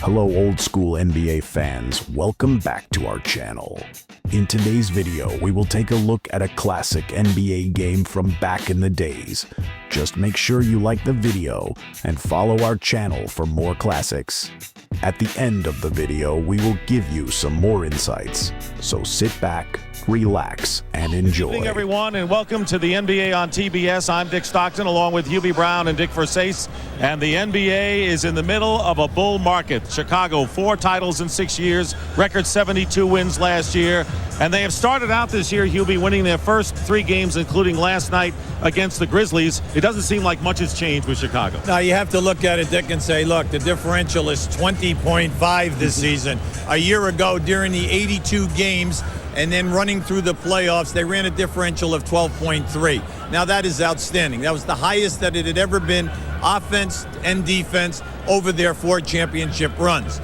Hello old school NBA fans, welcome back to our channel. In today's video, we will take a look at a classic NBA game from back in the days. Just make sure you like the video and follow our channel for more classics. At the end of the video, we will give you some more insights. So sit back, relax, and enjoy. Good evening, everyone, and welcome to the NBA on TBS. I'm Dick Stockton, along with Hubie Brown and Dick Versace. And the NBA is in the middle of a bull market. Chicago, 4 titles in 6 years, record 72 wins last year. And they have started out this year, Hubie, winning their first 3 games, including last night against the Grizzlies. It doesn't seem like much has changed with Chicago. Now, you have to look at it, Dick, and say, look, the differential is 20.5 this season. A year ago, during the 82 games, and then running through the playoffs, they ran a differential of 12.3. Now, that is outstanding. That was the highest that it had ever been, offense and defense, over their 4 championship runs.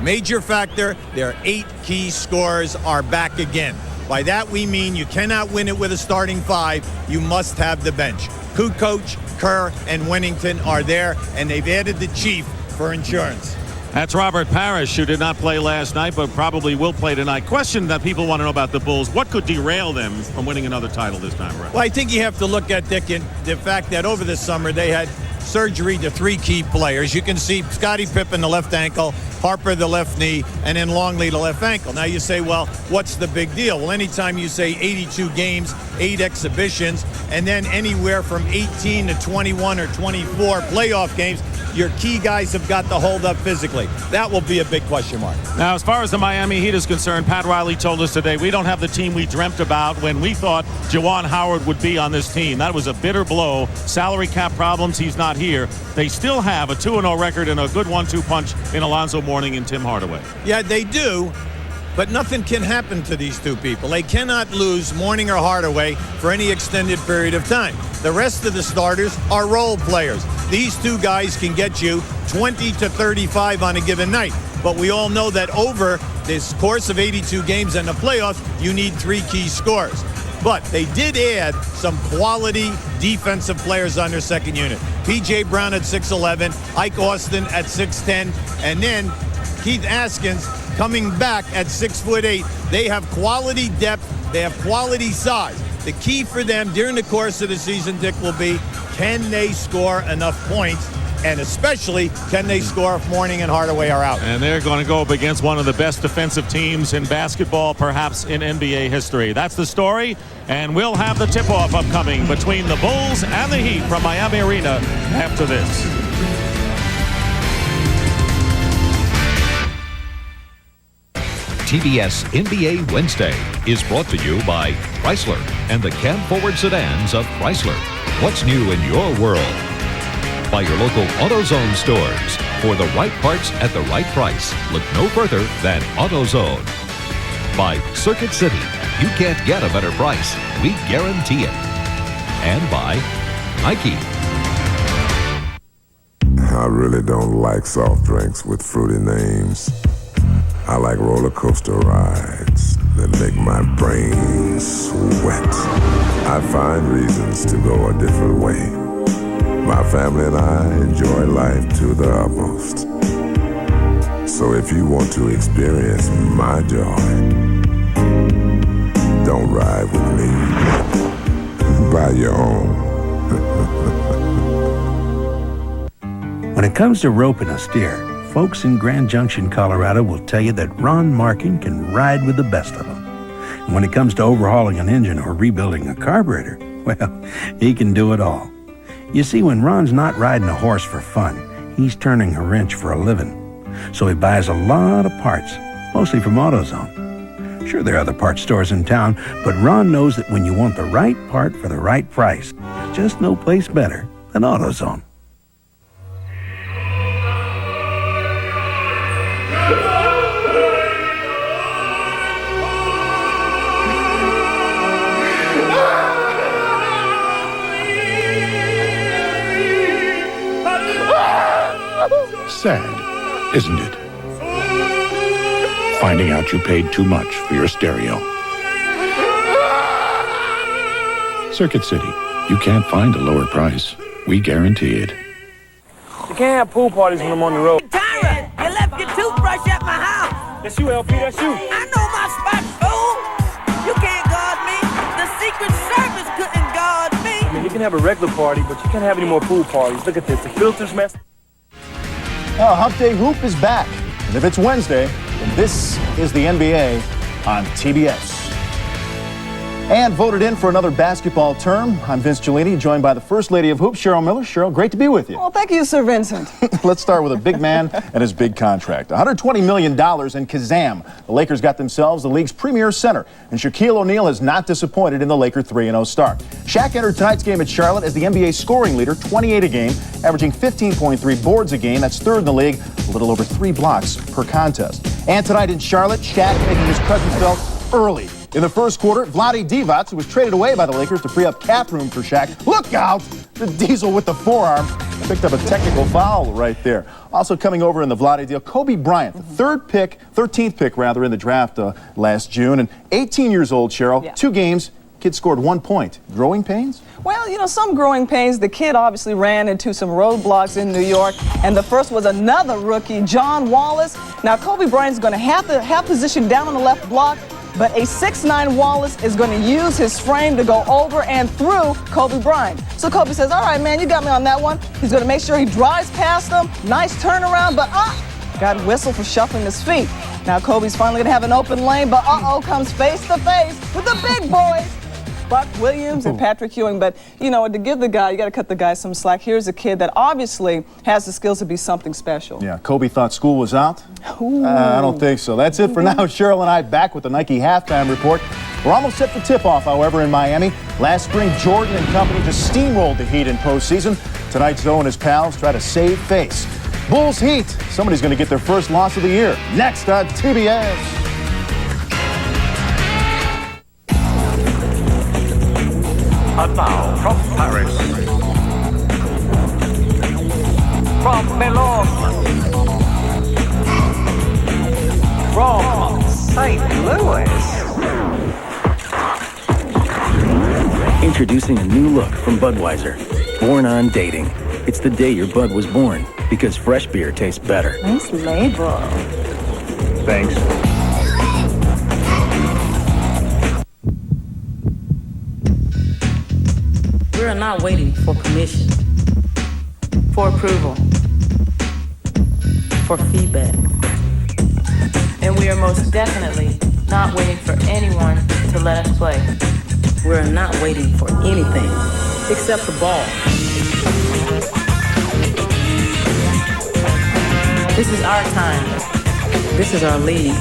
Major factor, their 8 key scorers are back again. By that, we mean you cannot win it with a starting 5. You must have the bench. Kukoc, Kerr, and Winnington are there, and they've added the chief for insurance. That's Robert Parrish, who did not play last night, but probably will play tonight. Question that people want to know about the Bulls: what could derail them from winning another title this time around? Well, I think you have to look at, Dick, and the fact that over the summer they had surgery to 3 key players. You can see Scottie Pippen, the left ankle, Harper, the left knee, and then Longley, the left ankle. Now you say, well, what's the big deal? Well, anytime you say 82 games, 8 exhibitions, and then anywhere from 18 to 21 or 24 playoff games, your key guys have got to hold up physically. That will be a big question mark. Now, as far as the Miami Heat is concerned, Pat Riley told us today, we don't have the team we dreamt about when we thought Juwan Howard would be on this team. That was a bitter blow. Salary cap problems, he's not here. They still have a 2-0 record and a good 1-2 punch in Alonzo Mourning and Tim Hardaway. Yeah, they do. But nothing can happen to these 2 people. They cannot lose Mourning or Hardaway for any extended period of time. The rest of the starters are role players. These 2 guys can get you 20 to 35 on a given night. But we all know that over this course of 82 games and the playoffs, you need 3 key scorers. But they did add some quality defensive players on their second unit. P.J. Brown at 6'11", Ike Austin at 6'10", and then Keith Askins coming back at 6'8". They have quality depth. They have quality size. The key for them during the course of the season, Dick, will be, can they score enough points? And especially, can they score if Mourning and Hardaway are out? And they're going to go up against one of the best defensive teams in basketball, perhaps in NBA history. That's the story, and we'll have the tip-off upcoming between the Bulls and the Heat from Miami Arena after this. TBS NBA Wednesday is brought to you by Chrysler and the cab forward sedans of Chrysler. What's new in your world? By your local AutoZone stores. For the right parts at the right price, look no further than AutoZone. By Circuit City. You can't get a better price. We guarantee it. And by Nike. I really don't like soft drinks with fruity names. I like roller coaster rides that make my brain sweat. I find reasons to go a different way. My family and I enjoy life to the utmost. So if you want to experience my joy, don't ride with me. Buy your own. When it comes to roping a steer, folks in Grand Junction, Colorado will tell you that Ron Markin can ride with the best of them. And when it comes to overhauling an engine or rebuilding a carburetor, well, he can do it all. You see, when Ron's not riding a horse for fun, he's turning a wrench for a living. So he buys a lot of parts, mostly from AutoZone. Sure, there are other parts stores in town, but Ron knows that when you want the right part for the right price, there's just no place better than AutoZone. Sad, isn't it? Finding out you paid too much for your stereo. Circuit City. You can't find a lower price. We guarantee it. You can't have pool parties when I'm on the road. Tyra, you left your That's you, LP, that's you. I know my spot, fool. You can't guard me. The Secret Service couldn't guard me. I mean, you can have a regular party, but you can't have any more pool parties. Look at this, the filter's messed. Oh, Hump Day Hoop is back. And if it's Wednesday, then this is the NBA on TBS. And voted in for another basketball term, I'm Vince Giuliani, joined by the First Lady of Hoops, Cheryl Miller. Cheryl, great to be with you. Well, thank you, Sir Vincent. Let's start with a big man and his big contract. $120 million in Kazam. The Lakers got themselves the league's premier center, and Shaquille O'Neal has not disappointed in the Laker 3-0 start. Shaq entered tonight's game at Charlotte as the NBA scoring leader, 28 a game, averaging 15.3 boards a game. That's third in the league, a little over 3 blocks per contest. And tonight in Charlotte, Shaq making his presence felt early. In the first quarter, Vlade Divac, who was traded away by the Lakers to free up cap room for Shaq. Look out! The Diesel with the forearm picked up a technical foul right there. Also coming over in the Vlade deal, Kobe Bryant, the 13th pick in the draft last June, and 18 years old, Cheryl. Yeah. 2 games, kid scored 1 point. Growing pains? Well, you know, some growing pains. The kid obviously ran into some roadblocks in New York, and the first was another rookie, John Wallace. Now, Kobe Bryant's going to have position down on the left block, but a 6'9" Wallace is going to use his frame to go over and through Kobe Bryant. So Kobe says, all right, man, you got me on that one. He's going to make sure he drives past him. Nice turnaround, but got whistled for shuffling his feet. Now Kobe's finally going to have an open lane, but comes face to face with the big boys, Buck Williams and Patrick Ewing. But, you know, to give the guy, you got to cut the guy some slack. Here's a kid that obviously has the skills to be something special. Yeah, Kobe thought school was out. I don't think so. That's it for now. Cheryl and I back with the Nike halftime report. We're almost set for tip-off, however, in Miami. Last spring, Jordan and company just steamrolled the Heat in postseason. Tonight, Zoe and his pals try to save face. Bulls Heat. Somebody's going to get their first loss of the year. Next on TBS. And now, from Paris, from Milan, from St. Louis. Introducing a new look from Budweiser, Born on Dating. It's the day your bud was born, because fresh beer tastes better. Nice label. Thanks. We are not waiting for permission, for approval, for feedback. And we are most definitely not waiting for anyone to let us play. We are not waiting for anything except the ball. This is our time. This is our league.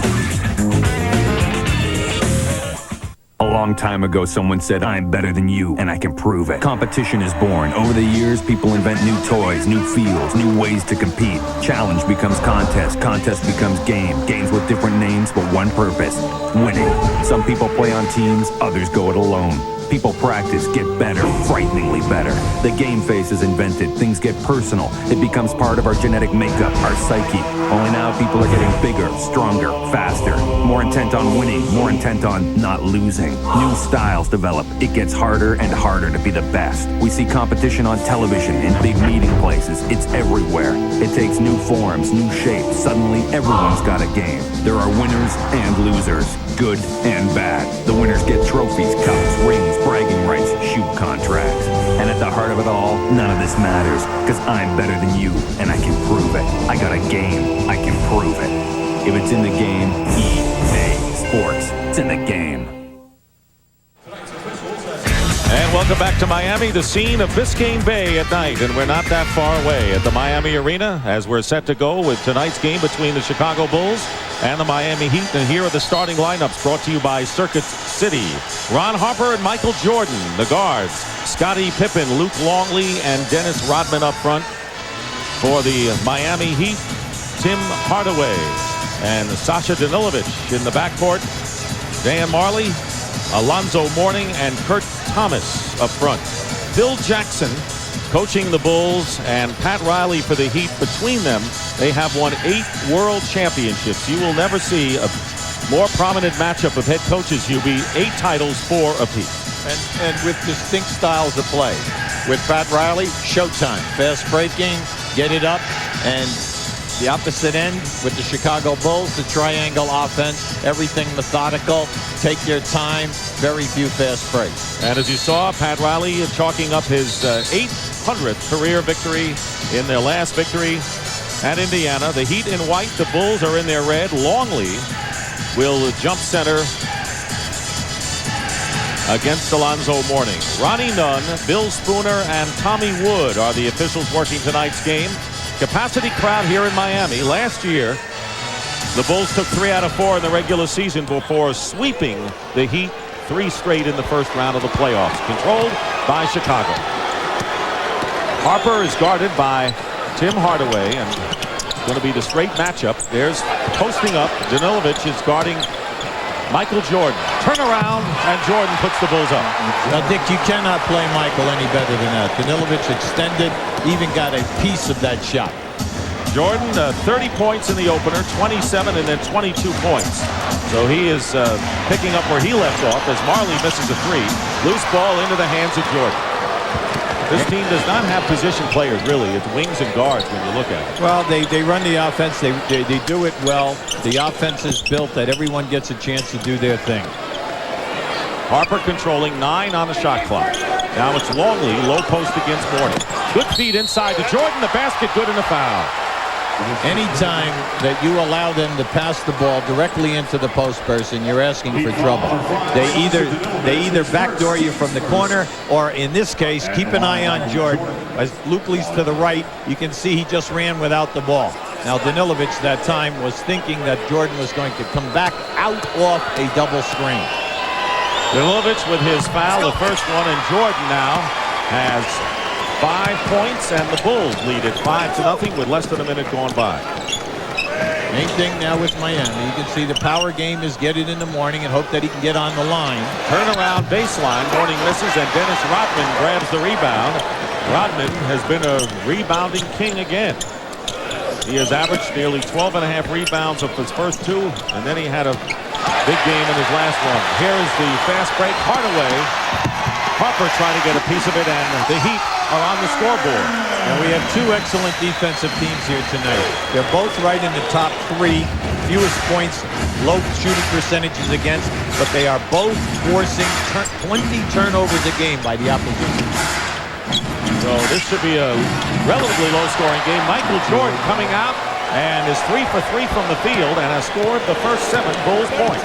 A long time ago, someone said, I'm better than you, and I can prove it. Competition is born. Over the years, people invent new toys, new fields, new ways to compete. Challenge becomes contest. Contest becomes game. Games with different names, but one purpose: winning. Some people play on teams, others go it alone. People practice, get better, frighteningly better. The game phase is invented. Things get personal. It becomes part of our genetic makeup, our psyche. Only now people are getting bigger, stronger, faster, more intent on winning, more intent on not losing. New styles develop. It gets harder and harder to be the best. We see competition on television, in big meeting places. It's everywhere. It takes new forms, new shapes. Suddenly, everyone's got a game. There are winners and losers, good and bad. The winners get trophies, cups, rings, bragging rights, shoot contracts. And at the heart of it all, none of this matters, because I'm better than you, and I can prove it. I got a game, I can prove it. If it's in the game, EA Sports, it's in the game. And welcome back to Miami, the scene of Biscayne Bay at night. And we're not that far away at the Miami Arena as we're set to go with tonight's game between the Chicago Bulls and the Miami Heat. And here are the starting lineups brought to you by Circuit City. Ron Harper and Michael Jordan, the guards. Scottie Pippen, Luke Longley, and Dennis Rodman up front. For the Miami Heat, Tim Hardaway and Sasha Danilovic in the backcourt. Dan Marley, Alonzo Mourning, and Kurt Thomas up front. Phil Jackson coaching the Bulls, and Pat Riley for the Heat. Between them, they have won 8 world championships. You will never see a more prominent matchup of head coaches, UB. 8 titles, 4 apiece. And with distinct styles of play. With Pat Riley, showtime, fast break game, get it up, and The opposite end with the Chicago Bulls, the triangle offense, everything methodical, take your time, very few fast breaks. And as you saw, Pat Riley chalking up his 800th career victory in their last victory at Indiana. The Heat in white, the Bulls are in their red. Longley will jump center against Alonzo Mourning. Ronnie Nunn, Bill Spooner, and Tommy Wood are the officials working tonight's game. Capacity crowd here in Miami. Last year, the Bulls took 3 out of 4 in the regular season before sweeping the Heat 3 straight in the first round of the playoffs. Controlled by Chicago. Harper is guarded by Tim Hardaway, and going to be the straight matchup. There's posting up. Danilovic is guarding Michael Jordan. Turn around, and Jordan puts the Bulls up. Now, Dick, you cannot play Michael any better than that. Danilovic extended, even got a piece of that shot. Jordan, 30 points in the opener, 27 and then 22 points. So he is picking up where he left off as Marley misses a 3. Loose ball into the hands of Jordan. This team does not have position players, really. It's wings and guards when you look at it. Well, they run the offense. They do it well. The offense is built that everyone gets a chance to do their thing. Harper controlling 9 on the shot clock. Now it's Longley, low post against Mourning. Good feed inside to Jordan. The basket, good, and a foul. Anytime that you allow them to pass the ball directly into the post person, you're asking for trouble. They either backdoor you from the corner, or in this case, keep an eye on Jordan. As Luke leads to the right, you can see he just ran without the ball. Now Danilovic that time was thinking that Jordan was going to come back out off a double screen. Danilovic with his foul, the first one, and Jordan now has 5 points, and the Bulls lead at 5-0 with less than a minute gone by. Main thing now with Miami, you can see the power game is get it in the morning and hope that he can get on the line. Turnaround baseline, Mourning misses, and Dennis Rodman grabs the rebound. Rodman has been a rebounding king again. He has averaged nearly 12.5 rebounds of his first 2, and then he had a big game in his last one. Here is the fast break. Hardaway. Harper trying to get a piece of it, and the Heat are on the scoreboard. And we have 2 excellent defensive teams here tonight. They're both right in the top 3, fewest points, low shooting percentages against, but they are both forcing 20 turnovers a game by the opposition. So this should be a relatively low-scoring game. Michael Jordan coming out and is 3 for 3 from the field and has scored the first 7 Bulls points.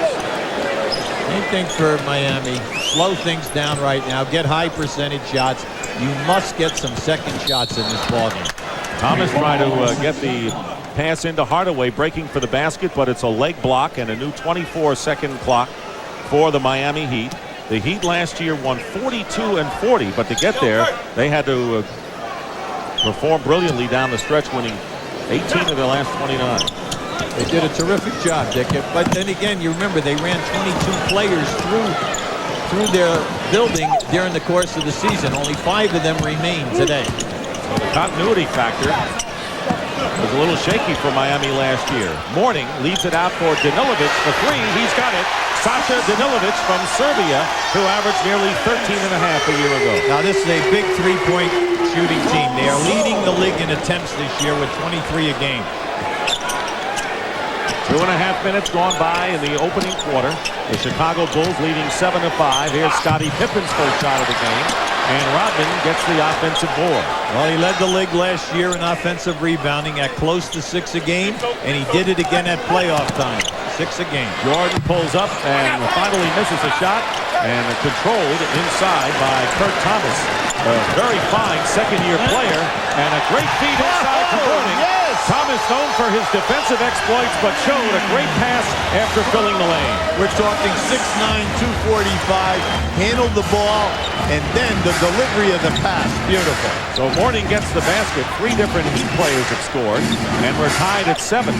Same thing for Miami. Slow things down right now. Get high percentage shots. You must get some second shots in this ballgame. Thomas trying to get the pass into Hardaway, breaking for the basket, but it's a leg block and a new 24-second clock for the Miami Heat. The Heat last year won 42-40, but to get there, they had to perform brilliantly down the stretch, winning 18 of their last 29. They did a terrific job, Dick. But then again, you remember they ran 22 players through their building during the course of the season. Only 5 of them remain today. So the continuity factor was a little shaky for Miami last year. Mourning leaves it out for Danilovic for 3. He's got it. Sasha Danilovic from Serbia, who averaged nearly 13.5 a year ago. Now this is a big 3-point shooting team. They are leading the league in attempts this year with 23 a game. 2.5 minutes gone by in the opening quarter. The Chicago Bulls leading 7-5. Here's Scottie Pippen's first shot of the game, and Rodman gets the offensive board. Well, he led the league last year in offensive rebounding at close to 6 a game, and he did it again at playoff time. 6 a game. Jordan pulls up and finally misses a shot, and controlled inside by Kurt Thomas. A very fine second-year player, and a great feed inside to Mourning. Thomas known for his defensive exploits, but showed a great pass after filling the lane. We're talking 6'9", 245, handled the ball, and then the delivery of the pass. Beautiful. So Mourning gets the basket. 3 different Heat players have scored, and we're tied at 7.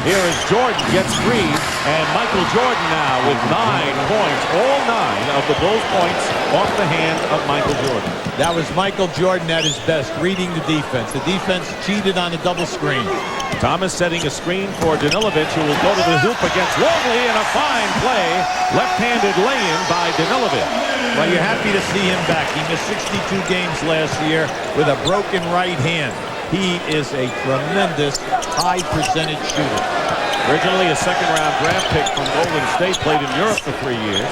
Here is Jordan gets 3, and Michael Jordan now with 9 points. All 9 of the Bulls points off the hand of Michael Jordan. That was Michael Jordan at his best, reading the defense. The defense cheated on a double screen. Thomas setting a screen for Danilovic, who will go to the hoop against Longley, and a fine play. Left-handed lay-in by Danilovic. Well, you're happy to see him back. He missed 62 games last year with a broken right hand. He is a tremendous high percentage shooter. Originally a second-round draft pick from Golden State, played in Europe for 3 years.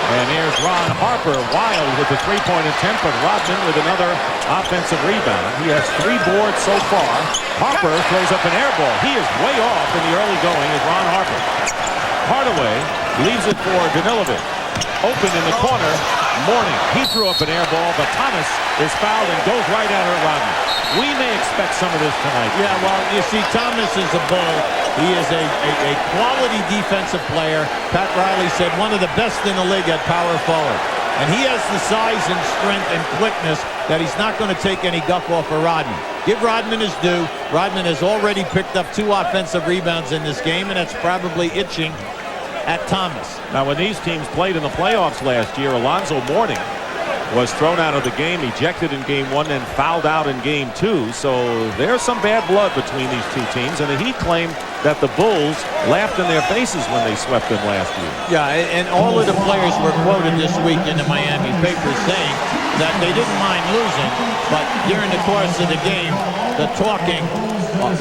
And here's Ron Harper, wild with the three-point attempt, but Rodman with another offensive rebound. He has 3 boards so far. Harper throws up an air ball. He is way off in the early going as Ron Harper. Hardaway leaves it for Danilovic. Open in the corner, Mourning. He threw up an air ball, but Thomas is fouled and goes right at her, Rodman. We may expect some of this tonight. Yeah, well, you see, Thomas is a bull. He is a quality defensive player. Pat Riley said one of the best in the league at power forward. And he has the size and strength and quickness that he's not going to take any guff off of Rodman. Give Rodman his due. Rodman has already picked up 2 offensive rebounds in this game, and that's probably itching at Thomas. Now, when these teams played in the playoffs last year, Alonzo Mourning was thrown out of the game, ejected in game 1, and fouled out in game 2. So there's some bad blood between these 2 teams, and the Heat claimed that the Bulls laughed in their faces when they swept them last year. Yeah, and all of the players were quoted this week in the Miami papers saying that they didn't mind losing, but during the course of the game, the talking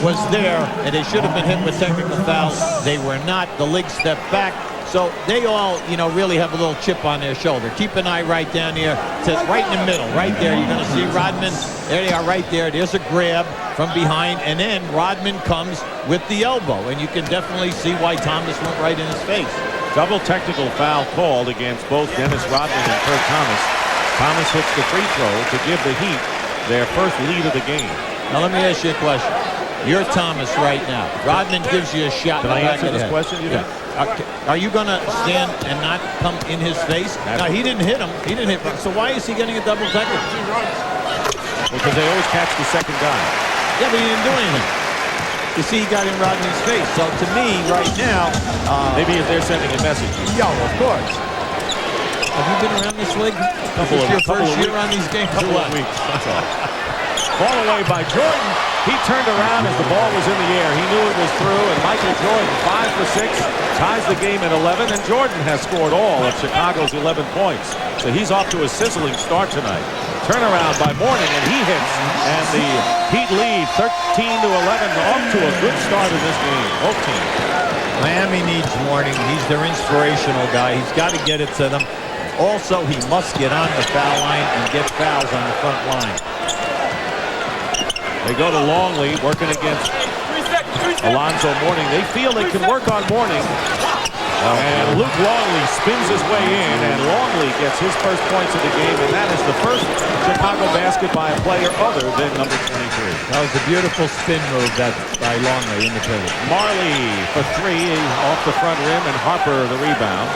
was there, and they should have been hit with technical fouls. They were not. The league stepped back. So they all, really have a little chip on their shoulder. Keep an eye right down here, right in the middle, right there. You're going to see Rodman. There they are right there. There's a grab from behind, and then Rodman comes with the elbow, and you can definitely see why Thomas went right in his face. Double technical foul called against both Dennis Rodman and Kurt Thomas. Thomas hits the free throw to give the Heat their first lead of the game. Now let me ask you a question. You're Thomas right now. Rodman gives you a shot. Can I answer this question? Yeah. Are you going to stand and not come in his face? No, he didn't hit him. He didn't hit him. So why is he getting a double technical? Because they always catch the second guy. Yeah, but he didn't do anything. You see, he got in Rodman's face. So to me, right now, maybe if they're sending a message. Yeah, of course. Have you been around this league? Couple of first year on these games? Couple of weeks. That's all. Ball away by Jordan. He turned around as the ball was in the air. He knew it was through, and Michael Jordan, 5 for 6, ties the game at 11, and Jordan has scored all of Chicago's 11 points. So he's off to a sizzling start tonight. Turnaround by Mourning, and he hits, and the Heat lead 13-11, off to a good start in this game. Both teams. Miami needs Mourning. He's their inspirational guy. He's got to get it to them. Also, he must get on the foul line and get fouls on the front line. They go to Longley, working against Alonzo Mourning. They feel they can work on Mourning. And Luke Longley spins his way in, and Longley gets his first points of the game, and that is the first Chicago basket by a player other than number 23. That was a beautiful spin move by Longley in the pivot. Marley for 3 off the front rim, and Harper the rebound.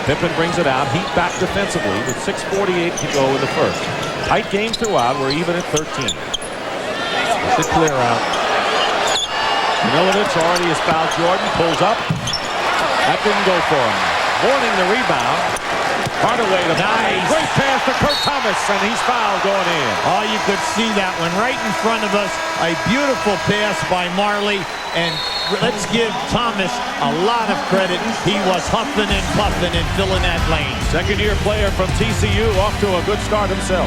Pippen brings it out. Heat back defensively with 6:48 to go in the first. Tight game throughout. We're even at 13. It's a clear out. Danilovic already has fouled Jordan. Pulls up. That didn't go for him. Mourning the rebound. Hardaway to nice. Great pass to Kurt Thomas, and he's fouled going in. Oh, you could see that one right in front of us. A beautiful pass by Marley, and let's give Thomas a lot of credit. He was huffing and puffing and filling that lane. Second-year player from TCU, off to a good start himself.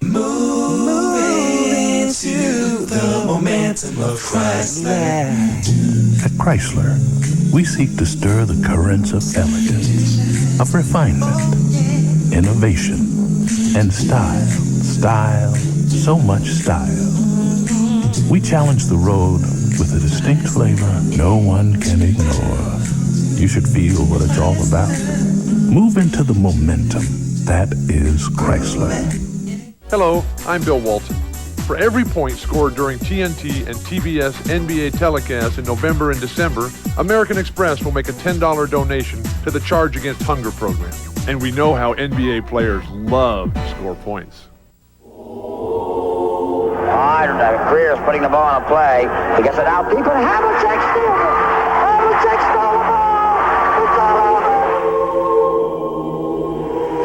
Moving to the momentum of Chrysler. At Chrysler, we seek to stir the currents of elegance, of refinement, innovation, and style. Style, so much style. We challenge the road with a distinct flavor no one can ignore. You should feel what it's all about. Move into the momentum that is Chrysler. Hello, I'm Bill Walton. For every point scored during TNT and TBS NBA telecasts in November and December, American Express will make a $10 donation to the Charge Against Hunger program. And we know how NBA players love to score points. All right, Greer's putting the ball on a play. He gets it out deep, and Havlicek steals it. Havlicek stole the ball. It's all over.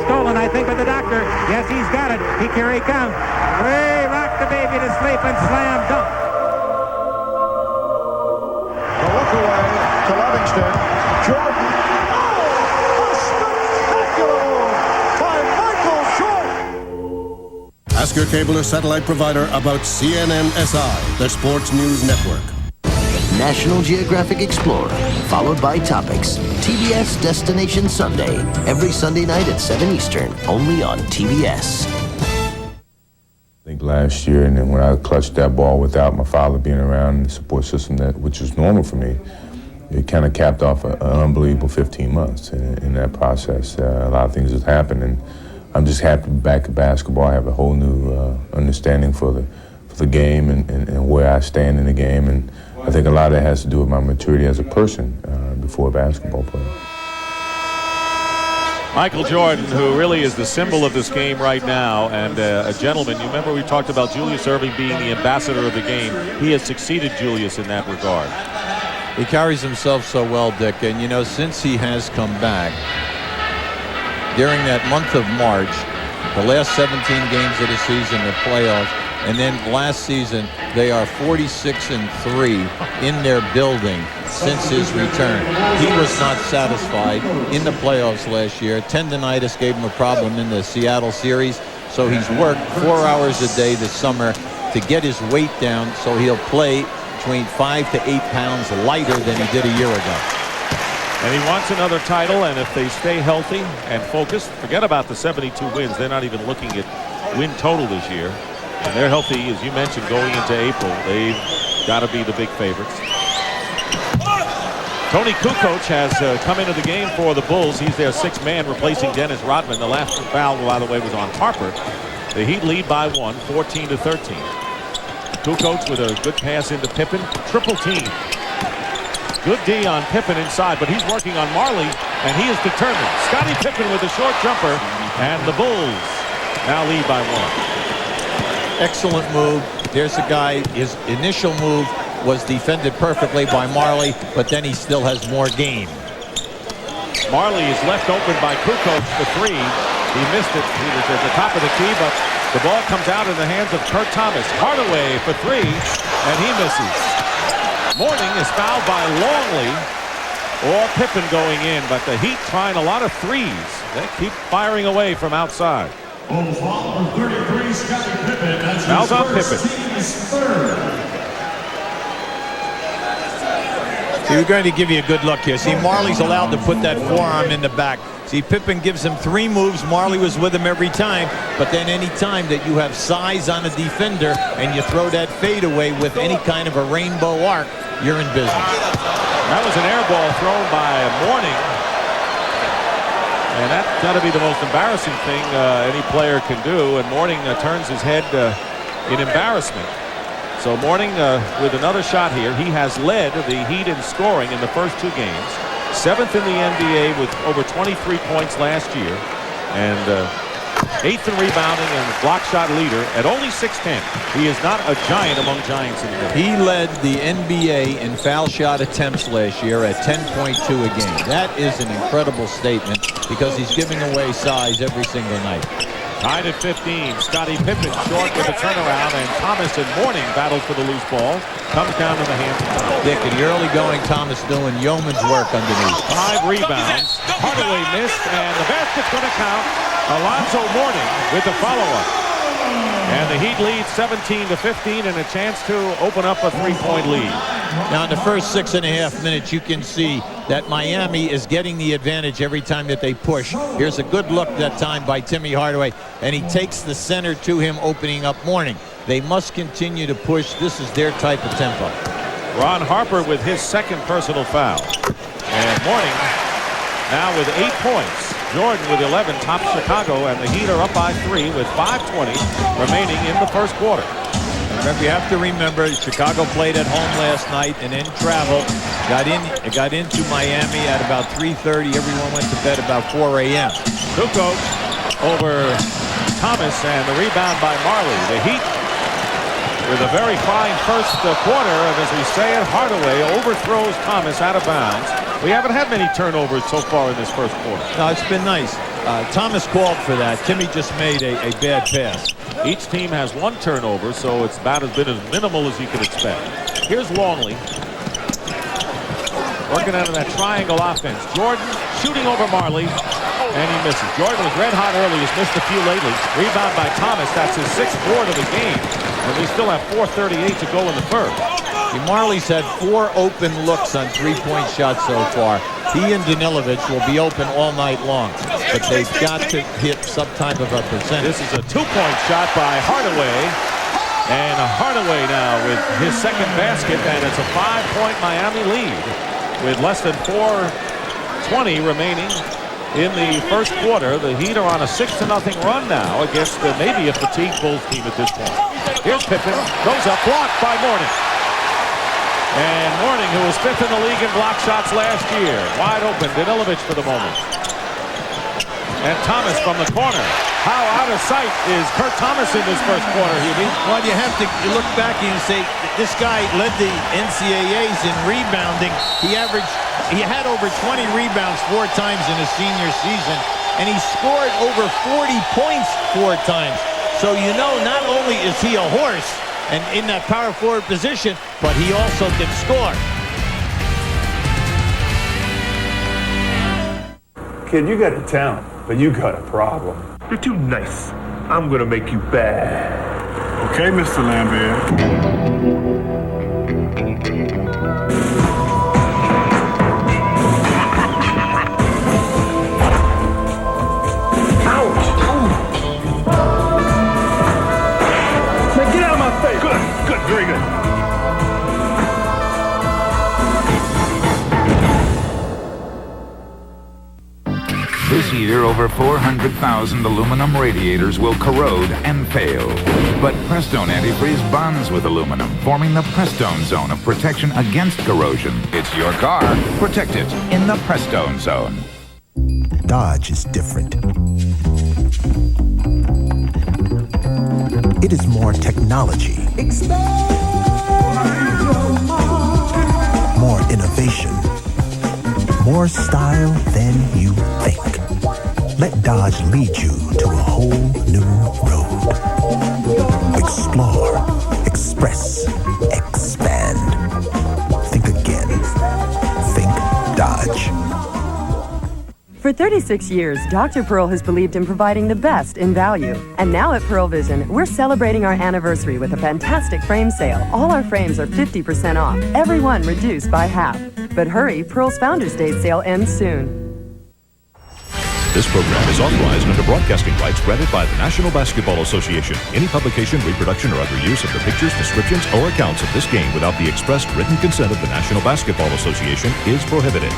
Stolen, I think, by the doctor. Yes, he's got it. Here he comes. Ray rocked the baby to sleep and slam dunk. The look away to Livingston. Jordan. Oh, a spectacular move by Michael Jordan. Ask Ask your cable or satellite provider about CNNSI, the sports news network. National Geographic Explorer, followed by Topics. TBS Destination Sunday, every Sunday night at 7 Eastern, only on TBS. I think last year, and then when I clutched that ball without my father being around and the support system, which was normal for me, it kind of capped off an unbelievable 15 months in that process. A lot of things have happened, and I'm just happy to be back at basketball. I have a whole new understanding for the game and where I stand in the game, and I think a lot of that has to do with my maturity as a person before a basketball player. Michael Jordan, who really is the symbol of this game right now, and a gentleman. You remember we talked about Julius Erving being the ambassador of the game. He has succeeded Julius in that regard. He carries himself so well, Dick, and you know, since he has come back, during that month of March, the last 17 games of the season, the playoffs, and then last season, they are 46-3 in their building since his return. He was not satisfied in the playoffs last year. Tendinitis gave him a problem in the Seattle series, so he's worked 4 hours a day this summer to get his weight down so he'll play between 5 to 8 pounds lighter than he did a year ago. And he wants another title, and if they stay healthy and focused, forget about the 72 wins. They're not even looking at win total this year. And they're healthy, as you mentioned, going into April. They've got to be the big favorites. Tony Kukoc has come into the game for the Bulls. He's their sixth man, replacing Dennis Rodman. The last foul, by the way, was on Harper. The Heat lead by 1, 14-13. Kukoc with a good pass into Pippen. Triple team. Good D on Pippen inside, but he's working on Marley, and he is determined. Scottie Pippen with a short jumper, and the Bulls now lead by 1. Excellent move. There's a guy, his initial move was defended perfectly by Marley, but then he still has more game. Marley is left open by Kukoc for three. He missed it. He was at the top of the key, but the ball comes out in the hands of Kurt Thomas. Hardaway for three, and he misses. Mourning is fouled by Longley or Pippen going in, but the Heat trying a lot of threes. They keep firing away from outside. Fouls on Pippen. See, we're going to give you a good look here. See, Marley's allowed to put that forearm in the back. See, Pippen gives him 3 moves. Marley was with him every time. But then any time that you have size on a defender and you throw that fadeaway with any kind of a rainbow arc, you're in business. That was an air ball thrown by Mourning. And that's got to be the most embarrassing thing any player can do. And Mourning turns his head in embarrassment. So Mourning with another shot here. He has led the Heat in scoring in the first 2 games. 7th in the NBA with over 23 points last year. And 8th in rebounding and block shot leader at only 6'10". He is not a giant among giants in the game. He led the NBA in foul shot attempts last year at 10.2 a game. That is an incredible statement because he's giving away size every single night. Tied at 15. Scottie Pippen short with a turnaround, and Thomas and Mourning battles for the loose ball. Comes down in the hands of Thomas. Dick, in the early going, Thomas doing yeoman's work underneath. 5 rebounds. Hardaway missed, and the basket's going to count. Alonzo Mourning with the follow-up. And the Heat lead 17-15 and a chance to open up a 3-point lead. Now in the first 6.5 minutes you can see that Miami is getting the advantage every time that they push. Here's a good look that time by Timmy Hardaway, and he takes the center to him, opening up Mourning. They must continue to push. This is their type of tempo. Ron Harper with his 2nd personal foul. And Mourning now with 8 points. Jordan with 11 tops Chicago, and the Heat are up by 3 with 5:20 remaining in the first quarter. Remember, you have to remember, Chicago played at home last night and then traveled. Got into Miami at about 3:30. Everyone went to bed about 4 a.m. Kukoc over Thomas, and the rebound by Marley. The Heat with a very fine first quarter, and as we say it, Hardaway overthrows Thomas out of bounds. We haven't had many turnovers so far in this first quarter. No, it's been nice. Thomas called for that. Timmy just made a bad pass. Each team has 1 turnover, so it's about as minimal as you can expect. Here's Longley. Working out of that triangle offense. Jordan shooting over Marley. And he misses. Jordan was red hot early. He's missed a few lately. Rebound by Thomas. That's his 6th board of the game. And we still have 4:38 to go in the first. Marley's had 4 open looks on 3-point shots so far. He and Danilovic will be open all night long, but they've got to hit some type of a percentage. This is a 2-point shot by Hardaway. And Hardaway now with his 2nd basket, and it's a 5-point Miami lead with less than 4:20 remaining in the first quarter. The Heat are on a 6-0 run now against maybe a fatigued Bulls team at this point. Here's Pippen, goes up, blocked by Mourning. And Mourning, who was 5th in the league in block shots last year, wide open. Danilovic for the moment. And Thomas from the corner. How out of sight is Kurt Thomas in this first quarter, Hubie? Well, you have to look back and say, this guy led the NCAAs in rebounding. He had over 20 rebounds 4 times in his senior season, and he scored over 40 points 4 times. So you know, not only is he a horse and in that power forward position, but he also can score. Kid, you got the talent, but you got a problem. You're too nice. I'm gonna make you bad. Okay, Mr. Lambert. Very good. This year, over 400,000 aluminum radiators will corrode and fail. But Prestone Antifreeze bonds with aluminum, forming the Prestone Zone of protection against corrosion. It's your car. Protect it in the Prestone Zone. Dodge is different. It is more technology. More innovation. More style than you think. Let Dodge lead you to a whole new road. Explore, express, expand. Think again. Think Dodge. For 36 years, Dr. Pearl has believed in providing the best in value. And now at Pearl Vision, we're celebrating our anniversary with a fantastic frame sale. All our frames are 50% off, every one reduced by half. But hurry, Pearl's Founders Day sale ends soon. This program is authorized under broadcasting rights granted by the National Basketball Association. Any publication, reproduction, or other use of the pictures, descriptions, or accounts of this game without the expressed written consent of the National Basketball Association is prohibited.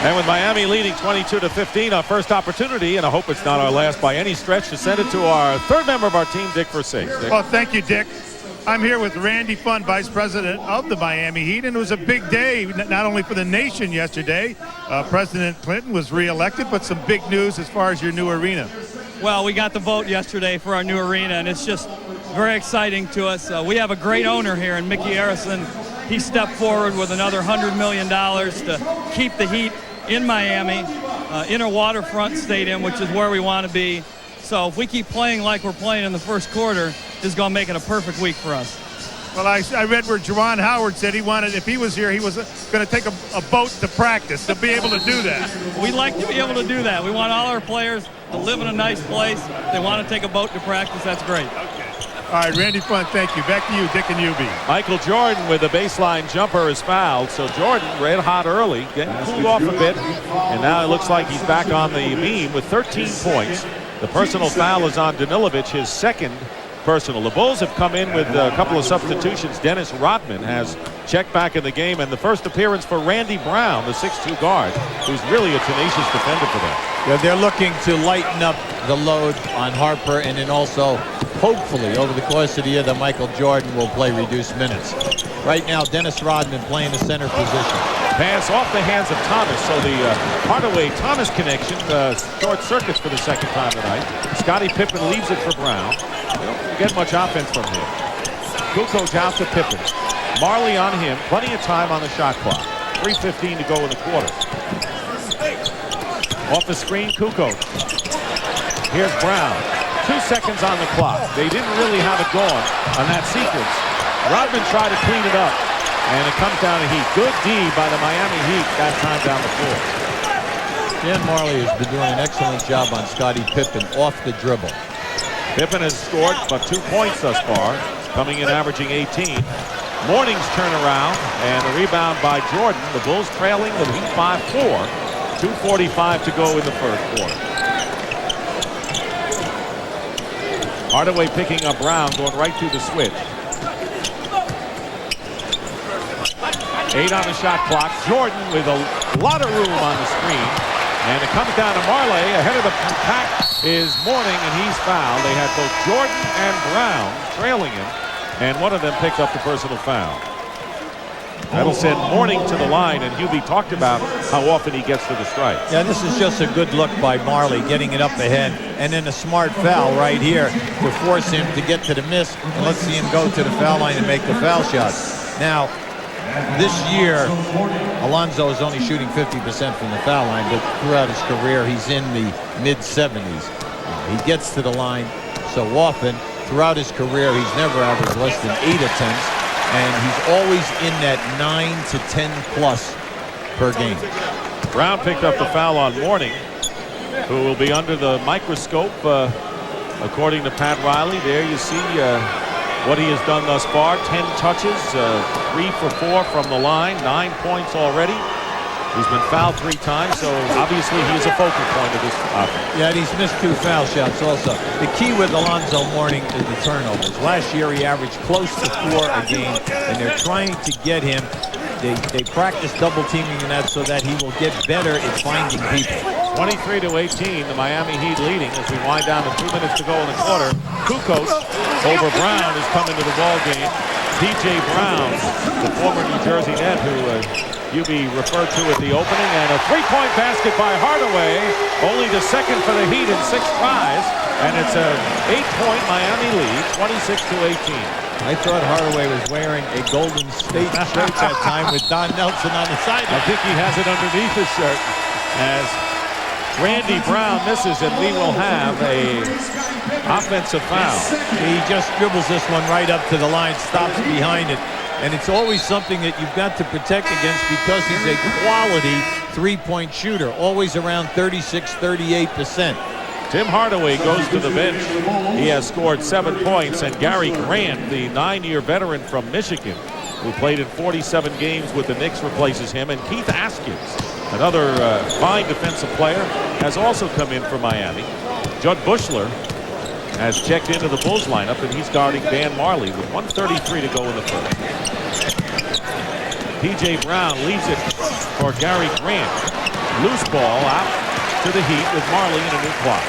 And with Miami leading 22-15, our first opportunity, and I hope it's not our last by any stretch, to send it to our 3rd member of our team, Dick Versace. Well, thank you, Dick. I'm here with Randy Funn, Vice President of the Miami Heat, and it was a big day, not only for the nation yesterday. President Clinton was reelected, but some big news as far as your new arena. Well, we got the vote yesterday for our new arena, and it's just very exciting to us. We have a great owner here in Mickey Arison. He stepped forward with another $100 million to keep the Heat in Miami, in a waterfront stadium, which is where we want to be. So if we keep playing like we're playing in the first quarter, this is going to make it a perfect week for us. Well, I read where Juwan Howard said he wanted, if he was here, he was going to take a boat to practice to be able to do that. We'd like to be able to do that. We want all our players to live in a nice place. If they want to take a boat to practice, that's great. Okay. All right, Randy Funn, thank you. Back to you, Dick and UB. Michael Jordan with a baseline jumper is fouled. So Jordan, red hot early, getting cooled off a bit. And now it looks like he's back on the beam with 13 points. The personal foul is on Danilovic, his 2nd personal. The Bulls have come in with a couple of substitutions. Dennis Rodman has checked back in the game, and the first appearance for Randy Brown, the 6'2 guard, who's really a tenacious defender for them. Yeah, they're looking to lighten up the load on Harper, and then also, hopefully, over the course of the year, that Michael Jordan will play reduced minutes. Right now, Dennis Rodman playing the center position. Pass off the hands of Thomas, so the Hardaway-Thomas connection short circuits for the 2nd time tonight. Scottie Pippen leaves it for Brown. They don't get much offense from him. Kukoc out to Pippen. Marley on him. Plenty of time on the shot clock. 3:15 to go in the quarter. Off the screen, Kukoc. Here's Brown. 2 seconds on the clock. They didn't really have it going on that sequence. Rodman tried to clean it up. and it comes down to Heat. Good D by the Miami Heat that time down the floor. Dan Marley has been doing an excellent job on Scottie Pippen off the dribble. Pippen has scored but 2 points thus far, coming in averaging 18. Morning's turnaround and the rebound by Jordan. The Bulls trailing the Heat 5-4. 2:45 to go in the first quarter. Hardaway picking up Brown, going right through the switch. 8 on the shot clock. Jordan with a lot of room on the screen. And it comes down to Marley. Ahead of the pack is Mourning, and he's fouled. They had both Jordan and Brown trailing him, and one of them picked up the personal foul. That'll send Mourning to the line, and Hubie talked about how often he gets to the strike. Yeah, this is just a good look by Marley, getting it up ahead, and then a smart foul right here to force him to get to the miss, and let's see him go to the foul line and make the foul shot. Now, this year, Alonzo is only shooting 50% from the foul line, but throughout his career, he's in the mid-70s. He gets to the line so often. Throughout his career, he's never averaged less than 8 attempts, and he's always in that 9 to 10 plus per game. Brown picked up the foul on Mourning, who will be under the microscope, according to Pat Riley. There you see what he has done thus far. 10 touches, 3 for 4 from the line, 9 points already. He's been fouled 3 times, so obviously he is a focal point of this offense. Yeah, and he's missed 2 foul shots also. The key with Alonzo Mourning is the turnovers. Last year he averaged close to 4 a game, and they're trying to get him. They practice double teaming in that so that he will get better at finding people. 23-18, the Miami Heat leading as we wind down to 2 minutes to go in the quarter. Kukoc over Brown is coming to the ball game. P.J. Brown, the former New Jersey net who Hubie referred to at the opening, and a 3-point basket by Hardaway, only the second for the Heat in 6 tries, and it's a 8-point Miami lead, 26-18. I thought Hardaway was wearing a Golden State shirt that time with Don Nelson on the side. I think he has it underneath his shirt as Randy Brown misses, and we will have a offensive foul. He just dribbles this one right up to the line, stops behind it. And it's always something that you've got to protect against because he's a quality 3-point shooter, always around 36-38%. Tim Hardaway goes to the bench. He has scored 7 points, and Gary Grant, the 9-year veteran from Michigan, who played in 47 games with the Knicks, replaces him. And Keith Askins, another fine defensive player, has also come in for Miami. Judd Bushler has checked into the Bulls lineup, and he's guarding Dan Marley with 1:33 to go in the first. P.J. Brown leaves it for Gary Grant. Loose ball out to the Heat with Marley in a new clock.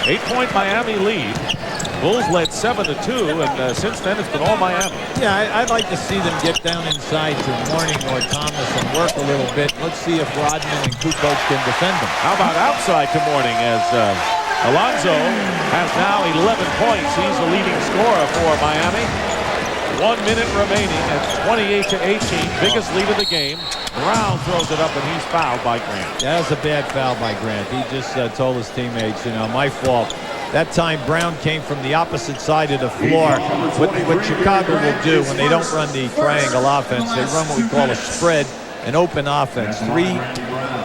8-point Miami lead. Bulls led 7-2, and since then it's been all Miami. Yeah, I'd like to see them get down inside to Mourning or Thomas and work a little bit. Let's see if Rodman and Kukoc can defend them. How about outside to Mourning as Alonzo has now 11 points. He's the leading scorer for Miami. 1 minute remaining at 28-18. Biggest lead of the game. Brown throws it up, and he's fouled by Grant. Yeah, that's a bad foul by Grant. He just told his teammates, you know, my fault. That time Brown came from the opposite side of the floor. What Chicago will do when they don't run the triangle offense, they run what we call a spread, an open offense. 3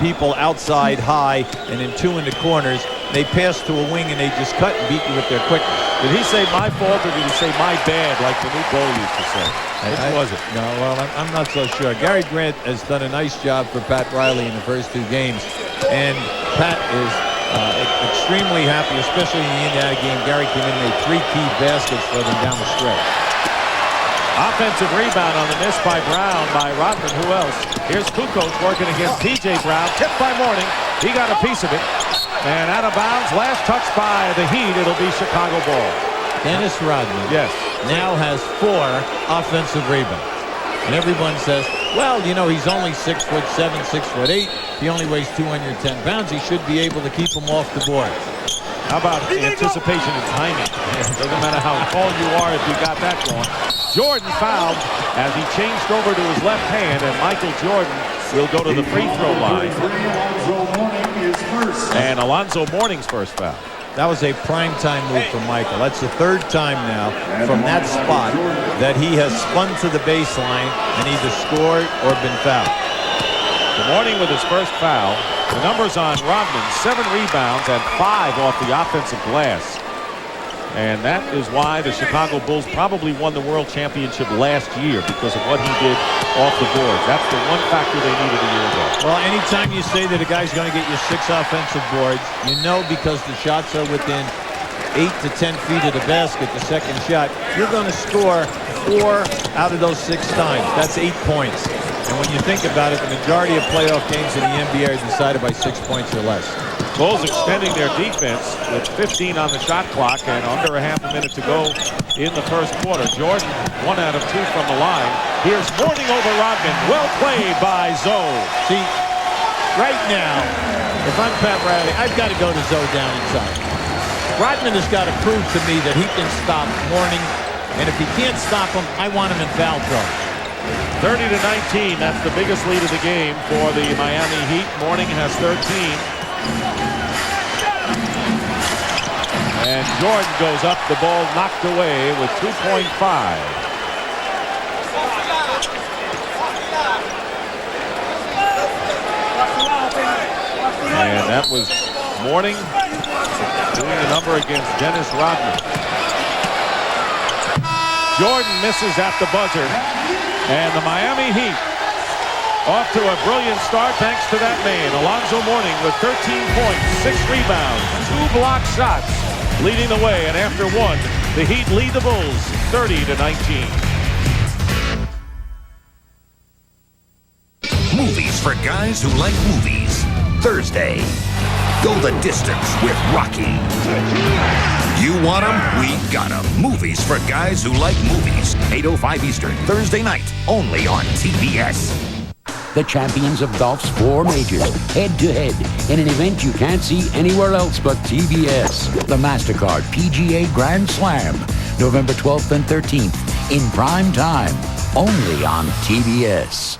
people outside high and then 2 in the corners. They pass to a wing and they just cut and beat you with their quickness. Did he say my fault or did he say my bad like the new goal used to say? Which was it? No, well, I'm not so sure. Gary Grant has done a nice job for Pat Riley in the first 2 games. And Pat is extremely happy, especially in the Indiana game. Gary came in and made 3 key baskets for them down the stretch. Offensive rebound on the miss by Brown by Rodman. Who else? Here's Kukoc working against P.J. Brown. Tipped by Mourning. He got a piece of it. And out of bounds. Last touch by the Heat. It'll be Chicago ball. Dennis Rodman now has 4 offensive rebounds. And everyone says, well, you know, he's only 6'7", 6'8". He only weighs 210 pounds. He should be able to keep them off the board. How about anticipation and timing? It doesn't matter how tall you are if you got that going. Jordan fouled as he changed over to his left hand, and Michael Jordan will go to the free throw line. And Alonzo Mourning's first foul. That was a primetime move from Michael. That's the third time now from that spot that he has spun to the baseline and either scored or been fouled. Good morning with his first foul. The numbers on Rodman, 7 rebounds and 5 off the offensive glass. And that is why the Chicago Bulls probably won the World Championship last year, because of what he did off the boards. That's the one factor they needed a year ago. Well, anytime you say that a guy's going to get you 6 offensive boards, you know, because the shots are within 8 to 10 feet of the basket, the second shot, you're going to score 4 out of those 6 times. That's 8 points. And when you think about it, the majority of playoff games in the NBA are decided by 6 points or less. Bulls extending their defense with 15 on the shot clock and under a half a minute to go in the first quarter. Jordan, 1 out of 2 from the line. Here's Mourning over Rodman. Well played by Zoe. See, right now, if I'm Pat Riley, I've got to go to Zoe down inside. Rodman has got to prove to me that he can stop Mourning, and if he can't stop him, I want him in foul trouble. 30-19, that's the biggest lead of the game for the Miami Heat. Mourning has 13. And Jordan goes up, the ball knocked away with 2.5. And that was Mourning doing the number against Dennis Rodman. Jordan misses at the buzzer. And the Miami Heat off to a brilliant start thanks to that man, Alonzo Mourning, with 13 points, 6 rebounds, 2 block shots, leading the way. And after 1, the Heat lead the Bulls 30-19. Movies for guys who like movies. Thursday, go the distance with Rocky. You want them? We got them. Movies for guys who like movies. 8:05 Eastern, Thursday night, only on TBS. The champions of golf's 4 majors, head-to-head, in an event you can't see anywhere else but TBS. The MasterCard PGA Grand Slam, November 12th and 13th, in prime time, only on TBS.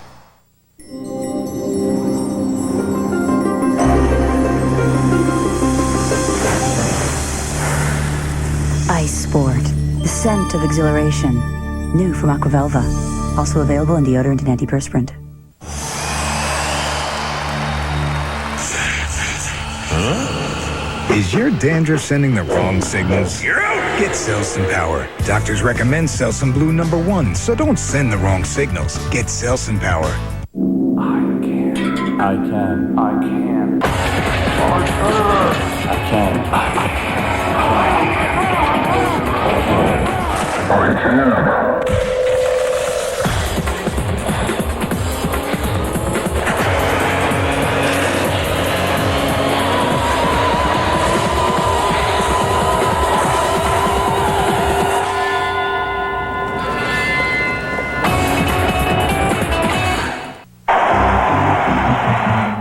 Ice Sport, the scent of exhilaration. New from Aquavelva. Also available in deodorant and antiperspirant. Is your dandruff sending the wrong signals? Get Selsun Power. Doctors recommend Selsun Blue #1, so don't send the wrong signals. Get Selsun Power. I can. I can.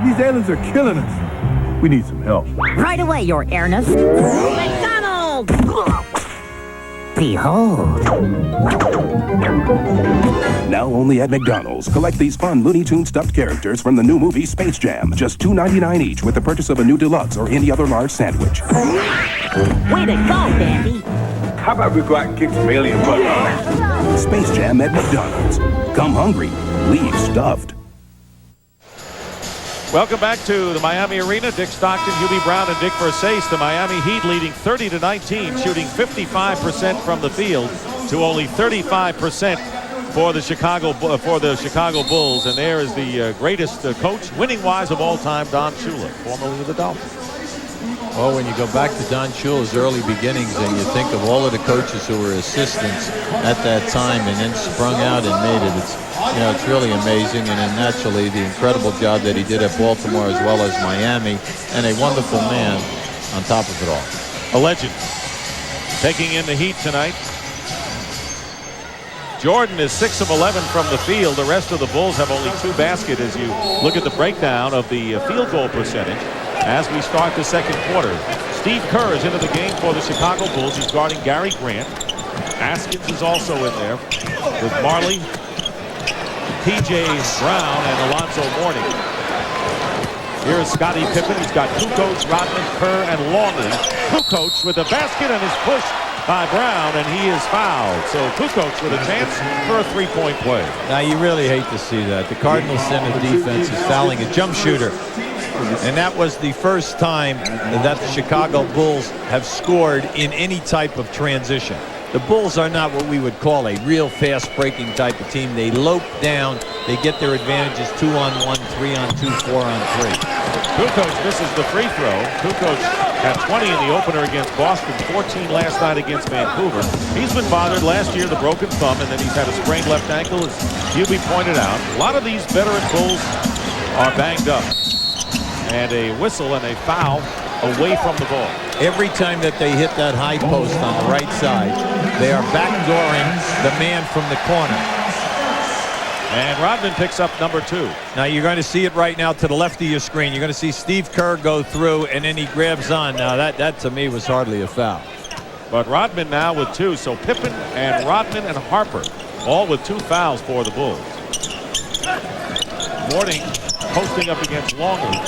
These aliens are killing us. We need some help. Right away, Your Airness. McDonald's! Behold. Now only at McDonald's. Collect these fun Looney Tunes stuffed characters from the new movie Space Jam. Just $2.99 each with the purchase of a new deluxe or any other large sandwich. Way to go, Dandy. How about we go out and kick some alien butt? Space Jam at McDonald's. Come hungry. Leave stuffed. Welcome back to the Miami Arena. Dick Stockton, Hubie Brown, and Dick Versace. The Miami Heat leading 30-19, shooting 55% from the field to only 35% for the Chicago Bulls. And there is the greatest coach, winning-wise of all time, Don Shula, formerly of the Dolphins. Well, when you go back to Don Shula's early beginnings and you think of all of the coaches who were assistants at that time and then sprung out and made it, it's really amazing. And then naturally the incredible job that he did at Baltimore as well as Miami, and a wonderful man on top of it all. A legend. Taking in the Heat tonight. Jordan is 6 of 11 from the field. The rest of the Bulls have only 2 baskets as you look at the breakdown of the field goal percentage as we start the second quarter. Steve Kerr is into the game for the Chicago Bulls. He's guarding Gary Grant. Askins is also in there with Marley, P.J. Brown, and Alonzo Mourning. Here is Scottie Pippen. He's got Kukoc, Rodman, Kerr, and Longley. Kukoc with the basket and is pushed by Brown, and he is fouled. So Kukoc with a chance for a three-point play. Now, you really hate to see that. The Cardinal center defense is fouling a jump shooter. And that was the first time that the Chicago Bulls have scored in any type of transition. The Bulls are not what we would call a real fast-breaking type of team. They lope down. They get their advantages 2-on-1, 3-on-2, 4-on-3. Kukoc misses the free throw. Kukoc had 20 in the opener against Boston, 14 last night against Vancouver. He's been bothered last year, the broken thumb, and then he's had a sprained left ankle, as Hubie pointed out. A lot of these veteran Bulls are banged up. And a whistle and a foul away from the ball. Every time that they hit that high post on the right side, they are backdooring the man from the corner. And Rodman picks up number 2. Now you're going to see it right now to the left of your screen. You're going to see Steve Kerr go through, and then he grabs on. Now that to me was hardly a foul. But Rodman now with 2. So Pippen and Rodman and Harper all with 2 fouls for the Bulls. Mourning posting up against Longley.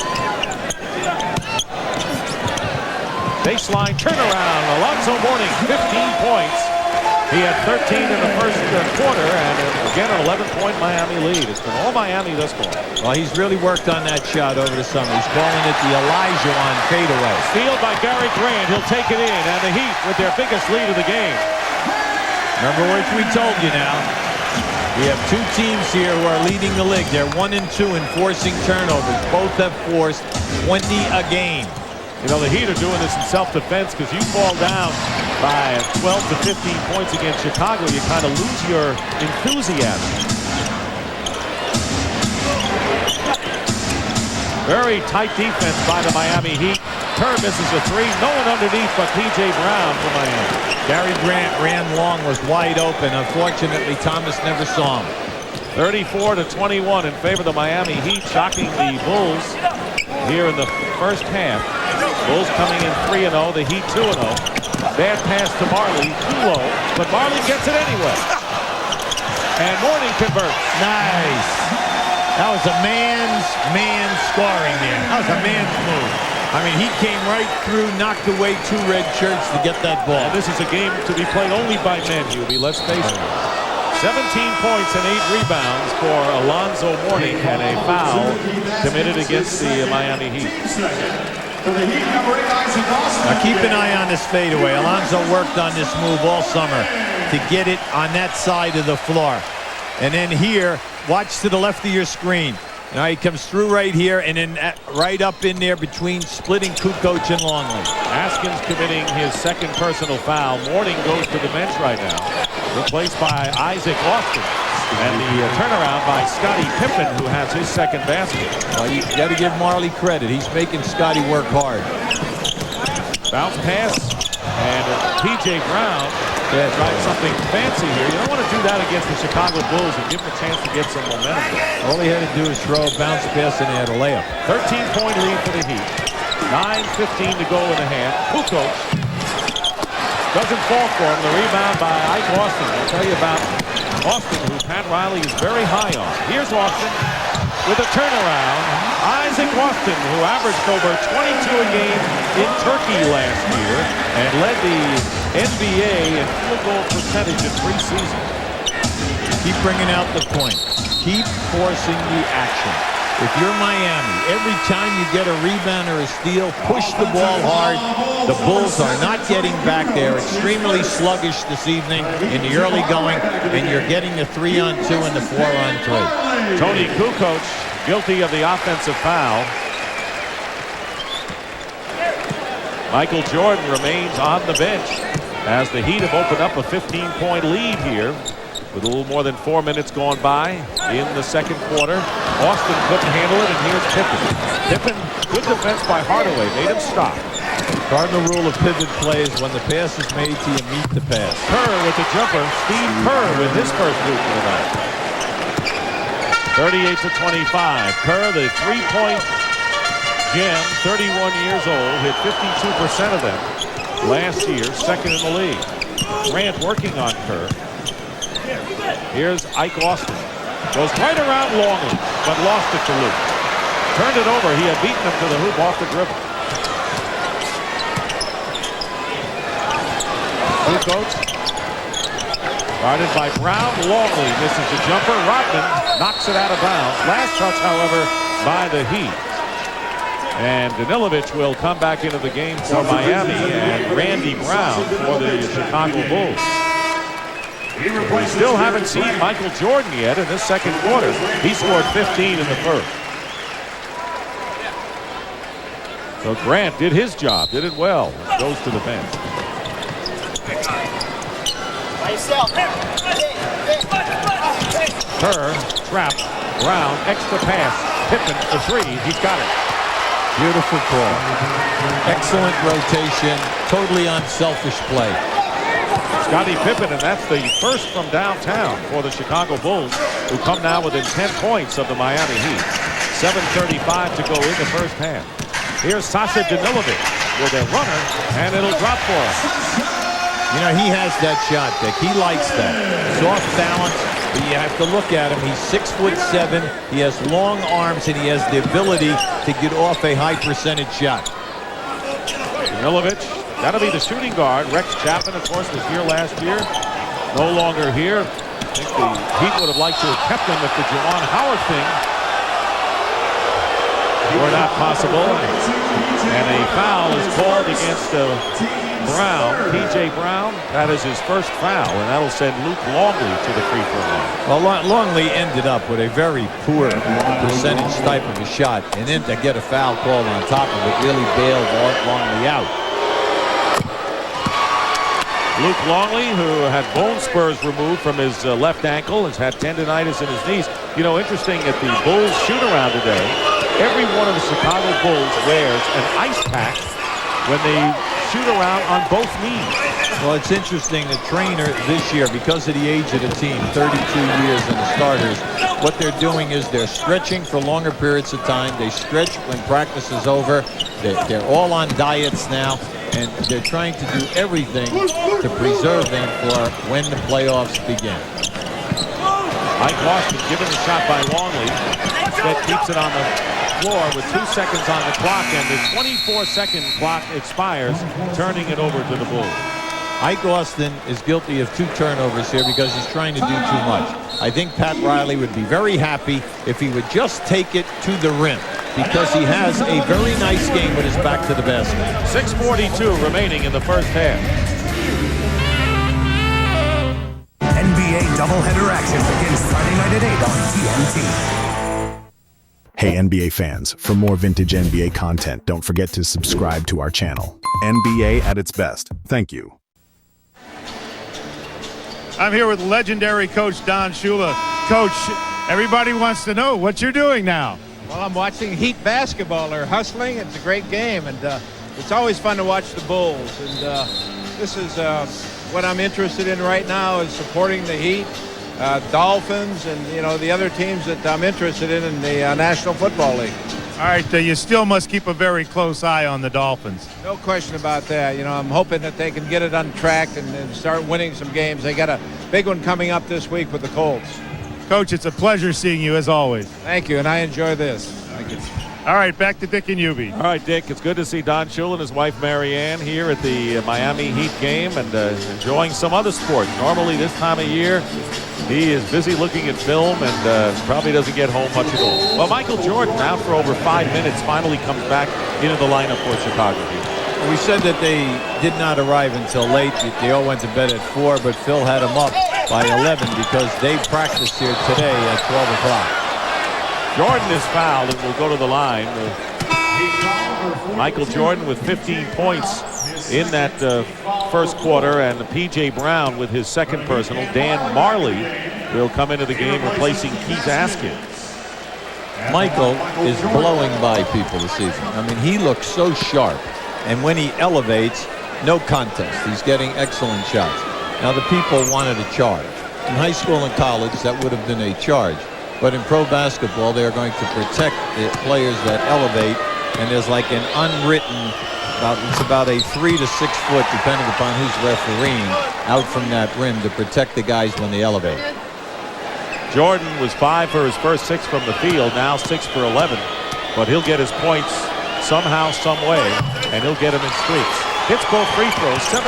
Baseline turnaround. Alonzo Mourning, 15 points. He had 13 in the first quarter, and again an 11-point Miami lead. It's been all Miami thus far. Well, he's really worked on that shot over the summer. He's calling it the Elijah on fadeaway. Steal by Gary Grant. He'll take it in, and the Heat with their biggest lead of the game. Remember what we told you now. We have 2 teams here who are leading the league. They're 1 and 2 in forcing turnovers. Both have forced 20 a game. You know, the Heat are doing this in self-defense because you fall down by 12 to 15 points against Chicago, you kind of lose your enthusiasm. Very tight defense by the Miami Heat. Kerr misses a 3. No one underneath but P.J. Brown for Miami. Gary Grant ran long, was wide open. Unfortunately, Thomas never saw him. 34-21 in favor of the Miami Heat, shocking the Bulls here in the first half. Bulls coming in 3-0, the Heat 2-0. Bad pass to Marley, too low, but Marley gets it anyway. And Mourning converts. Nice. That was a man scoring there. That was a man's move. I mean, he came right through, knocked away 2 red shirts to get that ball. And this is a game to be played only by men, Hubie. Let's face it. 17 points and 8 rebounds for Alonzo Mourning, and a foul committed against the Miami Heat. Now keep an eye on this fadeaway. Alonzo worked on this move all summer to get it on that side of the floor. And then here, watch to the left of your screen. Now he comes through right here, and then right up in there between splitting Kukoc and Longley. Askins committing his second personal foul. Mourning goes to the bench right now, replaced by Isaac Austin. And the turnaround by Scottie Pippen, who has his second basket. Well, you got to give Marley credit. He's making Scottie work hard. Bounce pass, and P.J. Brown tried something fancy here. You don't want to do that against the Chicago Bulls and give them a chance to get some momentum. All he had to do is throw a bounce pass and add a layup. 13-point lead for the Heat. 9:15 to go in the half. Kukoc doesn't fall for him. The rebound by Ike Austin. I'll tell you about Austin, who Pat Riley is very high on. Here's Austin with a turnaround. Isaac Austin, who averaged over 22 a game in Turkey last year and led the NBA in field goal percentage in preseason. Keep bringing out the point. Keep forcing the action. If you're Miami, every time you get a rebound or a steal, push the ball hard. The Bulls are not getting back there. Extremely sluggish this evening in the early going, and you're getting the 3-on-2 and the 4-on-3. Tony Kukoc guilty of the offensive foul. Michael Jordan remains on the bench as the Heat have opened up a 15-point lead here with a little more than 4 minutes gone by in the second quarter. Austin couldn't handle it, and here's Pippen. Pippen, good defense by Hardaway, made him stop. Cardinal rule of pivot plays when the pass is made to you, meet the pass. Kerr with the jumper. Steve Kerr with his first hoop of the night. 38-25. Kerr, the three-point gem, 31 years old, hit 52% of them last year, second in the league. Grant working on Kerr. Here's Ike Austin. Goes right around Longley, but lost it to Luke. turned it over. He had beaten him to the hoop off the dribble. Two coats. Guarded by Brown. Longley misses the jumper. Rodman knocks it out of bounds. Last touch, however, by the Heat. And Danilovic will come back into the game for Miami, and Randy Brown for the Chicago Bulls. We still haven't seen Michael Jordan yet in this second quarter. He scored 15 in the first. So Grant did his job, did it well. Goes to the bench. Kerr, trapped, Brown, extra pass. Pippen for three, he's got it. Beautiful call. Excellent rotation. Totally unselfish play. Scottie Pippen, and that's the first from downtown for the Chicago Bulls, who come now within 10 points of the Miami Heat. 7:35 to go in the first half. Here's Sasha Danilovic with a runner, and it'll drop for him. You know, he has that shot, Dick. He likes that. Soft balance, but you have to look at him. He's 6'7". He has long arms, and he has the ability to get off a high percentage shot. Danilovic, that'll be the shooting guard. Rex Chapman, of course, was here last year. No longer here. I think the Heat would have liked to have kept him if the Juwan Howard thing were not possible. And a foul is called against Brown, P.J. Brown. That is his first foul, and that'll send Luke Longley to the free throw line. Well, Longley ended up with a very poor percentage type of a shot, and then to get a foul called on top of it really bailed Longley out. Luke Longley, who had bone spurs removed from his left ankle, has had tendonitis in his knees. You know, interesting at the Bulls shoot-around today, every one of the Chicago Bulls wears an ice pack when they shoot around on both knees. Well, it's interesting, the trainer this year, because of the age of the team, 32 years in the starters, what they're doing is they're stretching for longer periods of time. They stretch when practice is over. They're all on diets now, and they're trying to do everything to preserve them for when the playoffs begin. Mike Boston given the shot by Longley. Instead keeps it on the floor with 2 seconds on the clock, and the 24-second clock expires, turning it over to the Bulls. Ike Austin is guilty of 2 turnovers here because he's trying to do too much. I think Pat Riley would be very happy if he would just take it to the rim, because he has a very nice game with his back to the basket. 6:42 remaining in the first half. NBA doubleheader action begins Friday night at 8 on TNT. Hey NBA fans, for more vintage NBA content, don't forget to subscribe to our channel. NBA at its best. Thank you. I'm here with legendary coach Don Shula. Coach, everybody wants to know what you're doing now. Well, I'm watching Heat basketball. They're hustling. It's a great game, and it's always fun to watch the Bulls. And this is what I'm interested in right now, is supporting the Heat, Dolphins, and the other teams that I'm interested in the National Football League. All right, you still must keep a very close eye on the Dolphins. No question about that. I'm hoping that they can get it untracked and start winning some games. They got a big one coming up this week with the Colts. Coach, it's a pleasure seeing you as always. Thank you, and I enjoy this. Thank you. All right, back to Dick and Hubie. All right, Dick, it's good to see Don Shula and his wife Marianne here at the Miami Heat game and enjoying some other sport. Normally this time of year, he is busy looking at film and probably doesn't get home much at all. Well, Michael Jordan, now for over 5 minutes, finally comes back into the lineup for Chicago Heat. We said that they did not arrive until late. They all went to bed at 4, but Phil had them up by 11 because they practiced here today at 12 o'clock. Jordan is fouled and will go to the line. Michael Jordan with 15 points in that first quarter, and P.J. Brown with his second personal. Dan Marley will come into the game replacing Keith Askin. Michael is blowing by people this season. I mean, he looks so sharp, and when he elevates, no contest. He's getting excellent shots. Now, the people wanted a charge. In high school and college, that would have been a charge. But in pro basketball, they're going to protect the players that elevate, and there's like an unwritten, it's about a 3 to 6 foot, depending upon who's refereeing, out from that rim to protect the guys when they elevate. Jordan was 5 for his first 6 from the field, now 6 for 11. but he'll get his points somehow, some way, and he'll get them in streaks. Hits both free throws, 17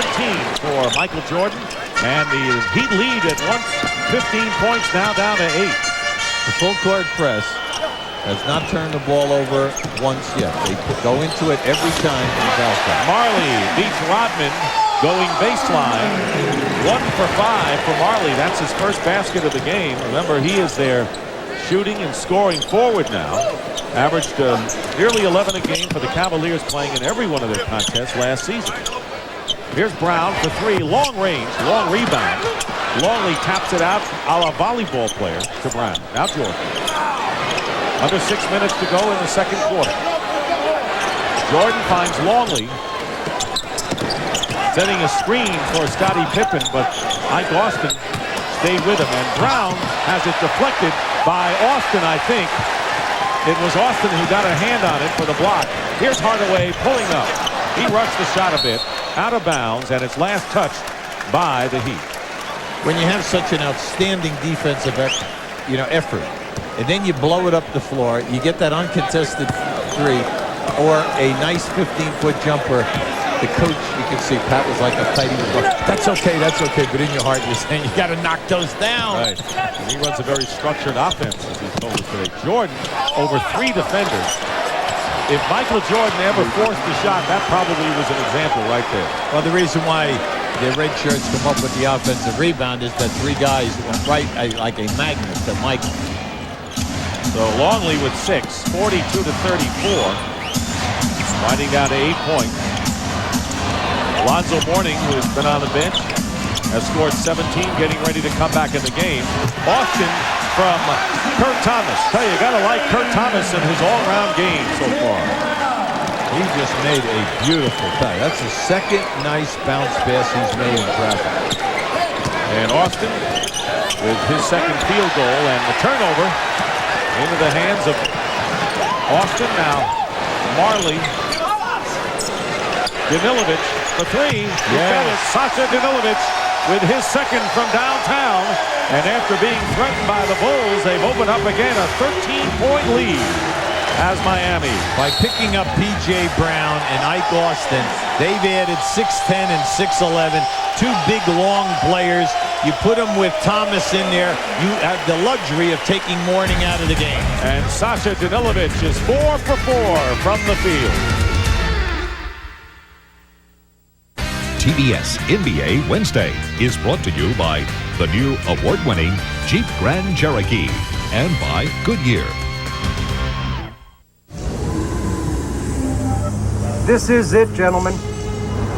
for Michael Jordan, and the Heat lead at once 15 points, now down to 8. The full court press has not turned the ball over once yet. They go into it every time in foul shot. Marley beats Rodman, going baseline. 1 for 5 for Marley. That's his first basket of the game. Remember, he is there shooting and scoring forward now. Averaged nearly 11 a game for the Cavaliers, playing in every one of their contests last season. Here's Brown for 3, long range, long rebound. Longley taps it out a la volleyball player to Brown. Now Jordan. Under 6 minutes to go in the second quarter. Jordan finds Longley, setting a screen for Scottie Pippen, but Ike Austin stayed with him, and Brown has it deflected by Austin, I think. It was Austin who got a hand on it for the block. Here's Hardaway pulling up. He rushed the shot a bit, out of bounds, and it's last touched by the Heat. When you have such an outstanding defensive effort, and then you blow it up the floor, you get that uncontested 3 or a nice 15-foot jumper. The coach, you can see Pat was like uptight. He was going, that's okay, but in your heart you're saying you got to knock those down. Right. And he runs a very structured offense, as he told us today. Jordan over 3 defenders. If Michael Jordan ever forced a shot, that probably was an example right there. Well, the reason why the red shirts come up with the offensive rebound is that 3 guys went right like a magnet to Michael. So Longley with 6, 42 to 34, winding down to 8 points. Alonzo Mourning, who has been on the bench, has scored 17, getting ready to come back in the game. Austin from Kurt Thomas. Tell you, gotta like Kurt Thomas in his all-around game so far. He just made a beautiful play. That's the second nice bounce pass he's made in traffic. And Austin with his second field goal, and the turnover into the hands of Austin. Now Marley. Danilovic for 3. Yes. Sasha Danilovic with his second from downtown. And after being threatened by the Bulls, they've opened up again a 13-point lead as Miami. By picking up P.J. Brown and Ike Austin, they've added 6'10 and 6'11. 2 big, long players. You put them with Thomas in there, you have the luxury of taking Mourning out of the game. And Sasha Danilovic is 4 for 4 from the field. TBS NBA Wednesday is brought to you by the new award-winning Jeep Grand Cherokee and by Goodyear. This is it, gentlemen.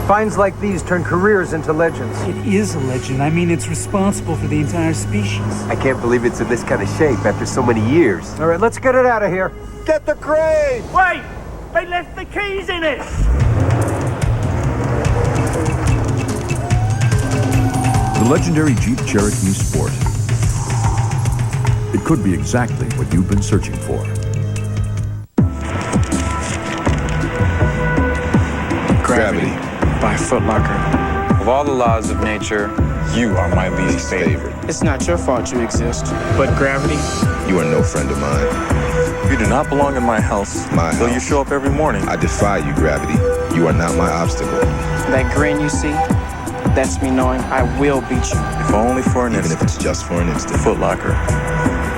Finds like these turn careers into legends. It is a legend. I mean, it's responsible for the entire species. I can't believe it's in this kind of shape after so many years. All right, let's get it out of here. Get the crane! Wait! They left the keys in it! The legendary Jeep Cherokee Sport. It could be exactly what you've been searching for. Gravity by Foot Locker. Of all the laws of nature, you are my least favorite. It's not your fault you exist, but gravity. You are no friend of mine. You do not belong in my house. Though you show up every morning. I defy you, Gravity. You are not my obstacle. That grin you see, that's me knowing I will beat you. If only for an instant. Even if it's just for an instant. Foot Locker,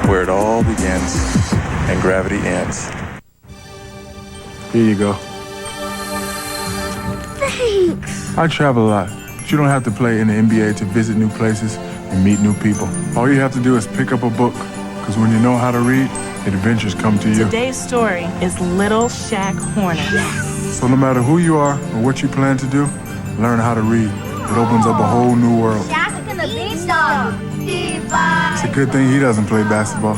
where it all begins and gravity ends. Here you go. Thanks. I travel a lot, but you don't have to play in the NBA to visit new places and meet new people. All you have to do is pick up a book, because when you know how to read, adventures come to you. Today's story is Little Shaq Horner. Yes. So no matter who you are or what you plan to do, learn how to read. It opens up a whole new world. Shaq and the Beanstalk. It's a good thing he doesn't play basketball.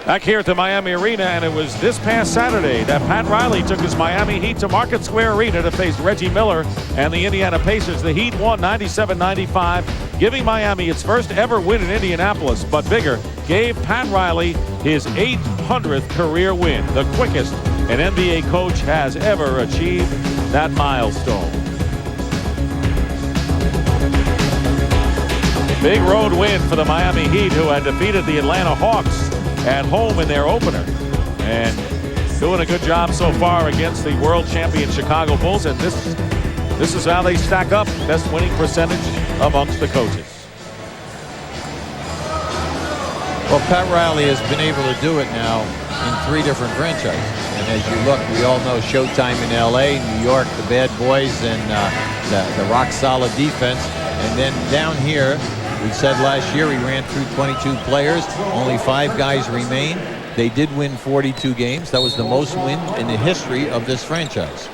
Back here at the Miami Arena, and it was this past Saturday that Pat Riley took his Miami Heat to Market Square Arena to face Reggie Miller and the Indiana Pacers. The Heat won 97-95, giving Miami its first ever win in Indianapolis, but bigger, gave Pat Riley his 800th career win, the quickest an NBA coach has ever achieved that milestone. Big road win for the Miami Heat, who had defeated the Atlanta Hawks at home in their opener. And doing a good job so far against the world champion Chicago Bulls. And this is how they stack up. Best winning percentage amongst the coaches. Well, Pat Riley has been able to do it now in 3 different franchises. And as you look, we all know Showtime in LA, New York, the Bad Boys, and the rock-solid defense. And then down here, we said last year he ran through 22 players. Only 5 guys remain. They did win 42 games. That was the most wins in the history of this franchise.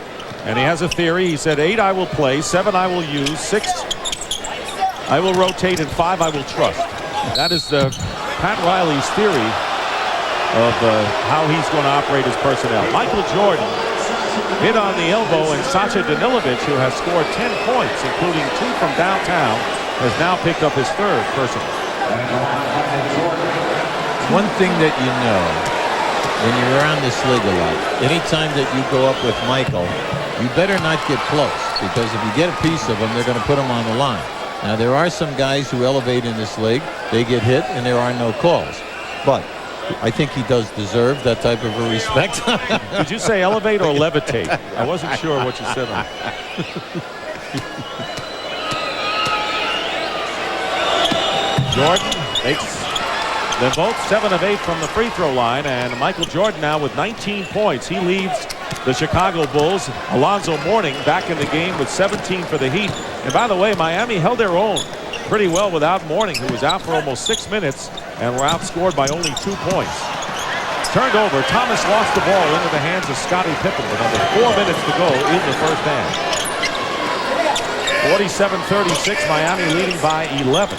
And he has a theory. He said 8 I will play, 7 I will use, 6 I will rotate, and 5 I will trust. That is the Pat Riley's theory of how he's going to operate his personnel. Michael Jordan hit on the elbow, and Sacha Danilovic, who has scored 10 points, including 2 from downtown, has now picked up his 3rd personal. One thing that you know when you're around this league a lot, anytime that you go up with Michael, you better not get close, because if you get a piece of him, they're going to put him on the line. Now, there are some guys who elevate in this league. They get hit, and there are no calls. But I think he does deserve that type of a respect. Did you say elevate or levitate? I wasn't sure what you said on. Jordan makes them both 7 of 8 from the free throw line, and Michael Jordan now with 19 points. He leads the Chicago Bulls. Alonzo Mourning back in the game with 17 for the Heat. And by the way, Miami held their own pretty well without Mourning, who was out for almost 6 minutes and were outscored by only 2 points. Turned over. Thomas lost the ball into the hands of Scottie Pippen with under 4 minutes to go in the first half. 47-36, Miami leading by 11.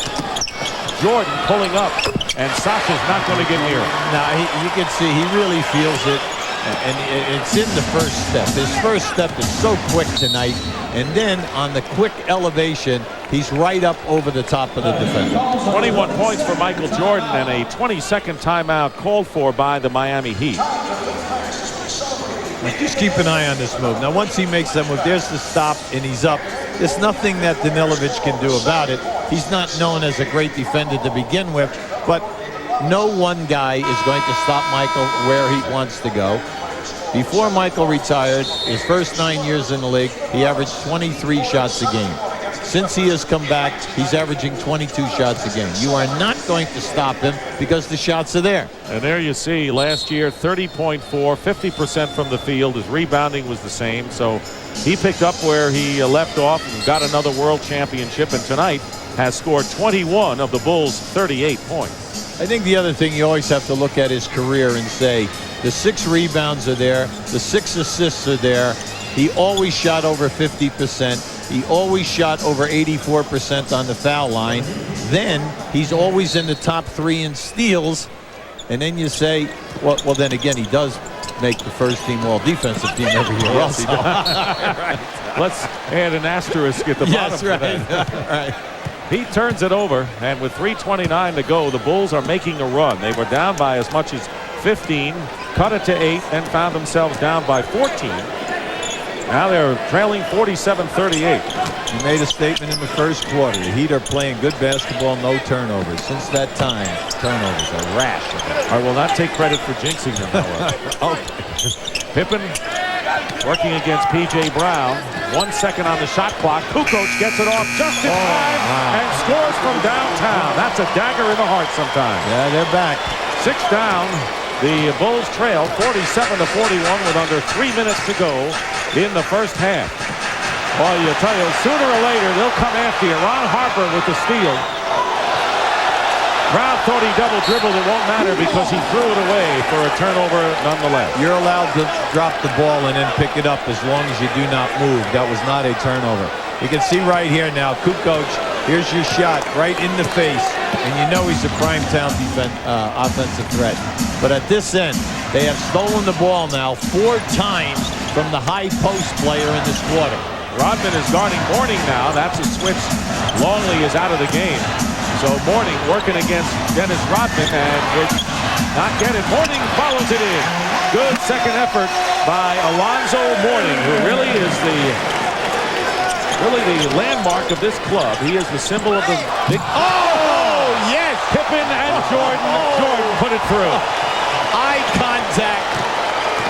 Jordan pulling up, and Sacha's not going to get near him. Now, you can see he really feels it, and it's in the first step. His first step is so quick tonight, and then on the quick elevation, he's right up over the top of the defender. 21 points for Michael Jordan, and a 20-second timeout called for by the Miami Heat. Just keep an eye on this move. Now, once he makes that move, there's the stop, and he's up. There's nothing that Danilovic can do about it. He's not known as a great defender to begin with, but no one guy is going to stop Michael where he wants to go. Before Michael retired, his first 9 years in the league, he averaged 23 shots a game. Since he has come back, he's averaging 22 shots a game. You are not going to stop him because the shots are there. And there you see, last year, 30.4, 50% from the field. His rebounding was the same. So he picked up where he left off and got another world championship. And tonight has scored 21 of the Bulls' 38 points. I think the other thing you always have to look at his career and say, the 6 rebounds are there, the 6 assists are there. He always shot over 50%. He always shot over 84% on the foul line. Then he's always in the top 3 in steals. And then you say, well, then again, he does make the first team all defensive team every year. Yes, he does. Right. Let's add an asterisk at the bottom. Yes, right. Right. He turns it over, and with 3:29 to go, the Bulls are making a run. They were down by as much as 15, cut it to 8, and found themselves down by 14. Now they're trailing 47-38. He made a statement in the first quarter. The Heat are playing good basketball, no turnovers. Since that time, turnovers are rash. I will not take credit for jinxing them, however. Okay. Pippen working against P.J. Brown. 1 second on the shot clock. Kukoc gets it off just in time and scores from downtown. That's a dagger in the heart sometimes. Yeah, they're back. 6 down. The Bulls trail 47-41 with under 3 minutes to go in the first half. Well, you tell you, sooner or later, they'll come after you. Ron Harper with the steal. Brown thought he double-dribbled. It won't matter because he threw it away for a turnover nonetheless. You're allowed to drop the ball and then pick it up as long as you do not move. That was not a turnover. You can see right here now, Kukoc, here's your shot right in the face. And you know he's a prime-town offensive threat. But at this end, they have stolen the ball now 4 times from the high post player in this quarter. Rodman is guarding Mourning now. That's a switch. Longley is out of the game. So Mourning working against Dennis Rodman and would not get it. Mourning follows it in. Good second effort by Alonzo Mourning, who really is the landmark of this club. He is the symbol of the big... Oh! Pippen and Jordan put it through. Eye contact,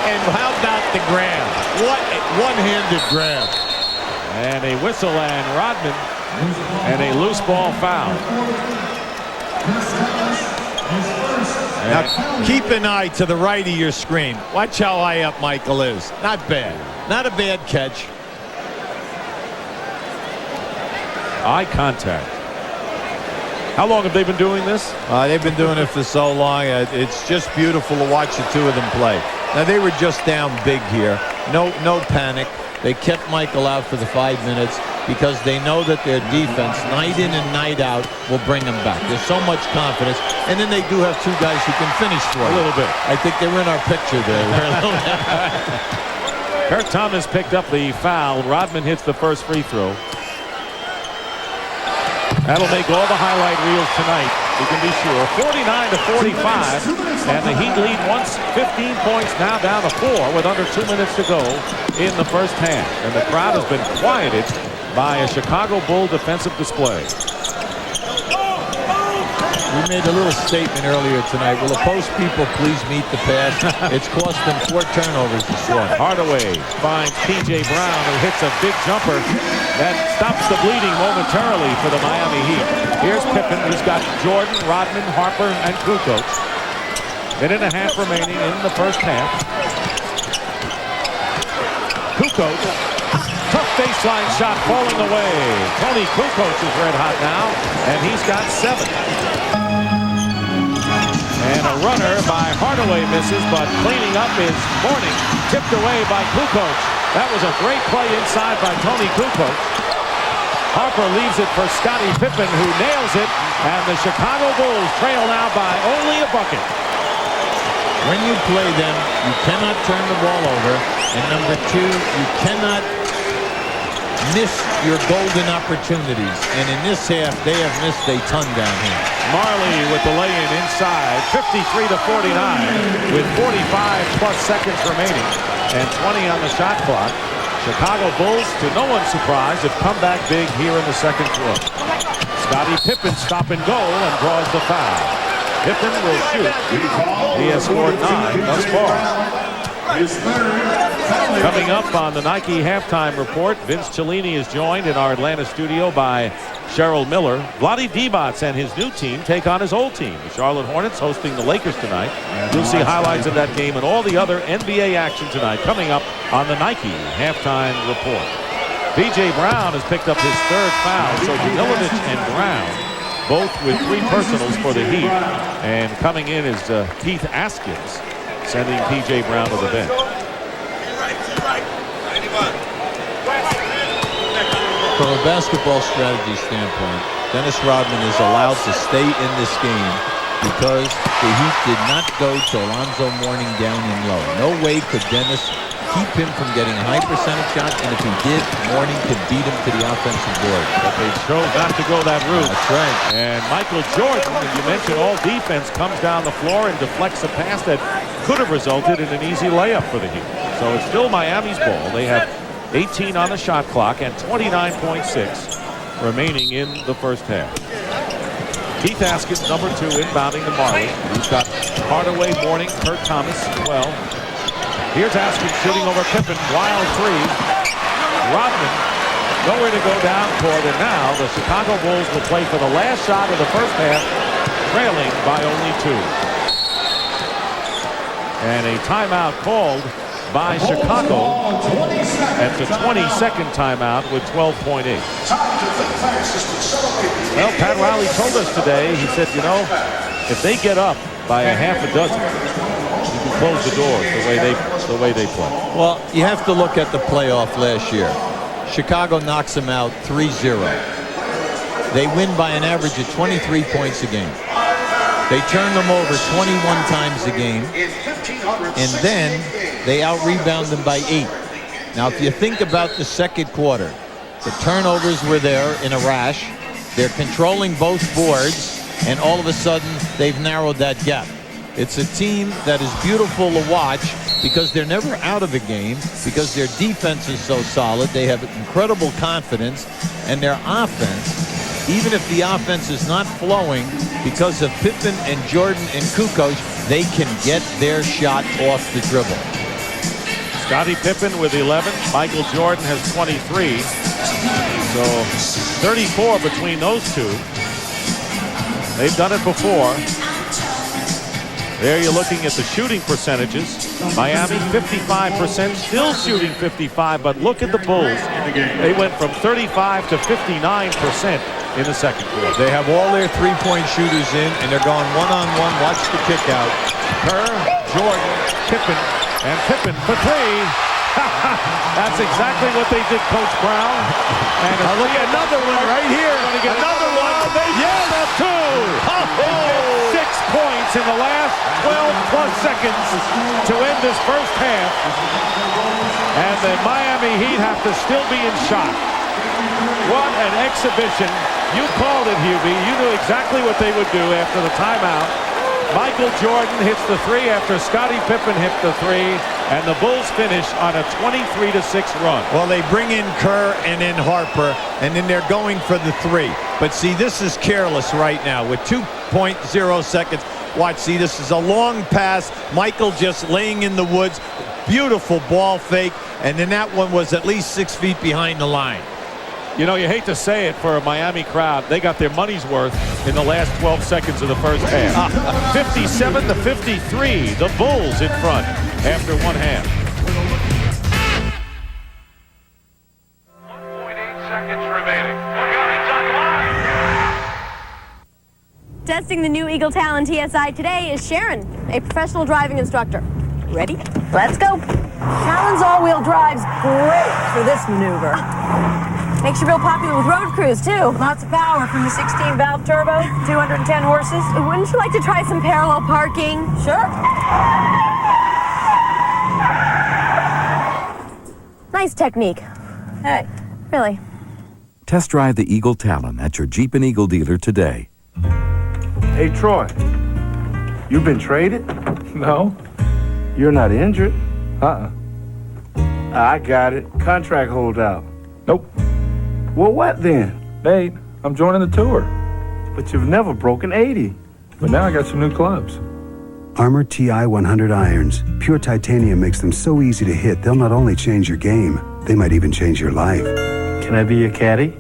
and how about the grab? What a one-handed grab. And a whistle and Rodman, and a loose ball foul. Now, keep an eye to the right of your screen. Watch how high up Michael is. Not bad. Not a bad catch. Eye contact. How long have they been doing this? They've been doing it for so long. It's just beautiful to watch the two of them play. Now, they were just down big here. No panic. They kept Michael out for the 5 minutes because they know that their defense, night in and night out, will bring them back. There's so much confidence. And then they do have two guys who can finish for you. A little bit. I think they were in our picture there. Kurt Thomas picked up the foul. Rodman hits the first free throw. That'll make all the highlight reels tonight, you can be sure. 49-45, and the Heat lead once 15 points, now down to 4 with under 2 minutes to go in the first half. And the crowd has been quieted by a Chicago Bull defensive display. We made a little statement earlier tonight. Will the post people please meet the pass? It's cost them 4 turnovers this quarter. Hardaway finds P.J. Brown, who hits a big jumper that stops the bleeding momentarily for the Miami Heat. Here's Pippen, who's got Jordan, Rodman, Harper, and Kukoc. Minute and a half remaining in the first half. Kukoc, tough baseline shot falling away. Tony Kukoc is red hot now, and he's got 7. And a runner by Hardaway misses, but cleaning up is Mourning, tipped away by Kukoc. That was a great play inside by Tony Kukoc. Harper leaves it for Scottie Pippen, who nails it, and the Chicago Bulls trail now by only a bucket. When you play them, you cannot turn the ball over, and number 2, you cannot miss your golden opportunities. And in this half, they have missed a ton down here. Marley with the lay-in inside, 53-49, with 45 plus seconds remaining and 20 on the shot clock. Chicago Bulls, to no one's surprise, have come back big here in the second quarter. Scottie Pippen stop and go and draws the foul. Pippen will shoot. He has scored 9 thus far. Coming up on the Nike halftime report, Vince Cellini is joined in our Atlanta studio by Cheryl Miller. Vlade Divac and his new team take on his old team, the Charlotte Hornets, hosting the Lakers tonight. You'll see highlights of that game and all the other NBA action tonight coming up on the Nike halftime report. P.J. Brown has picked up his 3rd foul, so Danilovic and Brown both with 3 personals for the Heat. And coming in is Keith Askins, sending P.J. Brown to the bench. From a basketball strategy standpoint, Dennis Rodman is allowed to stay in this game because the Heat did not go to Alonzo Mourning down and low. No way could Dennis keep him from getting a high percentage shot, and if he did, Mourning could beat him to the offensive board. But they chose not to go that route. That's right. And Michael Jordan, as you mentioned, all defense, comes down the floor and deflects a pass that could have resulted in an easy layup for the Heat. So it's still Miami's ball. They have 18 on the shot clock and 29.6 remaining in the first half. Keith Askins, number 2, inbounding to Marley. He's got Hardaway, Mourning, Kurt Thomas as well. Here's Askins shooting over Pippen. Wild 3. Rodman nowhere to go down for it. And now the Chicago Bulls will play for the last shot of the first half, trailing by only 2. And a timeout called by Chicago. That's a 20-second timeout with 12.8. Well, Pat Riley told us today, he said, you know, if they get up by a half a dozen, you can close the doors the way they play. Well, you have to look at the playoff last year. Chicago knocks them out 3-0. They win by an average of 23 points a game. They turn them over 21 times a game, and then they out-rebound them by 8. Now, if you think about the second quarter, the turnovers were there in a rash. They're controlling both boards, and all of a sudden, they've narrowed that gap. It's a team that is beautiful to watch because they're never out of a game, because their defense is so solid. They have incredible confidence, and their offense even if the offense is not flowing, because of Pippen and Jordan and Kukoc, they can get their shot off the dribble. Scottie Pippen with 11. Michael Jordan has 23. So 34 between those two. They've done it before. There you're looking at the shooting percentages. Miami 55%, still shooting 55, but look at the Bulls. They went from 35 to 59% in the second quarter. They have all their three-point shooters in, and they're going one-on-one. Watch the kick out. Kerr, Jordan, Pippen, and Pippen for three. That's exactly what they did, Coach Brown. And look at another one right here. Another one. Yes, a two. Oh. 6 points in the last 12 plus seconds to end this first half. And the Miami Heat have to still be in shock. What an exhibition. You called it, Hubie. You knew exactly what they would do after the timeout. Michael Jordan hits the three after Scottie Pippen hit the three, and the Bulls finish on a 23-6 run. Well, they bring in Kerr and in Harper, and then they're going for the three. But see, this is careless right now with 2.0 seconds. Watch, see, this is a long pass. Michael just laying in the woods. Beautiful ball fake, and then that one was at least 6 feet behind the line. You know, you hate to say it for a Miami crowd. They got their money's worth in the last 12 seconds of the first half. 57 to 53. The Bulls in front after one half. 1.8 seconds remaining. Testing the new Eagle Talon TSI today is Sharon, a professional driving instructor. Ready? Let's go. Talon's all-wheel drive's great for this maneuver. Makes you real popular with road crews, too. Lots of power from the 16-valve turbo, 210 horses. Wouldn't you like to try some parallel parking? Sure. Nice technique. Hey, really. Test drive the Eagle Talon at your Jeep and Eagle dealer today. Hey, Troy, you been traded? No. You're not injured? I got it. Contract holdout. Nope. Well, what then? Nate, I'm joining the tour. But you've never broken 80. But now I got some new clubs. Armor TI 100 irons. Pure titanium makes them so easy to hit, they'll not only change your game, they might even change your life. Can I be your caddy?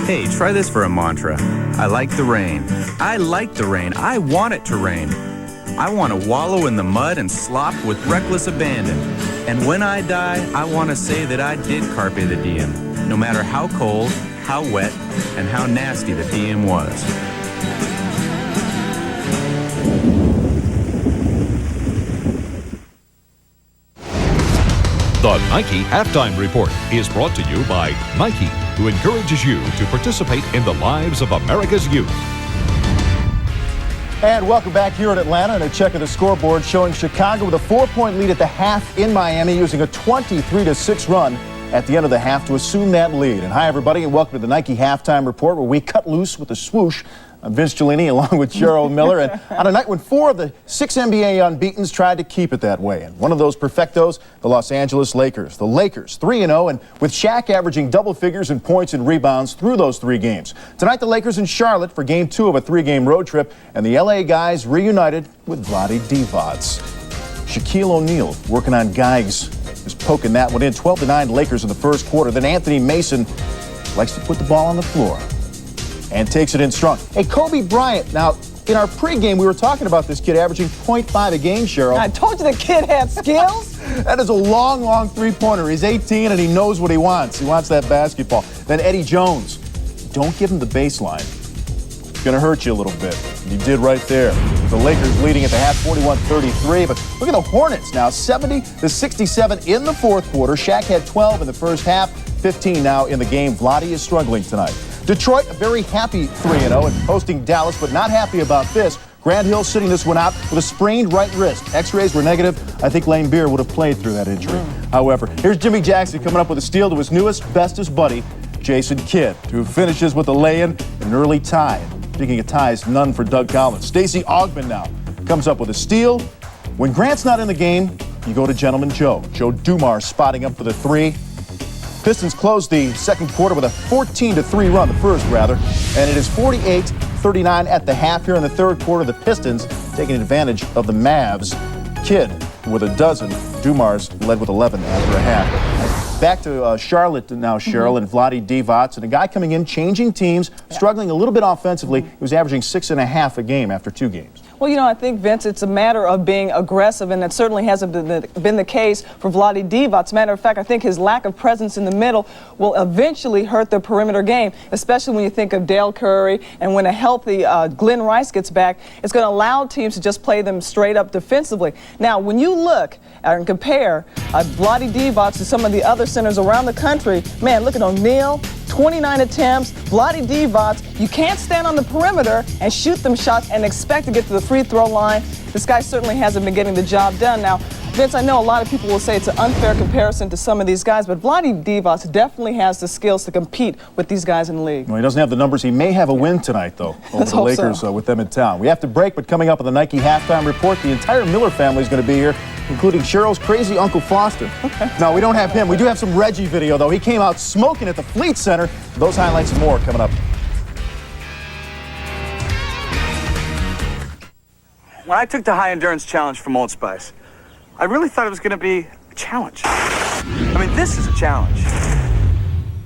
Hey, try this for a mantra. I like the rain. I like the rain. I want it to rain. I want to wallow in the mud and slop with reckless abandon. And when I die, I want to say that I did carpe the diem, no matter how cold, how wet, and how nasty the diem was. The Nike Halftime Report is brought to you by Nike, who encourages you to participate in the lives of America's youth. And welcome back here in Atlanta, and a check of the scoreboard showing Chicago with a 4-point lead at the half in Miami, using a 23-6 run at the end of the half to assume that lead. And hi, everybody, and welcome to the Nike Halftime Report, where we cut loose with a swoosh. I'm Vince Giannini along with Cheryl Miller, and on a night when 4 of the 6 NBA unbeatens tried to keep it that way. And one of those perfectos, the Los Angeles Lakers. The Lakers 3-0, and with Shaq averaging double figures in points and rebounds through those 3 games. Tonight, the Lakers in Charlotte for Game 2 of a 3-game road trip, and the LA guys reunited with Vlade Divac. Shaquille O'Neal working on Geigs, just poking that one in. 12-9 Lakers in the first quarter. Then Anthony Mason likes to put the ball on the floor and takes it in strong. Hey, Kobe Bryant. Now, in our pregame, we were talking about this kid averaging 0.5 a game, Cheryl. I told you the kid had skills. That is a long, long three-pointer. He's 18, and he knows what he wants. He wants that basketball. Then Eddie Jones. Don't give him the baseline. It's going to hurt you a little bit. He did right there. The Lakers leading at the half, 41-33. But look at the Hornets now, 70-67 in the fourth quarter. Shaq had 12 in the first half, 15 now in the game. Vlade is struggling tonight. Detroit, a very happy 3-0 and hosting Dallas, but not happy about this. Grant Hill sitting this one out with a sprained right wrist. X-rays were negative. I think Lane Beer would have played through that injury. However, here's Jimmy Jackson coming up with a steal to his newest, bestest buddy, Jason Kidd, who finishes with a lay-in and an early tie. Speaking of ties, none for Doug Collins. Stacey Augmon now comes up with a steal When Grant's not in the game, you go to Gentleman Joe. Joe Dumars spotting up for the three. Pistons closed the second quarter with a 14-3 run, the first rather, and it is 48-39 at the half here in the third quarter. The Pistons taking advantage of the Mavs. Kidd with a dozen. Dumars led with 11 after a half. Back to Charlotte now, Cheryl, and Vlade Divac, and a guy coming in, changing teams, struggling a little bit offensively. He was averaging 6.5 a game after 2 games. Well, you know, I think, Vince, it's a matter of being aggressive, and that certainly hasn't been the case for Vlade Divac. As a matter of fact, I think his lack of presence in the middle will eventually hurt the perimeter game, especially when you think of Dale Curry, and when a healthy Glenn Rice gets back, it's going to allow teams to just play them straight up defensively. Now, when you look and compare Vlade Divac to some of the other centers around the country, man, look at O'Neal. 29 attempts. Vlade Divac, you can't stand on the perimeter and shoot them shots and expect to get to the free throw line. This guy certainly hasn't been getting the job done. Now, Vince, I know a lot of people will say it's an unfair comparison to some of these guys, but Vlade Divac definitely has the skills to compete with these guys in the league. Well, he doesn't have the numbers. He may have a win tonight, though, over the Lakers with them in town. We have to break, but coming up on the Nike Halftime Report, the entire Miller family is going to be here, including Cheryl's crazy Uncle Foster. Okay. No, we don't have him. We do have some Reggie video, though. He came out smoking at the Fleet Center. Those highlights and more coming up. When I took the high endurance challenge from Old Spice, I really thought it was going to be a challenge. I mean, this is a challenge.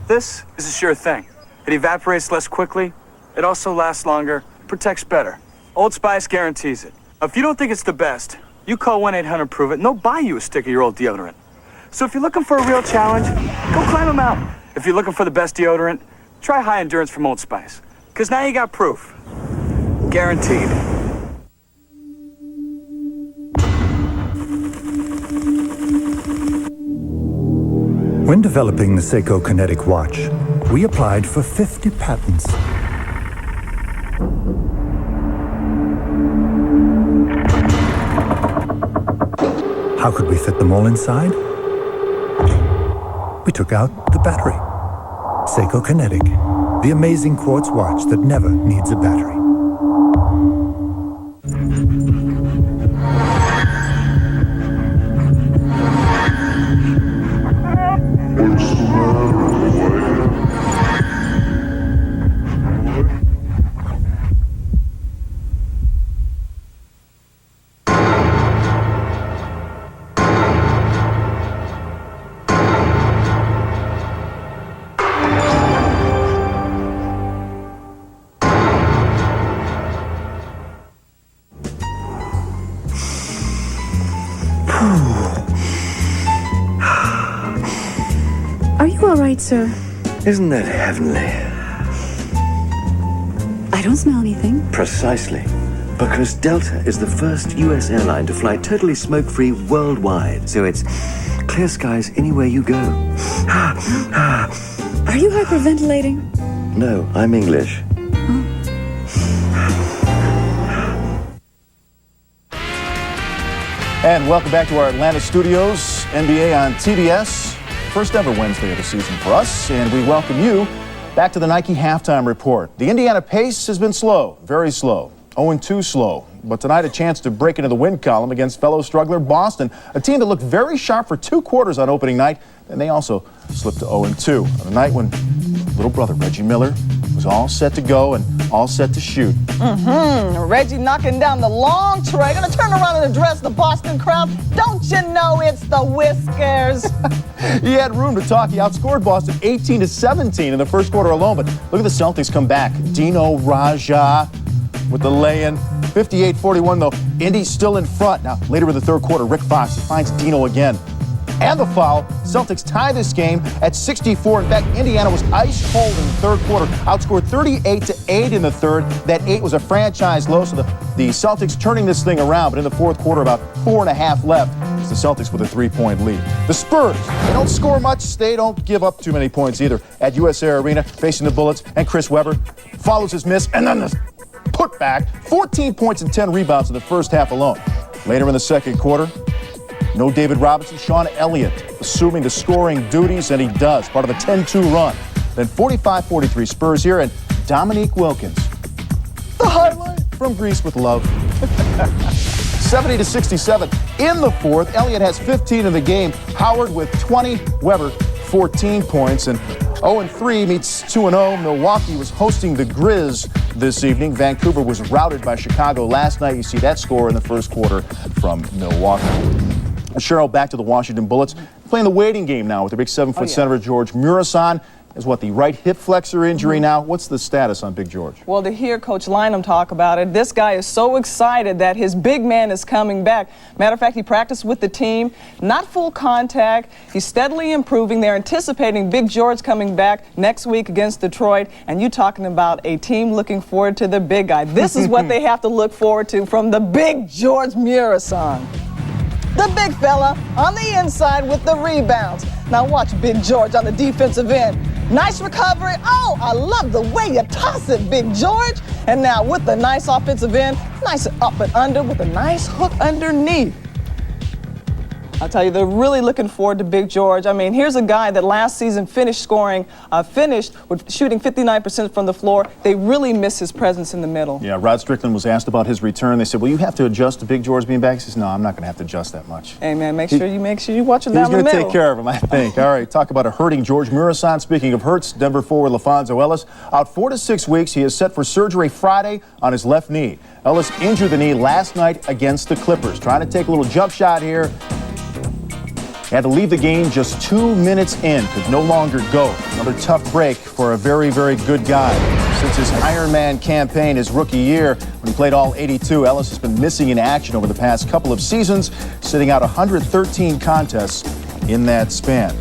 This is a sure thing. It evaporates less quickly. It also lasts longer, protects better. Old Spice guarantees it. If you don't think it's the best, you call 1-800-PROVE-IT and they'll buy you a stick of your old deodorant. So if you're looking for a real challenge, go climb a mountain. If you're looking for the best deodorant, try high endurance from Old Spice. Because now you got proof. Guaranteed. When developing the Seiko Kinetic watch, we applied for 50 patents. How could we fit them all inside? We took out the battery. Seiko Kinetic, the amazing quartz watch that never needs a battery. Are you all right, sir? Isn't that heavenly? I don't smell anything. Precisely. Because Delta is the first U.S. airline to fly totally smoke-free worldwide. So it's clear skies anywhere you go. Are you hyperventilating? No, I'm English. And welcome back to our Atlanta studios, NBA on TBS. First ever Wednesday of the season for us, and we welcome you back to the Nike Halftime Report. The Indiana pace has been slow, very slow, 0-2 slow. But tonight a chance to break into the win column against fellow struggler Boston, a team that looked very sharp for 2 quarters on opening night, and they also slipped to 0-2 on a night when little brother Reggie Miller was all set to go and all set to shoot. Reggie knocking down the long tray. Gonna turn around and address the Boston crowd. Don't you know it's the Whiskers? He had room to talk. He outscored Boston 18-17 in the first quarter alone. But look at the Celtics come back. Dino Raja with the lay-in. 58-41 though. Indy's still in front. Now later in the third quarter, Rick Fox finds Dino again. And the foul. Celtics tie this game at 64. In fact, Indiana was ice cold in the third quarter. Outscored 38-8 in the third. That 8 was a franchise low, so the Celtics turning this thing around. But in the fourth quarter, about 4.5 left. It's the Celtics with a 3-point lead. The Spurs, they don't score much. They don't give up too many points either. At US Air Arena, facing the Bullets, and Chris Webber follows his miss, and then the putback. 14 points and 10 rebounds in the first half alone. Later in the second quarter, no David Robinson, Sean Elliott assuming the scoring duties, and he does, part of a 10-2 run. Then 45-43 Spurs here, and Dominique Wilkins, the highlight from Greece with Love. 70-67 in the fourth. Elliott has 15 in the game. Howard with 20. Weber 14 points. And 0-3 meets 2-0. Milwaukee was hosting the Grizz this evening. Vancouver was routed by Chicago last night. You see that score in the first quarter from Milwaukee. Cheryl, back to the Washington Bullets. Playing the waiting game now with the big 7-foot center George Murison. Is what, the right hip flexor injury now? What's the status on Big George? Well, to hear Coach Lynham talk about it, this guy is so excited that his big man is coming back. Matter of fact, he practiced with the team, not full contact. He's steadily improving. They're anticipating Big George coming back next week against Detroit. And you talking about a team looking forward to the big guy. This is what they have to look forward to from the Big George Murison. The big fella on the inside with the rebounds. Now watch Big George on the defensive end. Nice recovery. Oh, I love the way you toss it, Big George. And now with the nice offensive end, nice up and under with a nice hook underneath. I'll tell you, they're really looking forward to Big George. I mean, here's a guy that last season finished with shooting 59% from the floor. They really miss his presence in the middle. Yeah, Rod Strickland was asked about his return. They said, well, you have to adjust to Big George being back. He says, no, I'm not going to have to adjust that much. Hey, man, make sure you watch him down the middle. He's going to take care of him, I think. All right, talk about a hurting George Murison. Speaking of hurts, Denver forward LaFonso Ellis out 4 to 6 weeks. He is set for surgery Friday on his left knee. Ellis injured the knee last night against the Clippers. Trying to take a little jump shot here. He had to leave the game just 2 minutes in, could no longer go. Another tough break for a very, very good guy. Since his Ironman campaign his rookie year, when he played all 82, Ellis has been missing in action over the past couple of seasons, sitting out 113 contests in that span.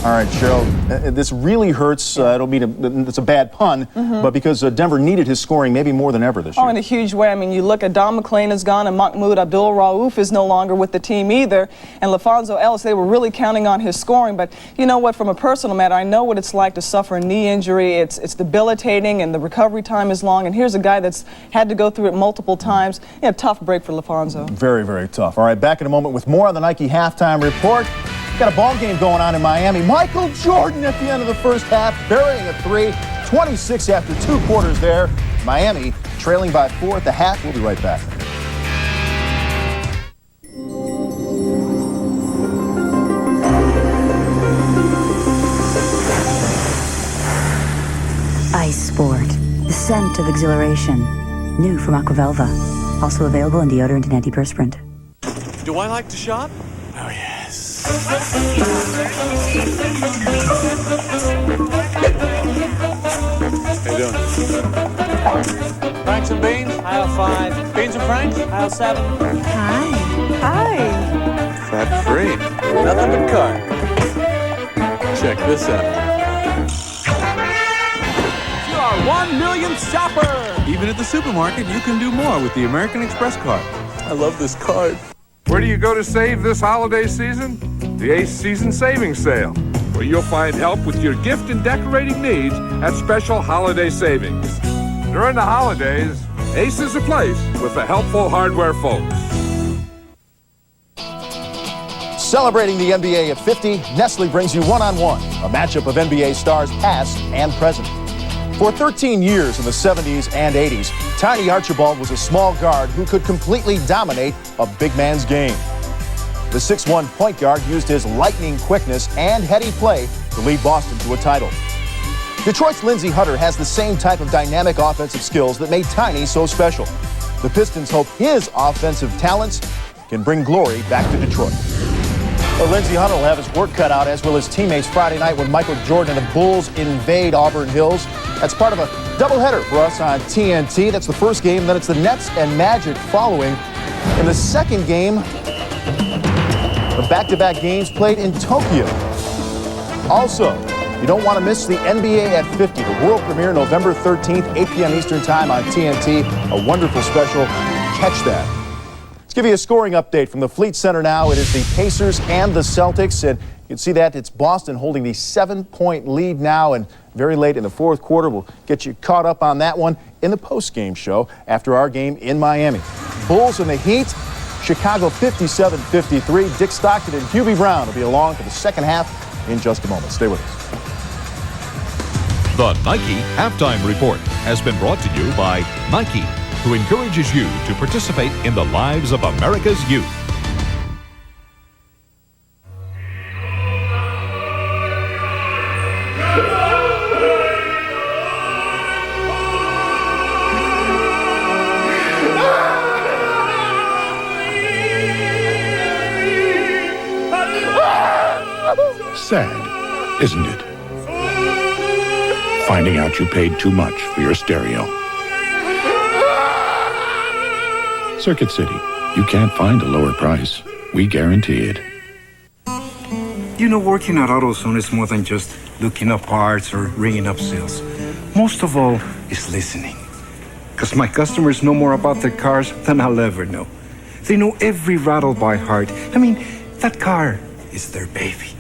All right, Cheryl, this really hurts. I don't mean it's a bad pun, but because Denver needed his scoring maybe more than ever this year. Oh, in a huge way. I mean, you look at Don McClain is gone and Mahmoud Abdul-Rauf is no longer with the team either. And LaFonso Ellis, they were really counting on his scoring. But you know what, from a personal matter, I know what it's like to suffer a knee injury. It's debilitating and the recovery time is long. And here's a guy that's had to go through it multiple times. Yeah, tough break for LaFonso. Very, very tough. All right, back in a moment with more on the Nike halftime report. Got a ball game going on in Miami. Michael Jordan at the end of the first half, burying a three. 26 after 2 quarters there. Miami trailing by 4 at the half. We'll be right back. Ice Sport, the scent of exhilaration. New from Aquavelva. Also available in deodorant and antiperspirant. Do I like to shop? Oh, yes. How you doing? Franks and beans, aisle 5. Beans and Franks, aisle 7. Hi. Fat free. Nothing but carb. Check this out. You are 1 million shopper. Even at the supermarket, you can do more with the American Express card. I love this card. Where do you go to save this holiday season? The Ace Season Savings Sale, where you'll find help with your gift and decorating needs at special holiday savings. During the holidays, Ace is a place with the helpful hardware folks. Celebrating the NBA at 50, Nestle brings you One-on-One, a matchup of NBA stars past and present. For 13 years in the 70s and 80s, Tiny Archibald was a small guard who could completely dominate a big man's game. The 6'1" point guard used his lightning quickness and heady play to lead Boston to a title. Detroit's Lindsey Hunter has the same type of dynamic offensive skills that made Tiny so special. The Pistons hope his offensive talents can bring glory back to Detroit. Well, Lindsey Hunter will have his work cut out, as will his teammates Friday night when Michael Jordan and the Bulls invade Auburn Hills. That's part of a doubleheader for us on TNT. That's the first game, then it's the Nets and Magic following. In the second game, the back-to-back games played in Tokyo. Also, you don't want to miss the NBA at 50, the world premiere November 13th, 8 p.m. Eastern Time on TNT. A wonderful special. Catch that. Let's give you a scoring update from the Fleet Center now. It is the Pacers and the Celtics, and you can see that it's Boston holding the 7-point lead now, and very late in the fourth quarter. We'll get you caught up on that one in the post-game show after our game in Miami. Bulls and the Heat. Chicago 57-53. Dick Stockton and Hubie Brown will be along for the second half in just a moment. Stay with us. The Nike Halftime Report has been brought to you by Nike. who encourages you to participate in the lives of America's youth. Sad, isn't it? Finding out you paid too much for your stereo. Circuit City, you can't find a lower price. We guarantee it. You know, working at AutoZone is more than just looking up parts or ringing up sales. Most of all is listening. Because my customers know more about their cars than I'll ever know. They know every rattle by heart. I mean, that car is their baby.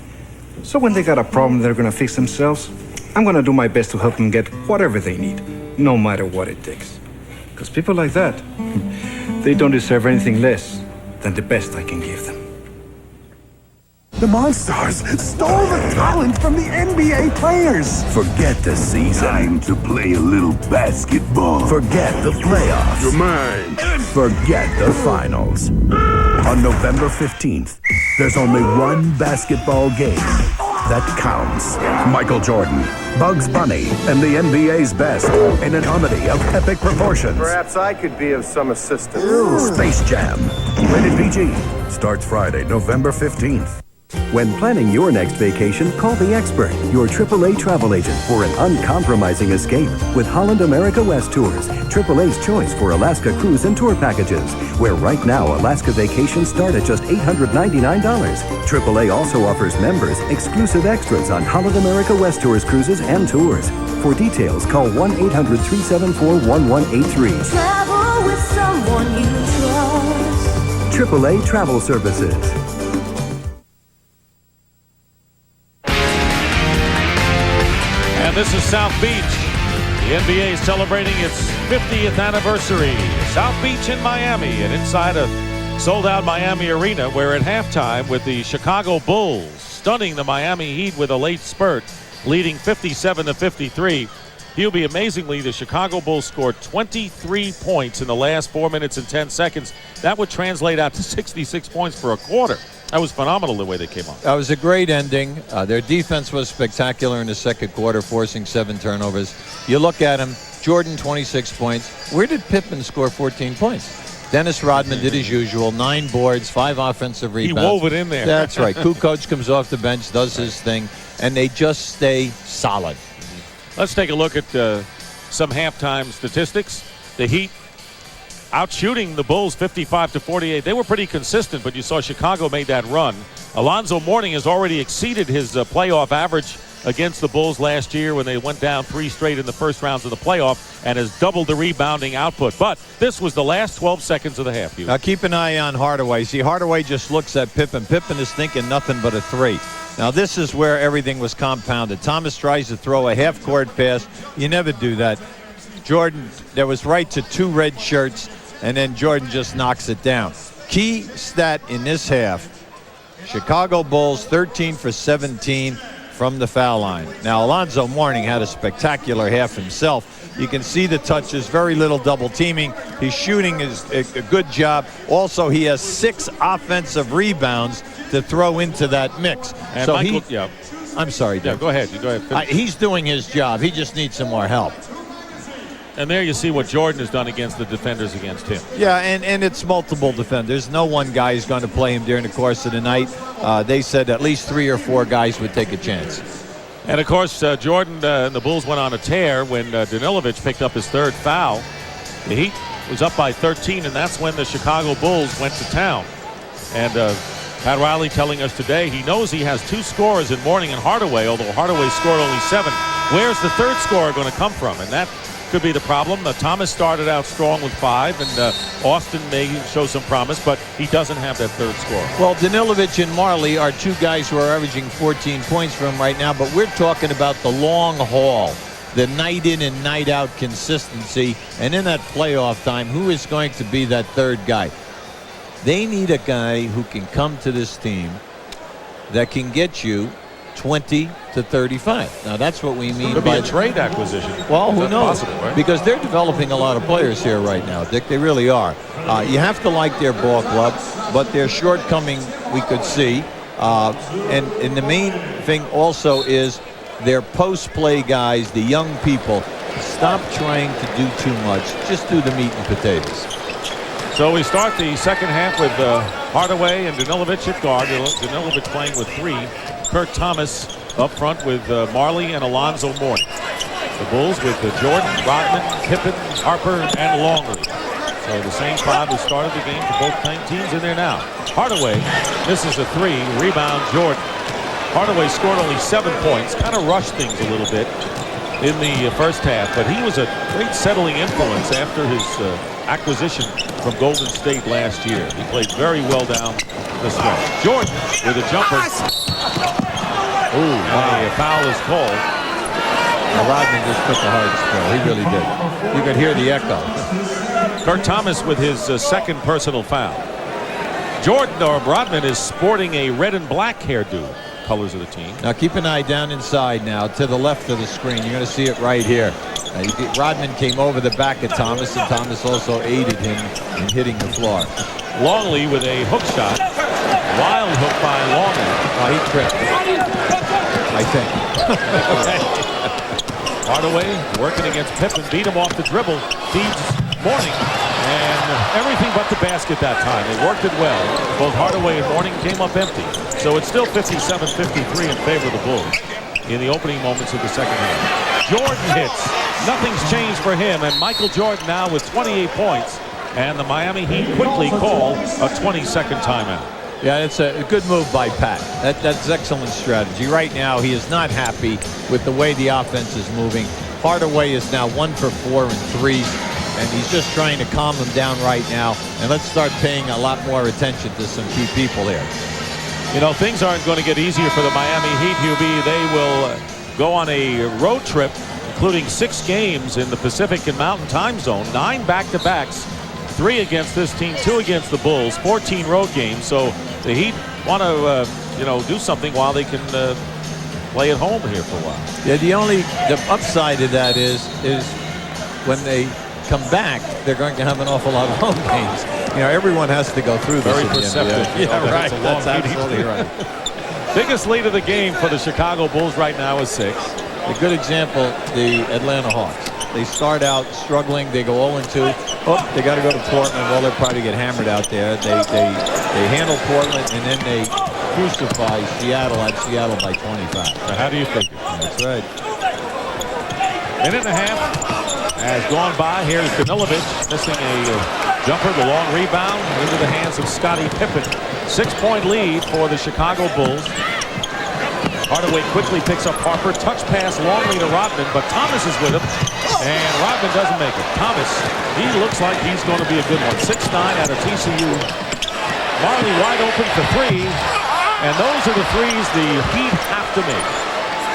So when they got a problem they're gonna fix themselves, I'm gonna do my best to help them get whatever they need, no matter what it takes. Because people like that, they don't deserve anything less than the best I can give them. The Monstars stole the talent from the NBA players. Forget the season. Time to play a little basketball. Forget the playoffs. You're mine. Forget the finals. On November 15th, there's only one basketball game that counts. Michael Jordan, Bugs Bunny, and the NBA's best in a comedy of epic proportions. Perhaps I could be of some assistance. Space Jam. Rated PG. Starts Friday, November 15th. When planning your next vacation, call the expert, your AAA travel agent, for an uncompromising escape with Holland America West Tours, AAA's choice for Alaska cruise and tour packages, where right now Alaska vacations start at just $899. AAA also offers members exclusive extras on Holland America West Tours cruises and tours. For details, call 1-800-374-1183. Travel with someone you trust. AAA Travel Services. And this is South Beach. The NBA is celebrating its 50th anniversary. South Beach in Miami, and inside a sold-out Miami arena, where at halftime with the Chicago Bulls stunning the Miami Heat with a late spurt, leading 57-53. Hubie, amazingly, the Chicago Bulls scored 23 points in the last 4 minutes and 10 seconds. That would translate out to 66 points for a quarter. That was phenomenal the way they came on. That was a great ending. Their defense was spectacular in the second quarter, forcing 7 turnovers. You look at him, Jordan 26 points. Where did Pippen score 14 points? Dennis Rodman did his usual, 9 boards, 5 offensive rebounds. He wove it in there. That's right. Kukoc comes off the bench, does his thing, and they just stay solid. Let's take a look at some halftime statistics. The Heat out shooting the Bulls 55-48. They were pretty consistent, but you saw Chicago made that run. Alonzo Mourning has already exceeded his playoff average against the Bulls last year when they went down 3 straight in the first rounds of the playoff, and has doubled the rebounding output. But this was the last 12 seconds of the half. Now keep an eye on Hardaway. See, Hardaway just looks at Pippen. Pippen is thinking nothing but a 3. Now this is where everything was compounded. Thomas tries to throw a half-court pass. You never do that. Jordan, there was right to 2 red shirts, and then Jordan just knocks it down. Key stat in this half, Chicago Bulls 13 for 17 from the foul line. Now Alonzo Mourning had a spectacular half himself. You can see the touches, very little double teaming. His shooting is a good job. Also, he has 6 offensive rebounds to throw into that mix. And so Michael, I'm sorry, Dave. Yeah, go ahead. Go ahead. He's doing his job. He just needs some more help. And there you see what Jordan has done against the defenders against him. Yeah, and it's multiple defenders. No one guy is going to play him during the course of the night. They said at least 3 or 4 guys would take a chance. And, of course, Jordan and the Bulls went on a tear when Danilovic picked up his 3rd foul. The Heat was up by 13, and that's when the Chicago Bulls went to town. And Pat Riley telling us today he knows he has 2 scorers in Mourning and Hardaway, although Hardaway scored only 7. Where's the 3rd scorer going to come from? And that could be the problem. Thomas started out strong with 5, and Austin may show some promise, but he doesn't have that 3rd scorer. Well, Danilovic and Marley are 2 guys who are averaging 14 points for him right now, but we're talking about the long haul, the night in and night out consistency, and in that playoff time, who is going to be that 3rd guy? They need a guy who can come to this team that can get you 20-35. Now that's what we mean Could by be a trade acquisition. Well, who knows? Possible, right? Because they're developing a lot of players here right now, Dick. They really are. You have to like their ball club, but their shortcoming we could see. And the main thing also is their post-play guys, the young people, stop trying to do too much. Just do the meat and potatoes. So we start the second half with Hardaway and Danilovic at guard. Danilovic playing with 3. Kurt Thomas up front with Marley and Alonzo Mourning. The Bulls with Jordan, Rodman, Pippen, Harper, and Longley. So the same 5 who started the game for both teams in there now. Hardaway misses a 3. Rebound Jordan. Hardaway scored only 7 points. Kind of rushed things a little bit in the first half, but he was a great settling influence after his acquisition from Golden State last year. He played very well down the stretch. Jordan with a jumper. Ooh, wow. A foul is called. Well, Rodman just took a hard spill. He really did. You could hear the echo. Kurt Thomas with his second personal foul. Rodman is sporting a red and black hairdo. Colors of the team. Now keep an eye down inside now to the left of the screen. You're going to see it right here. Rodman came over the back of Thomas, and Thomas also aided him in hitting the floor. Longley with a hook shot. Wild hook by Longley. Oh, he tripped. I think. Hardaway working against Pippen. Beat him off the dribble. Feeds Mourning. And everything but the basket that time. They worked it well. Both Hardaway and Mourning came up empty. So it's still 57-53 in favor of the Bulls in the opening moments of the second half. Jordan hits. Nothing's changed for him. And Michael Jordan now with 28 points. And the Miami Heat quickly call a 20-second timeout. Yeah, it's a good move by Pat. That's excellent strategy. Right now, he is not happy with the way the offense is moving. Hardaway is now 1 for 4 in threes. And he's just trying to calm them down right now. And let's start paying a lot more attention to some key people here. You know, things aren't going to get easier for the Miami Heat, Hubie. They will go on a road trip, including 6 games in the Pacific and Mountain Time Zone, 9 back-to-backs, 3 against this team, 2 against the Bulls, 14 road games. So the Heat want to, do something while they can play at home here for a while. Yeah, the upside of that is when they come back, they're going to have an awful lot of home games. Everyone has to go through this. Very perceptive. Yeah, right. That's absolutely right. Biggest lead of the game for the Chicago Bulls right now is 6. A good example, the Atlanta Hawks. They start out struggling. They go 0-2. Oh, they got to go to Portland. Well, they'll probably get hammered out there. They handle Portland, and then they crucify Seattle at Seattle by 25. Now, how do you think? That's right. Minute and a half has gone by. Here's Danilovic missing a jumper. The long rebound into the hands of Scottie Pippen. 6-point lead for the Chicago Bulls. Hardaway quickly picks up Harper. Touch pass Longley to Rodman, but Thomas is with him. And Rodman doesn't make it. Thomas, he looks like he's going to be a good one. 6'9" out of TCU. Marley wide open for 3. And those are the threes the Heat have to make.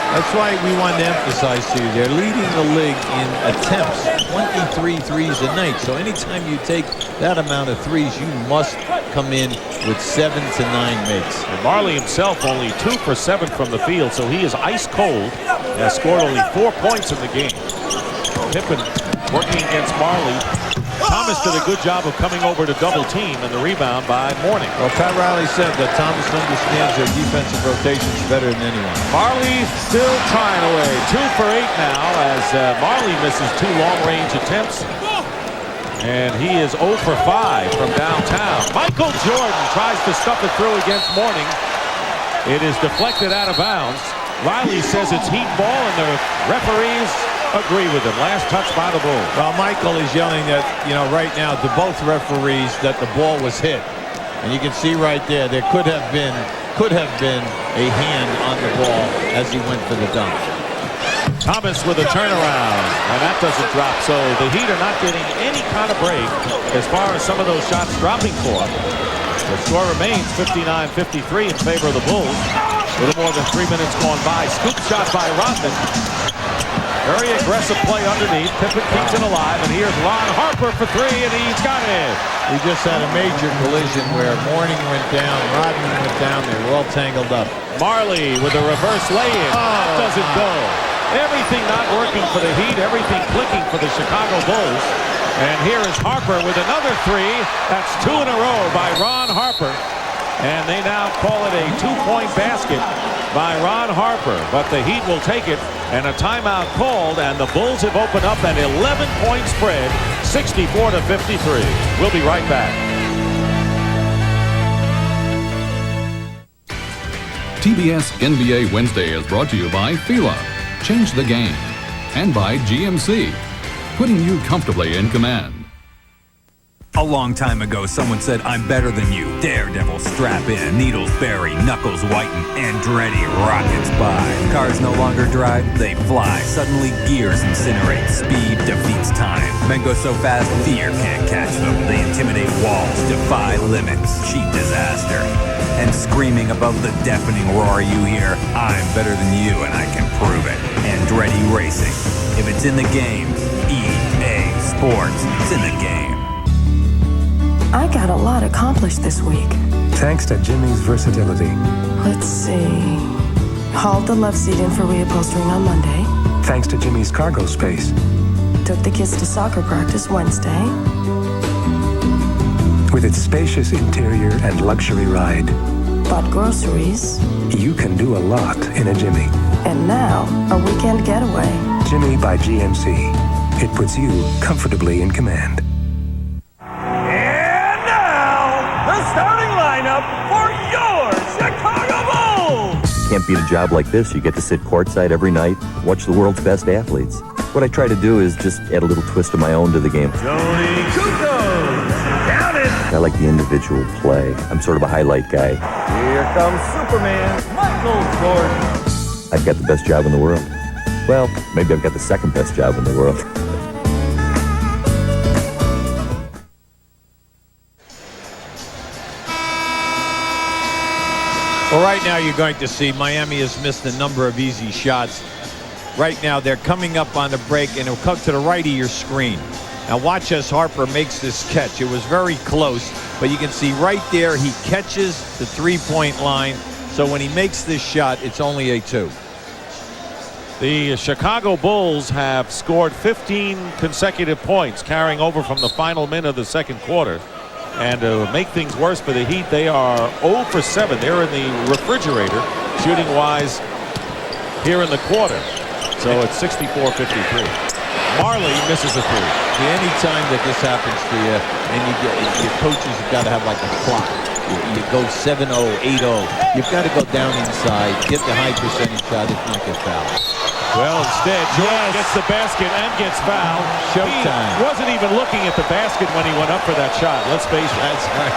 That's why we wanted to emphasize to you, they're leading the league in attempts, 23 threes a night. So anytime you take that amount of threes, you must come in with 7 to 9 makes. And Marley himself only 2 for 7 from the field, so he is ice cold. Has scored only 4 points in the game. Pippen working against Marley. Thomas did a good job of coming over to double team, and the rebound by Mourning. Well, Pat Riley said that Thomas understands their defensive rotations better than anyone. Marley still trying away. 2 for 8 now as Marley misses 2 long-range attempts. And he is 0 for 5 from downtown. Michael Jordan tries to stuff it through against Mourning. It is deflected out of bounds. Riley says it's Heat ball, and the referees agree with him. Last touch by the Bulls. Well, Michael is yelling that, right now to both referees that the ball was hit. And you can see right there could have been a hand on the ball as he went for the dunk. Thomas with a turnaround, and that doesn't drop. So the Heat are not getting any kind of break as far as some of those shots dropping for. The score remains 59-53 in favor of the Bulls. A little more than 3 minutes gone by. Scoop shot by Rodman. Very aggressive play underneath. Pippen keeps it alive, and here's Ron Harper for three, and he's got it. We just had a major collision where Mourning went down, Rodman went down. They were all tangled up. Marley with a reverse lay-in. That doesn't go. Everything not working for the Heat, everything clicking for the Chicago Bulls. And here is Harper with another three. That's two in a row by Ron Harper. And they now call it a two-point basket by Ron Harper. But the Heat will take it, and a timeout called, and the Bulls have opened up an 11-point spread, 64-53. We'll be right back. TBS NBA Wednesday is brought to you by Fila, change the game, and by GMC, putting you comfortably in command. A long time ago, someone said, I'm better than you. Daredevil, strap in. Needles bury, knuckles whiten, Andretti rockets by. Cars no longer drive, they fly. Suddenly gears incinerate, speed defeats time. Men go so fast, fear can't catch them. They intimidate walls, defy limits, cheat disaster. And screaming above the deafening roar you hear, I'm better than you and I can prove it. Andretti Racing. If it's in the game, EA Sports, it's in the game. I got a lot accomplished this week. Thanks to Jimmy's versatility. Let's see. Hauled the love seat in for reupholstering on Monday. Thanks to Jimmy's cargo space. Took the kids to soccer practice Wednesday. With its spacious interior and luxury ride. Bought groceries. You can do a lot in a Jimmy. And now, a weekend getaway. Jimmy by GMC. It puts you comfortably in command. For your Chicago Bulls! Can't beat a job like this. You get to sit courtside every night, watch the world's best athletes. What I try to do is just add a little twist of my own to the game. Tony Kukoc, down it! I like the individual play. I'm sort of a highlight guy. Here comes Superman, Michael Jordan. I've got the best job in the world. Well, maybe I've got the second best job in the world. Well, right now you're going to see Miami has missed a number of easy shots. Right now they're coming up on the break, and it'll come to the right of your screen. Now watch as Harper makes this catch. It was very close, but you can see right there he catches the three-point line. So when he makes this shot, it's only a two. The Chicago Bulls have scored 15 consecutive points, carrying over from the final minute of the second quarter. And to make things worse for the Heat, they are 0 for 7. They're in the refrigerator, shooting-wise, here in the quarter. So it's 64-53. Marley misses a three. Any time that this happens to you, and your coaches have got to have like a clock. You go 7-0, 8-0. You've got to go down inside, get the high percentage shot, if not get fouled. Well, instead, Jordan gets the basket and gets fouled. Showtime. He wasn't even looking at the basket when he went up for that shot. Let's face it. That's right.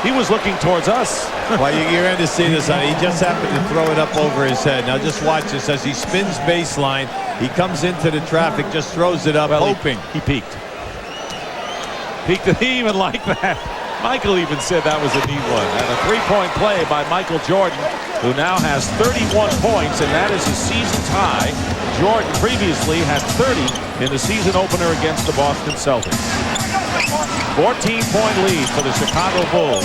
He was looking towards us. Well, you're going to see this. He just happened to throw it up over his head. Now just watch this as he spins baseline. He comes into the traffic, just throws it up, hoping. He peeked. Peeked. He even like that. Michael even said that was a neat one. And a three-point play by Michael Jordan, who now has 31 points, and that is his season high. Jordan previously had 30 in the season opener against the Boston Celtics. 14-point lead for the Chicago Bulls.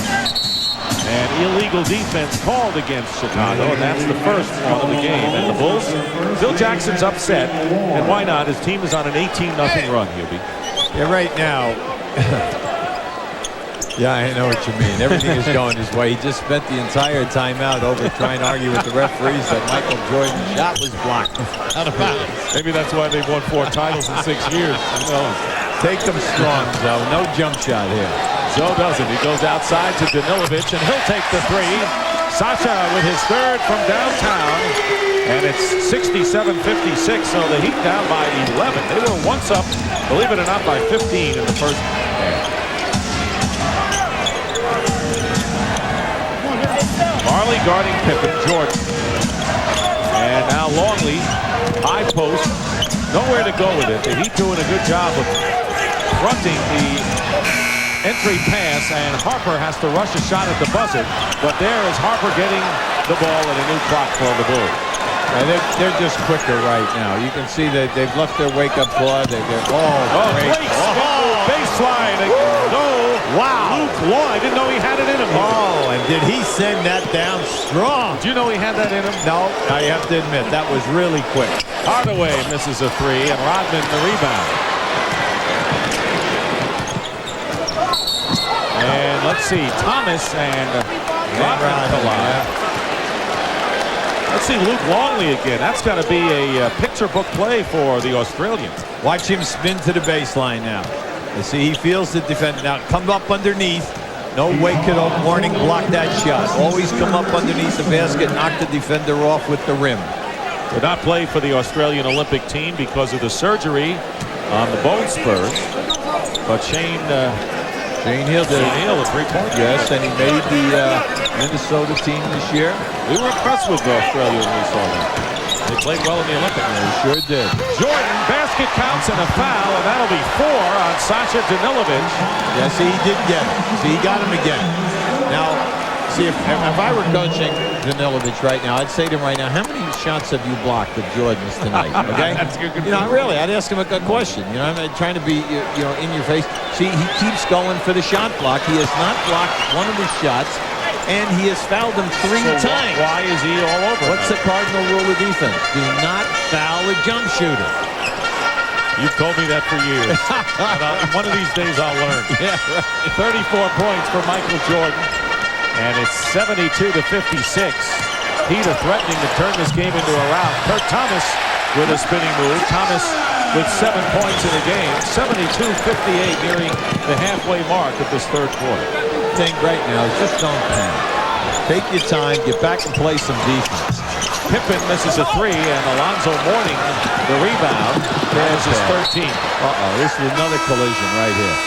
And illegal defense called against Chicago, and that's the first one of the game. And the Bulls, Phil Jackson's upset, and why not? His team is on an 18-0 run, Hubie. Yeah, right now. Yeah, I know what you mean. Everything is going his way. He just spent the entire timeout over trying to argue with the referees that Michael Jordan's shot was blocked. Out of bounds. Maybe that's why they've won 4 titles in 6 years. Who knows? Take them strong, Zoe. No jump shot here. Zoe doesn't. He goes outside to Danilovic, and he'll take the three. Sasha with his third from downtown. And it's 67-56, so the Heat down by 11. They were once up, believe it or not, by 15 in the first half. Marley guarding Pippen, Jordan. And now Longley, high post, nowhere to go with it. The Heat doing a good job of fronting the entry pass, and Harper has to rush a shot at the buzzer. But there is Harper getting the ball and a new clock for the Bulls. They're just quicker right now. You can see that they've left their wake-up call. Great. Baseline. No. Wow. Luke Long. I didn't know he had it in him. Oh, and did he send that down strong? Do you know he had that in him? No, I have to admit, that was really quick. Hardaway misses a three, and Rodman the rebound. And let's see, Thomas and Rodman collide. Let's see Luke Longley again. That's got to be a picture book play for the Australians. Watch him spin to the baseline now. You see, he feels the defender. Now, come up underneath. No wake it up, warning, block that shot. Always come up underneath the basket, knock the defender off with the rim. Did not play for the Australian Olympic team because of the surgery on the bone spurs. But Shane Hill did a three-point. Yes, and he made the Minnesota team this year. We were impressed with Australia when we saw that. They played well in the Olympics. They sure did. Jordan, basket counts and a foul, and that'll be 4 on Sasha Danilovic. Yeah, see, he did get it. See, he got him again. Now, see, if I were coaching Danilovic right now, I'd say to him right now, how many shots have you blocked of Jordan's tonight? Okay? That's a good you know, really, I'd ask him a good question. You know, I'm trying to be, you know, in your face. See, he keeps going for the shot block. He has not blocked one of his shots, and he has fouled him 3 times. Why is he all over? What's the cardinal rule of defense? Do not foul a jump shooter. You've told me that for years. One of these days I'll learn. Yeah, right. 34 points for Michael Jordan, and it's 72-56. Peter threatening to turn this game into a rout. Kurt Thomas with a spinning move. Thomas with 7 points in the game. 72-58, nearing the halfway mark of this third quarter. Thing right now is just don't panic. Take your time, get back and play some defense. Pippen misses a 3, and Alonzo Mourning the rebound. There's his 13th. This is another collision right here.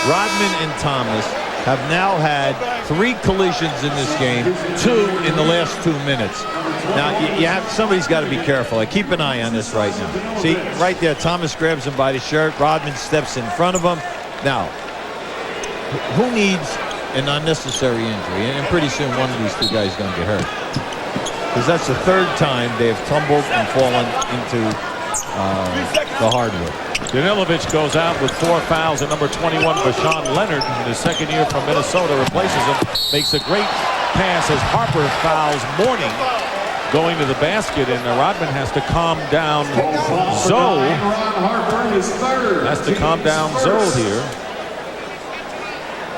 Rodman and Thomas have now had 3 collisions in this game, 2 in the last 2 minutes. Now, somebody's got to be careful. Keep an eye on this right now. See, right there, Thomas grabs him by the shirt. Rodman steps in front of him. Now, who needs an unnecessary injury? And pretty soon one of these 2 guys is going to get hurt. Because that's the 3rd time they have tumbled and fallen into the hardwood. Danilovic goes out with 4 fouls, and number 21, Bashan Leonard, in his second year from Minnesota, replaces him. Makes a great pass as Harper fouls Mourning going to the basket, and Rodman has to calm down Zoe. Has to calm down Zoe here.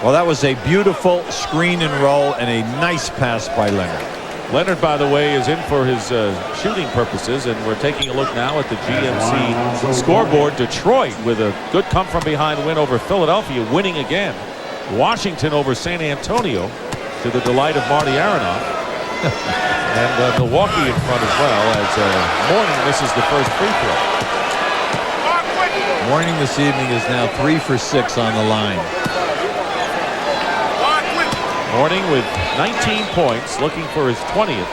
Well, that was a beautiful screen and roll and a nice pass by Leonard. Leonard, by the way, is in for his shooting purposes, and we're taking a look now at the GMC scoreboard. Detroit with a good come-from-behind win over Philadelphia, winning again. Washington over San Antonio, to the delight of Marty Aronoff. And Milwaukee in front as well, as Mourning misses the first free throw. Mourning this evening is now 3 for 6 on the line. Mourning with 19 points, looking for his 20th.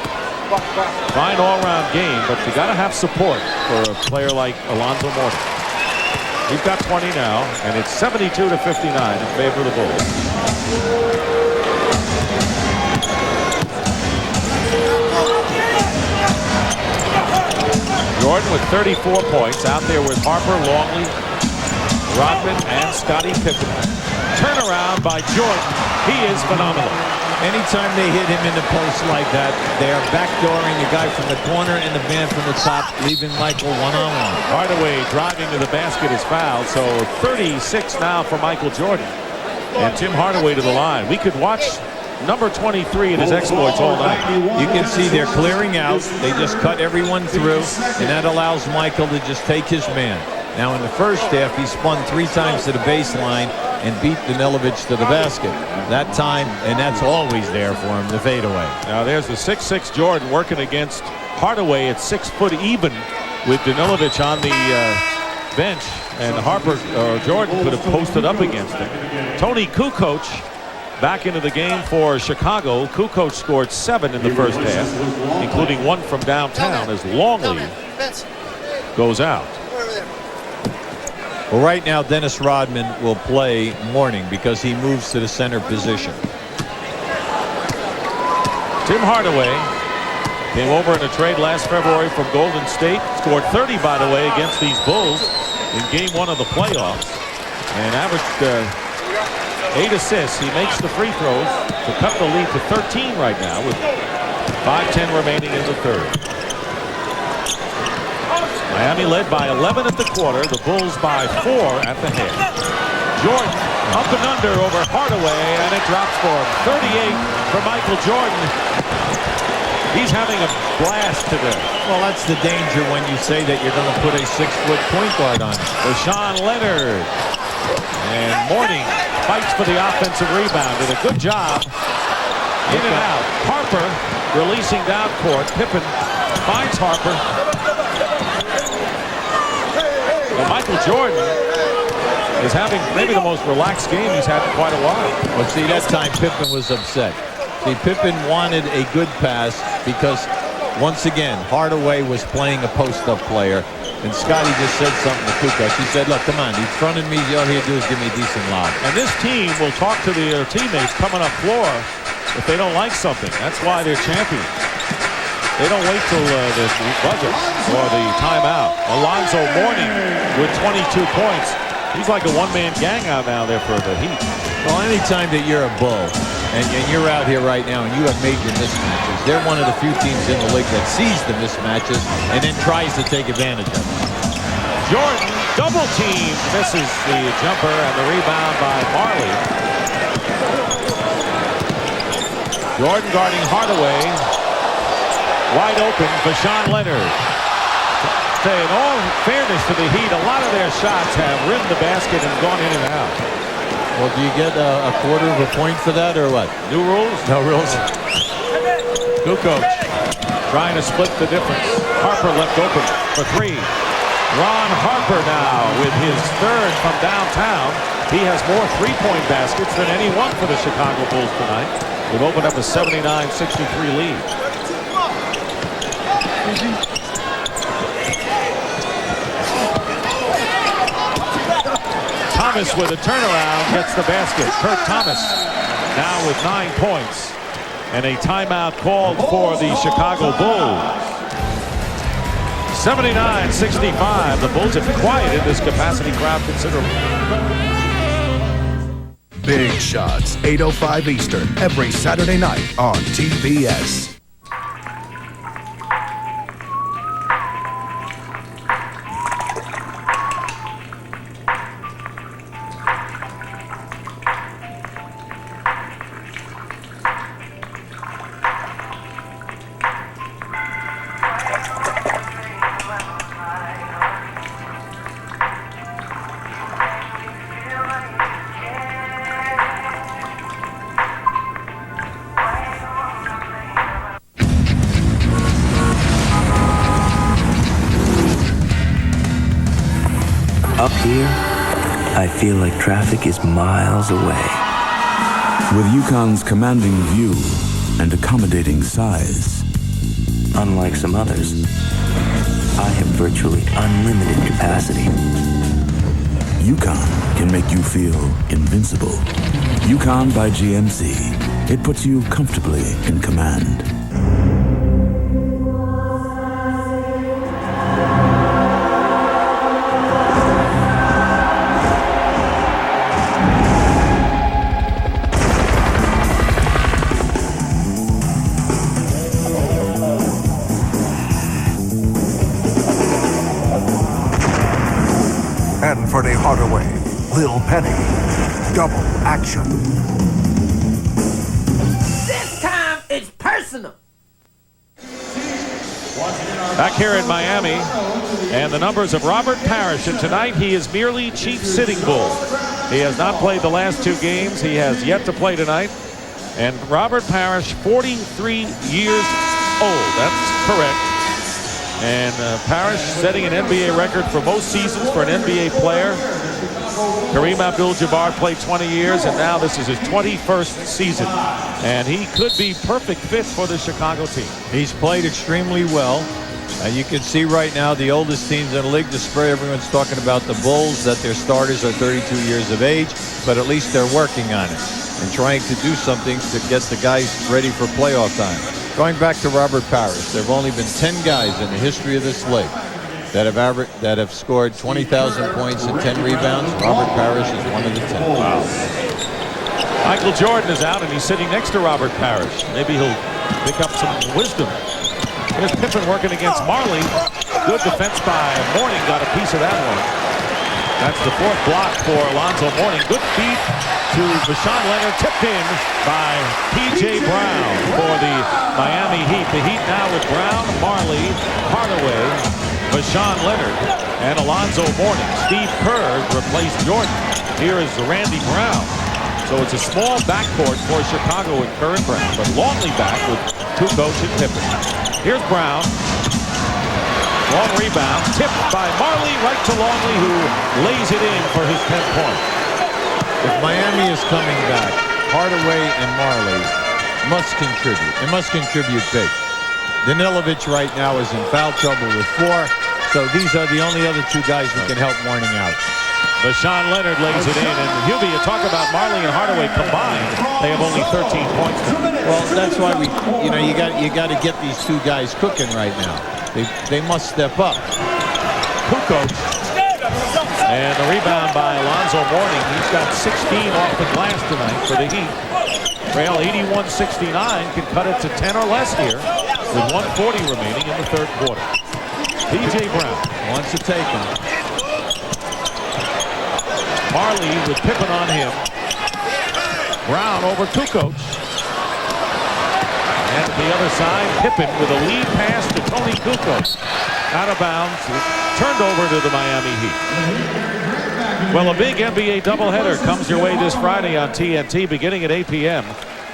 Fine all-round game, but you got to have support for a player like Alonzo Mourning. He's got 20 now, and it's 72-59 in favor of the Bulls. Jordan with 34 points, out there with Harper, Longley, Rodman, and Scottie Pippen. Turnaround by Jordan. He is phenomenal. Anytime they hit him in the post like that, they are backdooring the guy from the corner and the man from the top, leaving Michael one-on-one. Hardaway driving to the basket is fouled, so 36 now for Michael Jordan. And Tim Hardaway to the line. We could watch number 23 in his exploits all night. You can see they're clearing out. They just cut everyone through, and that allows Michael to just take his man. Now in the first half, he spun 3 times to the baseline and beat Danilovic to the basket. That time, and that's always there for him, the fadeaway. Now there's the 6'6" Jordan working against Hardaway at 6 foot even with Danilovic on the bench, and Jordan could have posted up against him. Tony Kukoc back into the game for Chicago. Kukoc scored 7 in the first half, including 1 from downtown as Longley goes out. Well, right now, Dennis Rodman will play Mourning because he moves to the center position. Tim Hardaway Came over in a trade last February from Golden State. Scored 30, by the way, against these Bulls in Game 1 of the playoffs. And averaged 8 assists. He makes the free throws to cut the lead to 13 right now with 5:10 remaining in the third. Miami led by 11 at the quarter. The Bulls by 4 at the half. Jordan up and under over Hardaway, and it drops for him. 38 for Michael Jordan. He's having a blast today. Well, that's the danger when you say that you're going to put a 6-foot point guard on him. Sean Leonard. And Mourning fights for the offensive rebound. Did a good job. In and out. Harper releasing down court. Pippen finds Harper. And Michael Jordan is having maybe the most relaxed game he's had in quite a while. Well, see, that time Pippen was upset. See, Pippen wanted a good pass because, once again, Hardaway was playing a post-up player. And Scotty just said something to Kukoc. He said, look, come on, he's fronting me. All he do is give me a decent lob. And this team will talk to their teammates coming up floor if they don't like something. That's why they're champions. They don't wait till the buzzer or the timeout. Alonzo Mourning with 22 points. He's like a one-man gang out now there for the Heat. Well, anytime that you're a Bull and you're out here right now and you have major mismatches, they're one of the few teams in the league that sees the mismatches and then tries to take advantage of them. Jordan double team misses the jumper and the rebound by Marley. Jordan guarding Hardaway. Wide open for Sean Leonard. In all fairness to the Heat, a lot of their shots have rimmed the basket and gone in and out. Well, do you get a quarter of a point for that or what? New rules? No rules. Kukoc trying to split the difference. Harper left open for 3. Ron Harper now with his third from downtown. He has more three-point baskets than anyone for the Chicago Bulls tonight. They've opened up a 79-63 lead. Thomas with a turnaround gets the basket. Kurt Thomas now with 9 points. And a timeout called for the Chicago Bulls. 79-65. The Bulls have quieted this capacity crowd considerably. Big Shots, 8:05 Eastern, every Saturday night on TBS. Up here, I feel like traffic is miles away. With Yukon's commanding view and accommodating size. Unlike some others, I have virtually unlimited capacity. Yukon can make you feel invincible. Yukon by GMC. It puts you comfortably in command. And Freddie Hardaway, Lil Penny, double action. This time it's personal. Back here in Miami, and the numbers of Robert Parrish, and tonight he is merely chief sitting bull. He has not played the last 2 games. He has yet to play tonight. And Robert Parrish, 43 years old. That's correct. And Parrish setting an NBA record for most seasons for an NBA player. Kareem Abdul-Jabbar played 20 years, and now this is his 21st season. And he could be perfect fit for the Chicago team. He's played extremely well. You can see right now the oldest teams in the league. The spray, everyone's talking about the Bulls, that their starters are 32 years of age, but at least they're working on it and trying to do something to get the guys ready for playoff time. Going back to Robert Parrish, there have only been 10 guys in the history of this league that have scored 20,000 points and 10 rebounds. Robert Parrish is one of the 10. Wow. Michael Jordan is out, and he's sitting next to Robert Parrish. Maybe he'll pick up some wisdom. Here's Pippen working against Marley. Good defense by Mourning. Got a piece of that one. That's the fourth block for Alonzo Mourning. Good feed to Rashawn Leonard. Tipped in by P.J. Brown for the Miami Heat. The Heat now with Brown, Marley, Hardaway, Rashawn Leonard, and Alonzo Mourning. Steve Kerr replaced Jordan. Here is Randy Brown. So it's a small backcourt for Chicago with Kerr and Brown, but Longley back with Kukoc and Pippen. Here's Brown. Long rebound, tipped by Marley right to Longley, who lays it in for his 10th point. If Miami is coming back, Hardaway and Marley must contribute. They must contribute big. Danilovic right now is in foul trouble with 4, so these are the only other 2 guys who can help Mourning out. Rashawn Leonard lays it in, and Hubie, you talk about Marley and Hardaway combined, they have only 13 points. Well, that's why you got to get these 2 guys cooking right now. They must step up. Kukoc, and the rebound by Alonzo Mourning. He's got 16 off the glass tonight for the Heat. Trail 81-69, can cut it to 10 or less here with 1:40 remaining in the third quarter. P.J. Brown wants to take him. Marley with Pippen on him. Brown over Kukoc. And at the other side, Pippen with a lead pass to Tony Kukoc. Out of bounds, turned over to the Miami Heat. Well, a big NBA doubleheader comes your way this Friday on TNT beginning at 8 p.m.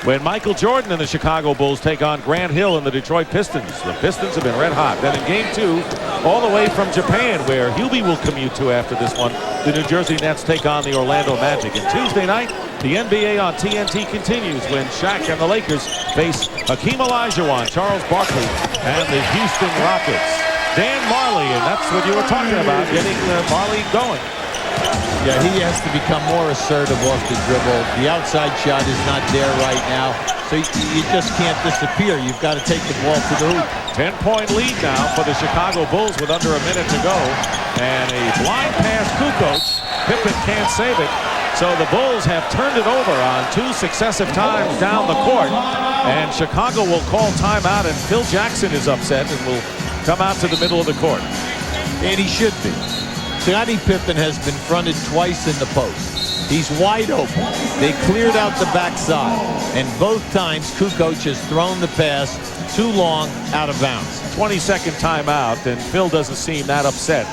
when Michael Jordan and the Chicago Bulls take on Grant Hill and the Detroit Pistons. The Pistons have been red hot. Then in Game 2, all the way from Japan, where Hubie will commute to after this one, the New Jersey Nets take on the Orlando Magic. And Tuesday night, the NBA on TNT continues when Shaq and the Lakers face Hakeem Olajuwon, Charles Barkley, and the Houston Rockets. Dan Marley, and that's what you were talking about, getting Marley going. Yeah, he has to become more assertive off the dribble. The outside shot is not there right now, so you just can't disappear. You've got to take the ball to the hoop. 10-point lead now for the Chicago Bulls with under a minute to go. And a blind pass Kukoc. Pippen can't save it. So the Bulls have turned it over on 2 successive times down the court. And Chicago will call timeout, and Phil Jackson is upset and will come out to the middle of the court. And he should be. Scottie Pippen has been fronted twice in the post. He's wide open. They cleared out the backside. And both times Kukoc has thrown the pass too long out of bounds. 20-second timeout, and Phil doesn't seem that upset.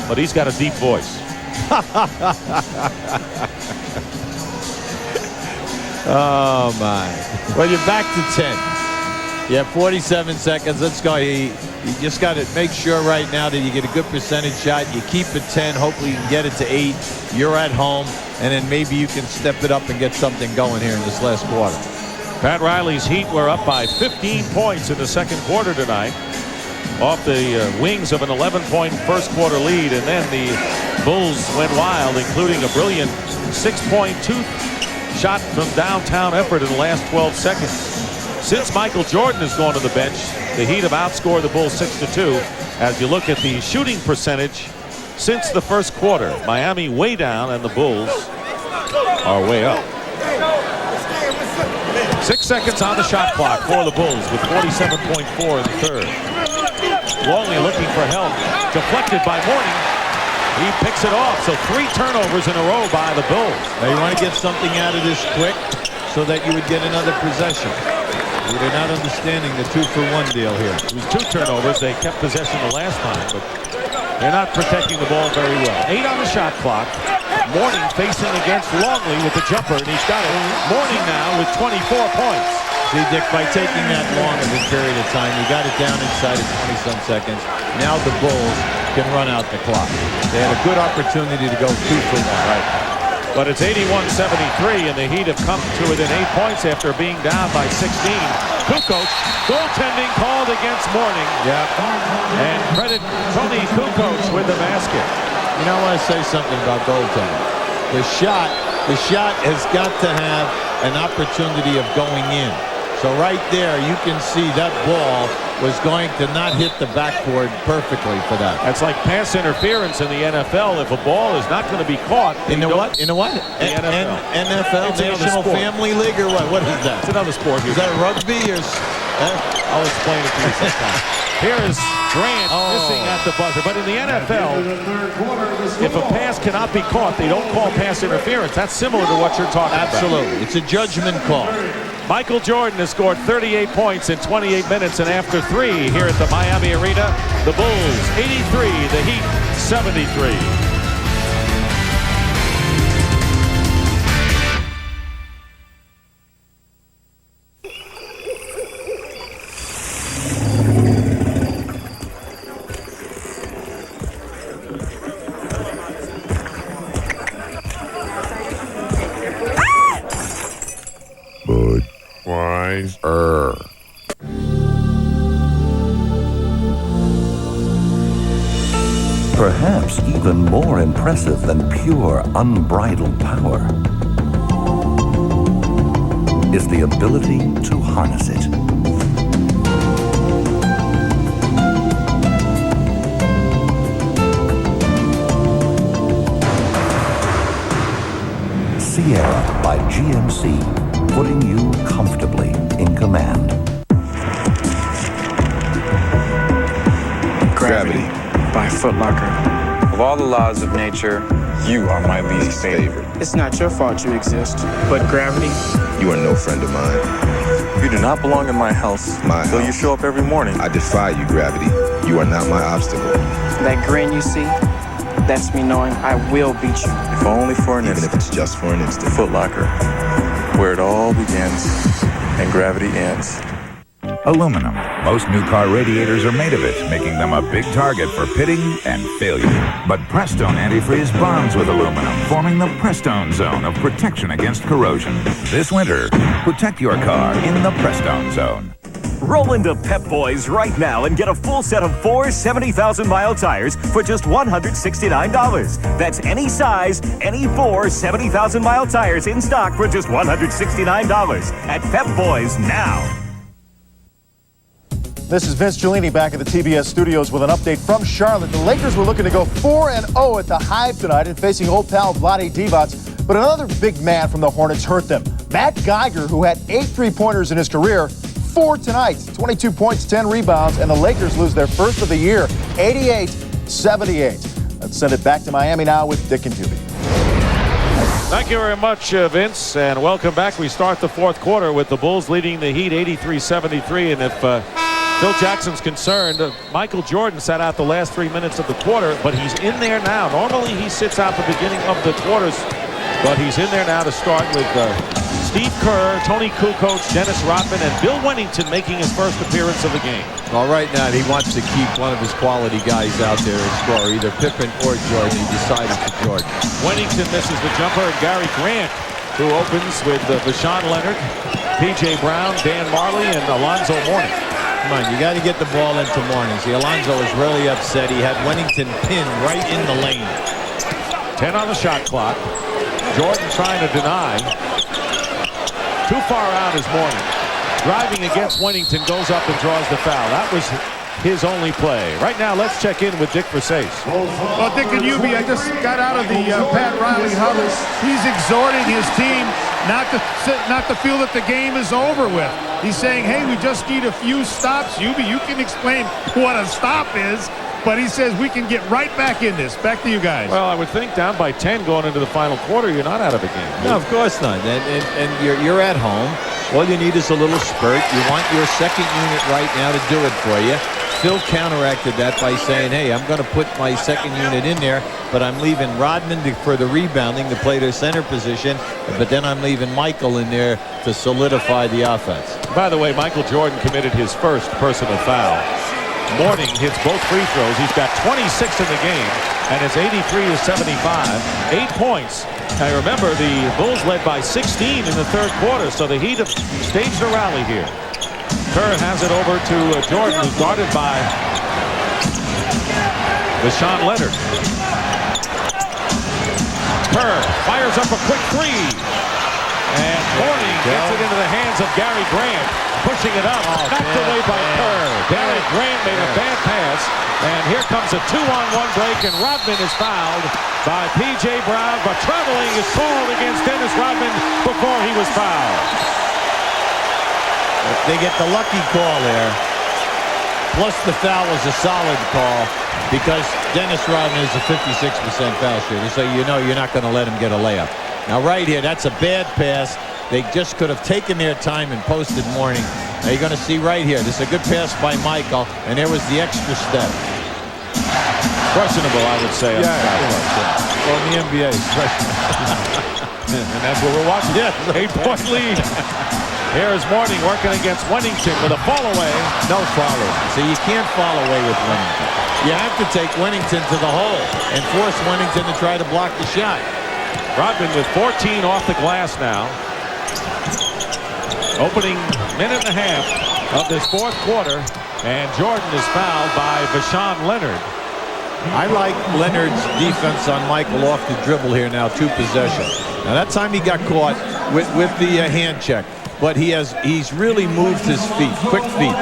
But he's got a deep voice. Oh, my. Well, you're back to 10. You have 47 seconds. Let's go. You just got to make sure right now that you get a good percentage shot. You keep it 10. Hopefully you can get it to 8. You're at home. And then maybe you can step it up and get something going here in this last quarter. Pat Riley's Heat were up by 15 points in the second quarter tonight, off the wings of an 11-point first quarter lead, and then the Bulls went wild, including a brilliant 6-point shot from downtown effort in the last 12 seconds. Since Michael Jordan has gone to the bench, the Heat have outscored the Bulls 6-2. As you look at the shooting percentage since the first quarter, Miami way down and the Bulls are way up. 6 seconds on the shot clock for the Bulls with 47.4 in the third. Longley looking for help. Deflected by Mourning. He picks it off. So 3 turnovers in a row by the Bulls. Now you want to get something out of this quick so that you would get another possession. They're not understanding the 2-for-1 deal here. It was 2 turnovers. They kept possession the last time, but they're not protecting the ball very well. 8 on the shot clock. Mourning facing against Longley with the jumper, and he's got it. Mourning now with 24 points. See, Dick, by taking that long of a period of time, you got it down inside of 20-some seconds. Now the Bulls can run out the clock. They had a good opportunity to go 2-for-1. Right. But it's 81-73, and the Heat have come to within 8 points after being down by 16. Kukoc, goaltending called against Mourning. Yeah. And credit Tony Kukoc with the basket. You know, I want to say something about goaltending. The shot has got to have an opportunity of going in. So right there, you can see that ball was going to not hit the backboard perfectly for that. That's like pass interference in the NFL. If a ball is not going to be caught. In the what? In the what? The NFL. NFL, It's National Family League, or what? What is that? It's another sport. Is that rugby or? I'll explain it to you sometime. Here is Grant missing at the buzzer. But in the NFL, if a pass cannot be caught, they don't call pass interference. That's similar to what you're talking about. Absolutely. It's a judgment call. Michael Jordan has scored 38 points in 28 minutes, and after 3 here at the Miami Arena, the Bulls 83, the Heat 73. Perhaps even more impressive than pure, unbridled power is the ability to harness it. Sierra by GMC, putting you comfortably in command. Gravity by Foot Locker. Of all the laws of nature, you are my least favorite. It's not your fault you exist, but gravity. You are no friend of mine. You do not belong in my house. My house. You show up every morning. I defy you, Gravity. You are not my obstacle. That grin you see, that's me knowing I will beat you. If only for an instant. Even if it's just for an instant. Foot Locker, where it all begins and gravity ends. Aluminum. Most new car radiators are made of it, making them a big target for pitting and failure. But Prestone Antifreeze bonds with aluminum, forming the Prestone Zone of protection against corrosion. This winter, protect your car in the Prestone Zone. Roll into Pep Boys right now and get a full set of 4 70,000-mile tires for just $169. That's any size, any 4 70,000-mile tires in stock for just $169 at Pep Boys now. This is Vince Giulini back at the TBS studios with an update from Charlotte. The Lakers were looking to go 4-0 at the Hive tonight and facing old pal Vlade Divac, but another big man from the Hornets hurt them. Matt Geiger, who had 8 three-pointers in his career, 4 tonight, 22 points, 10 rebounds, and the Lakers lose their first of the year, 88-78. Let's send it back to Miami now with Dick and Hubie. Thank you very much, Vince, and welcome back. We start the fourth quarter with the Bulls leading the Heat 83-73, and if Phil Jackson's concerned, Michael Jordan sat out the last 3 minutes of the quarter, but he's in there now. Normally he sits out the beginning of the quarters, but he's in there now to start with Steve Kerr, Tony Kukoc, Dennis Rodman, and Bill Wennington making his first appearance of the game. Well, right now he wants to keep one of his quality guys out there and score, either Pippen or Jordan. He decided to Jordan. Wennington misses the jumper, and Gary Grant, who opens with Vashawn Leonard, P.J. Brown, Dan Marley, and Alonzo Mourning. Come on, you got to get the ball into Mourning. See, Alonzo was really upset. He had Wennington pinned right in the lane. 10 on the shot clock. Jordan trying to deny. Too far out is Mourning. Driving against Wennington, goes up and draws the foul. That was his only play. Right now, let's check in with Dick Versace. Well, Dick and Hubie, I just got out of the Pat Riley huddle. He's exhorting his team not to feel that the game is over with. He's saying, hey, we just need a few stops. Hubie, you can explain what a stop is, but he says we can get right back in this. Back to you guys. Well, I would think down by 10 going into the final quarter, you're not out of the game. No, of course not. And you're at home. All you need is a little spurt. You want your second unit right now to do it for you. Phil counteracted that by saying, hey, I'm going to put my second unit in there, but I'm leaving Rodman for the rebounding to play their center position, but then I'm leaving Michael in there to solidify the offense. By the way, Michael Jordan committed his first personal foul. Mourning hits both free throws. He's got 26 in the game, and it's 83-75. 8 points. Now remember, the Bulls led by 16 in the third quarter, so the Heat have staged a rally here. Kerr has it over to Jordan, who's guarded by Vashawn Leonard. Kerr fires up a quick three. And Mourning gets it into the hands of Gary Grant. Pushing it up. Knocked away by Kerr. Gary Grant made a bad pass. And here comes a 2-on-1 break. And Rodman is fouled by P.J. Brown. But traveling is called against Dennis Rodman before he was fouled. They get the lucky call there. Plus the foul was a solid call because Dennis Rodman is a 56% foul shooter. So you know you're not going to let him get a layup. Now right here, that's a bad pass. They just could have taken their time and posted Mourning. Now you're going to see right here. This is a good pass by Michael, and there was the extra step. Questionable, I would say. Well, in the NBA, it's questionable. And that's what we're watching. Yeah, 8-point lead. Here is Mourning working against Wennington with a fall away. No follow. So you can't fall away with Wennington. You have to take Wennington to the hole and force Wennington to try to block the shot. Rodman with 14 off the glass now. Opening minute and a half of this fourth quarter. And Jordan is fouled by Vashawn Leonard. I like Leonard's defense on Michael off the dribble here now, 2 possessions. Now that time he got caught with the hand check. But he's really moved his feet, quick feet.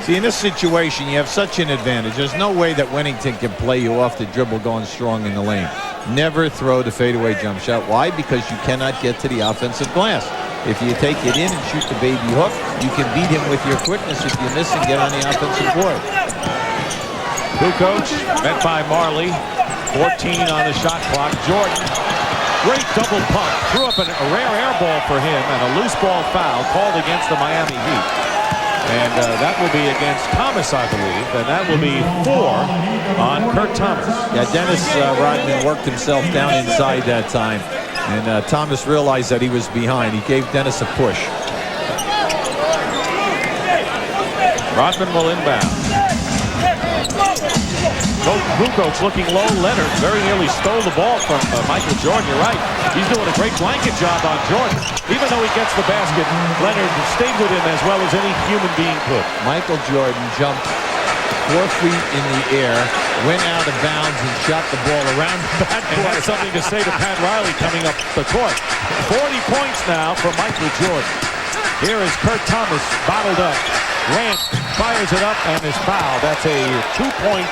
See, in this situation, you have such an advantage. There's no way that Wennington can play you off the dribble going strong in the lane. Never throw the fadeaway jump shot. Why? Because you cannot get to the offensive glass. If you take it in and shoot the baby hook, you can beat him with your quickness. If you miss and get on the offensive board. Kukoc met by Marley. 14 on the shot clock. Jordan. Great double pump. Threw up a rare air ball for him and a loose ball foul called against the Miami Heat. And that will be against Thomas, I believe. And that will be 4 on Kurt Thomas. Yeah, Dennis Rodman worked himself down inside that time. And Thomas realized that he was behind. He gave Dennis a push. Rodman will inbound. Kukoc looking low. Leonard very nearly stole the ball from Michael Jordan. You're right. He's doing a great blanket job on Jordan. Even though he gets the basket, Leonard stayed with him as well as any human being could. Michael Jordan jumped 4 feet in the air, went out of bounds, and shot the ball around the backcourt. And that's something to say to Pat Riley coming up the court. 40 points now for Michael Jordan. Here is Kurt Thomas bottled up. Grant fires it up and is fouled. That's a 2-point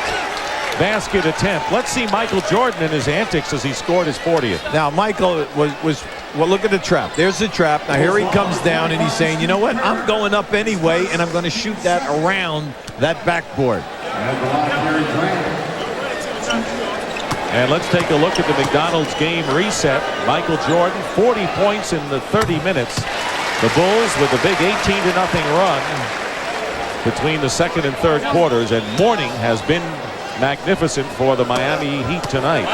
basket attempt. Let's see Michael Jordan in his antics as he scored his 40th. Now Michael was well, look at the trap. There's the trap. Now here he comes down and he's saying, you know what, I'm going up anyway and I'm going to shoot that around that backboard. And let's take a look at the McDonald's game reset. Michael Jordan 40 points in the 30 minutes. The Bulls with a big 18-0 run between the second and third quarters, and Mourning has been magnificent for the Miami Heat tonight.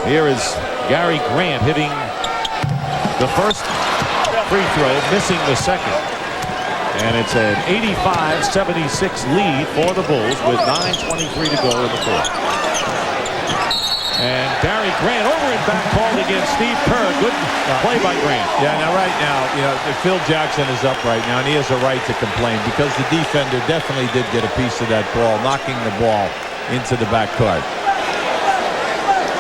Here is Gary Grant hitting the first free throw, missing the second. And it's an 85-76 lead for the Bulls with 9:23 to go in the fourth. And Gary Grant over and back called against Steve Kerr. Good play by Grant. Yeah, now right now, you know, Phil Jackson is up right now, and he has a right to complain because the defender definitely did get a piece of that ball, knocking the ball into the backcourt.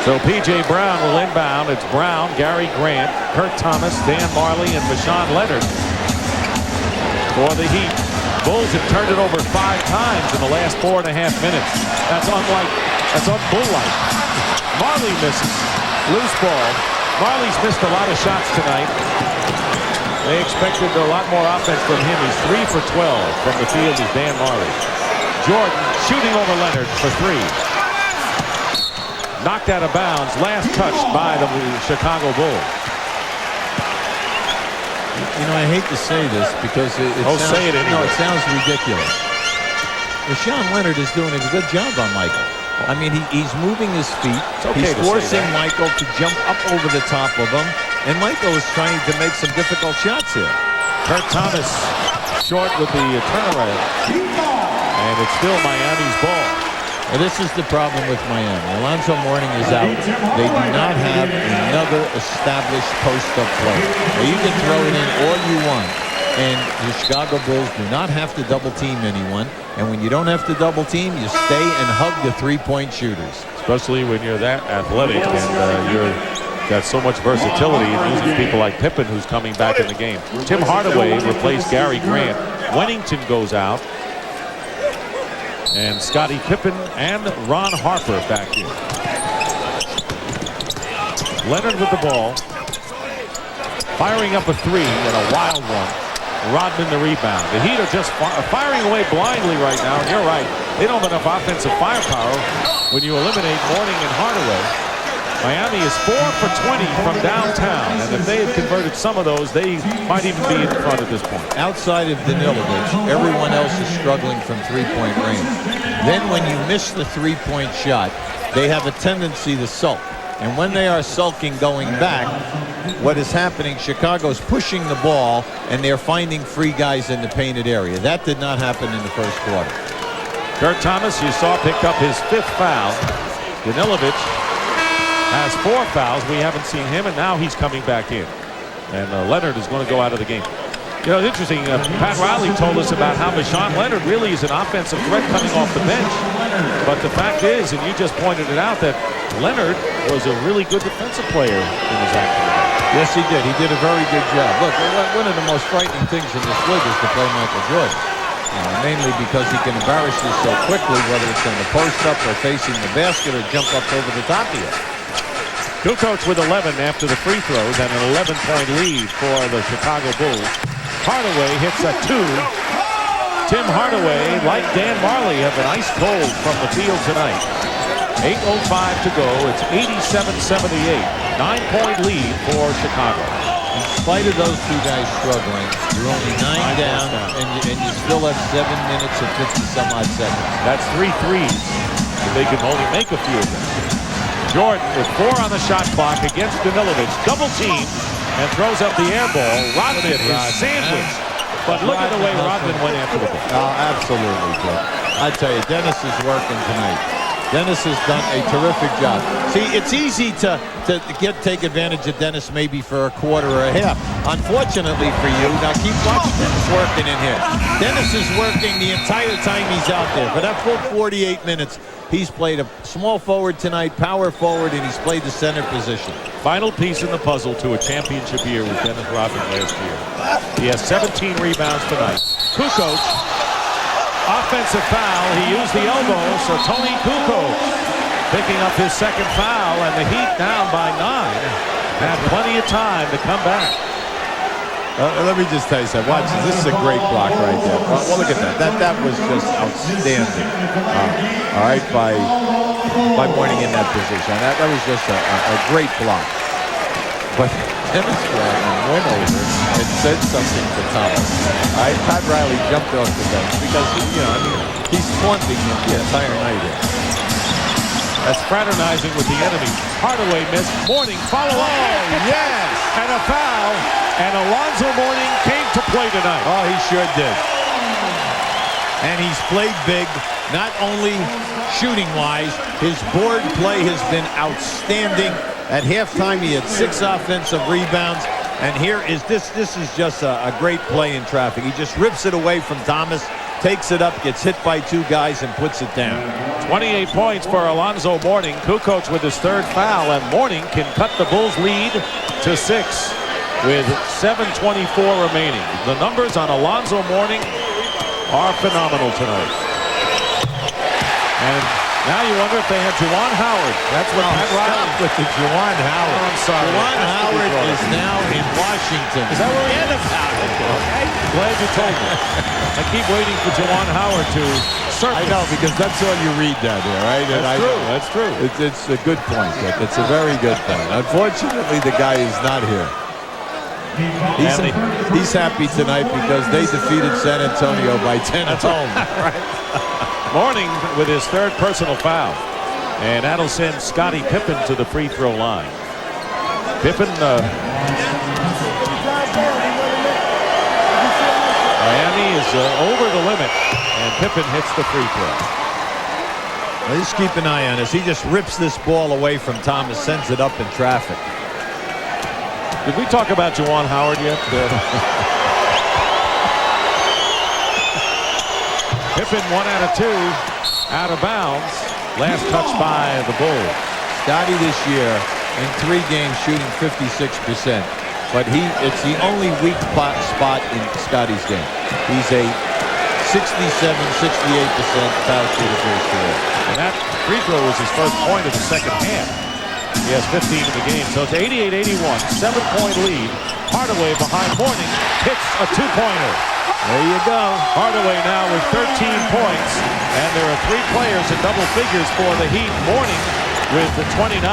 So P.J. Brown will inbound. It's Brown, Gary Grant, Kurt Thomas, Dan Marley, and Vashawn Leonard for the Heat. Bulls have turned it over 5 times in the last 4.5 minutes. That's unbull-like. Marley misses. Loose ball. Marley's missed a lot of shots tonight. They expected a lot more offense from him. He's 3 for 12 from the field is Dan Marley. Jordan shooting over Leonard for 3. Knocked out of bounds. Last touch by the Chicago Bulls. You know, I hate to say this because it sounds ridiculous. Vashawn Leonard is doing a good job on Michael. I mean, he's moving his feet. He's forcing Michael to jump up over the top of him. And Michael is trying to make some difficult shots here. Kurt Thomas short with the turnaround. And it's still Miami's ball. And this is the problem with Miami. Alonzo Mourning is out. They do not have another established post-up player. Now, you can throw it in all you want. And the Chicago Bulls do not have to double-team anyone. And when you don't have to double-team, you stay and hug the three-point shooters. Especially when you're that athletic and you're got so much versatility and uses people like Pippen, who's coming back in the game. Tim Hardaway replaced Gary Grant. Wennington goes out. And Scottie Pippen and Ron Harper back here. Leonard with the ball. Firing up a three and a wild one. Rodman the rebound. The Heat are just firing away blindly right now. And you're right. They don't have enough offensive firepower when you eliminate Mourning and Hardaway. Miami is 4 for 20 from downtown. And if they had converted some of those, they might even be in front at this point. Outside of Danilovic, everyone else is struggling from three-point range. Then when you miss the three-point shot, they have a tendency to sulk. And when they are sulking going back, what is happening, Chicago's pushing the ball, and they're finding free guys in the painted area. That did not happen in the first quarter. Kurt Thomas, you saw, picked up his 5th foul. Danilovic has 4 fouls. We haven't seen him, and now he's coming back in. And Leonard is going to go out of the game. You know, it's interesting. Pat Riley told us about how Marshawn Leonard really is an offensive threat coming off the bench. But the fact is, and you just pointed it out, that Leonard was a really good defensive player in his active. Yes, he did. He did a very good job. Look, one of the most frightening things in this league is to play Michael Jordan. Mainly because he can embarrass you so quickly, whether it's in the post-up or facing the basket or jump up over the top of you. Kukoc with 11 after the free throws and an 11-point lead for the Chicago Bulls. Hardaway hits a 2. Tim Hardaway, like Dan Marley, have been ice cold from the field tonight. 8:05 to go. It's 87-78. 9-point lead for Chicago. In spite of those two guys struggling, you're only 9 down, and you still have 7 minutes and 50-some-odd seconds. That's 3 threes. They can only make a few of them. Jordan with 4 on the shot clock against Danilovic. Double team and throws up the air ball. Rodman is sandwiched. But look at the way Rodman went after the ball. Oh, absolutely, Joe. I tell you, Dennis is working tonight. Dennis has done a terrific job. See, it's easy to take advantage of Dennis maybe for a quarter or a half. Unfortunately for you, now keep watching Dennis working in here. Dennis is working the entire time he's out there. For that full 48 minutes, he's played a small forward tonight, power forward, and he's played the center position. Final piece in the puzzle to a championship year with Dennis Rodman last year. He has 17 rebounds tonight. Kukoc, offensive foul. He used the elbow, so Tony Kukoc picking up his 2nd foul, and the Heat down by 9. Had plenty of time to come back. Let me just tell you something. Watch this. This is a great block right there. Well, look at that. That was just outstanding. All right, by Mourning in that position. That was just a great block. But Dennis Rodman went over and said something to Thomas. All right, Pat Riley jumped off the bench because he's taunting him the entire night here. That's fraternizing with the enemy. Hardaway missed. Mourning follow up. Oh, yes! And a foul. And Alonzo Mourning came to play tonight. Oh, he sure did. And he's played big, not only shooting-wise. His board play has been outstanding. At halftime, he had 6 offensive rebounds. And here is this is just a great play in traffic. He just rips it away from Thomas, takes it up, gets hit by 2 guys, and puts it down. 28 points for Alonzo Mourning. Kukoc with his 3rd foul, and Mourning can cut the Bulls' lead to 6 with 7:24 remaining. The numbers on Alonzo Mourning are phenomenal tonight. And now you wonder if they have Juwan Howard. That's what Pat Riley with the Juwan Howard. I'm sorry. Juwan Howard is now in Washington. Is that where he is? Okay. Glad you told me. I keep waiting for Juwan Howard to surface. I know, because that's all you read down there, right? That's true. It's a good point, Dick. It's a very good point. Unfortunately, the guy is not here. He's happy tonight because they defeated San Antonio by 10 at home. Right. Mourning with his 3rd personal foul. And that'll send Scottie Pippen to the free throw line. Pippen, Miami is over the limit, and Pippen hits the free throw. Well, just keep an eye on this. He just rips this ball away from Thomas, sends it up in traffic. Did we talk about Juwan Howard yet? Pippen 1 out of 2, out of bounds. Last touch by the Bulls. Scotty this year in 3 games shooting 56%. But it's the only weak spot in Scotty's game. He's a 67-68% foul shooter for his career. And that free throw was his first point of the second half. He has 15 in the game, so it's 88-81, 7-point lead. Hardaway behind Mourning hits a 2-pointer. There you go. Hardaway now with 13 points, and there are 3 players in double figures for the Heat. Mourning with the 29.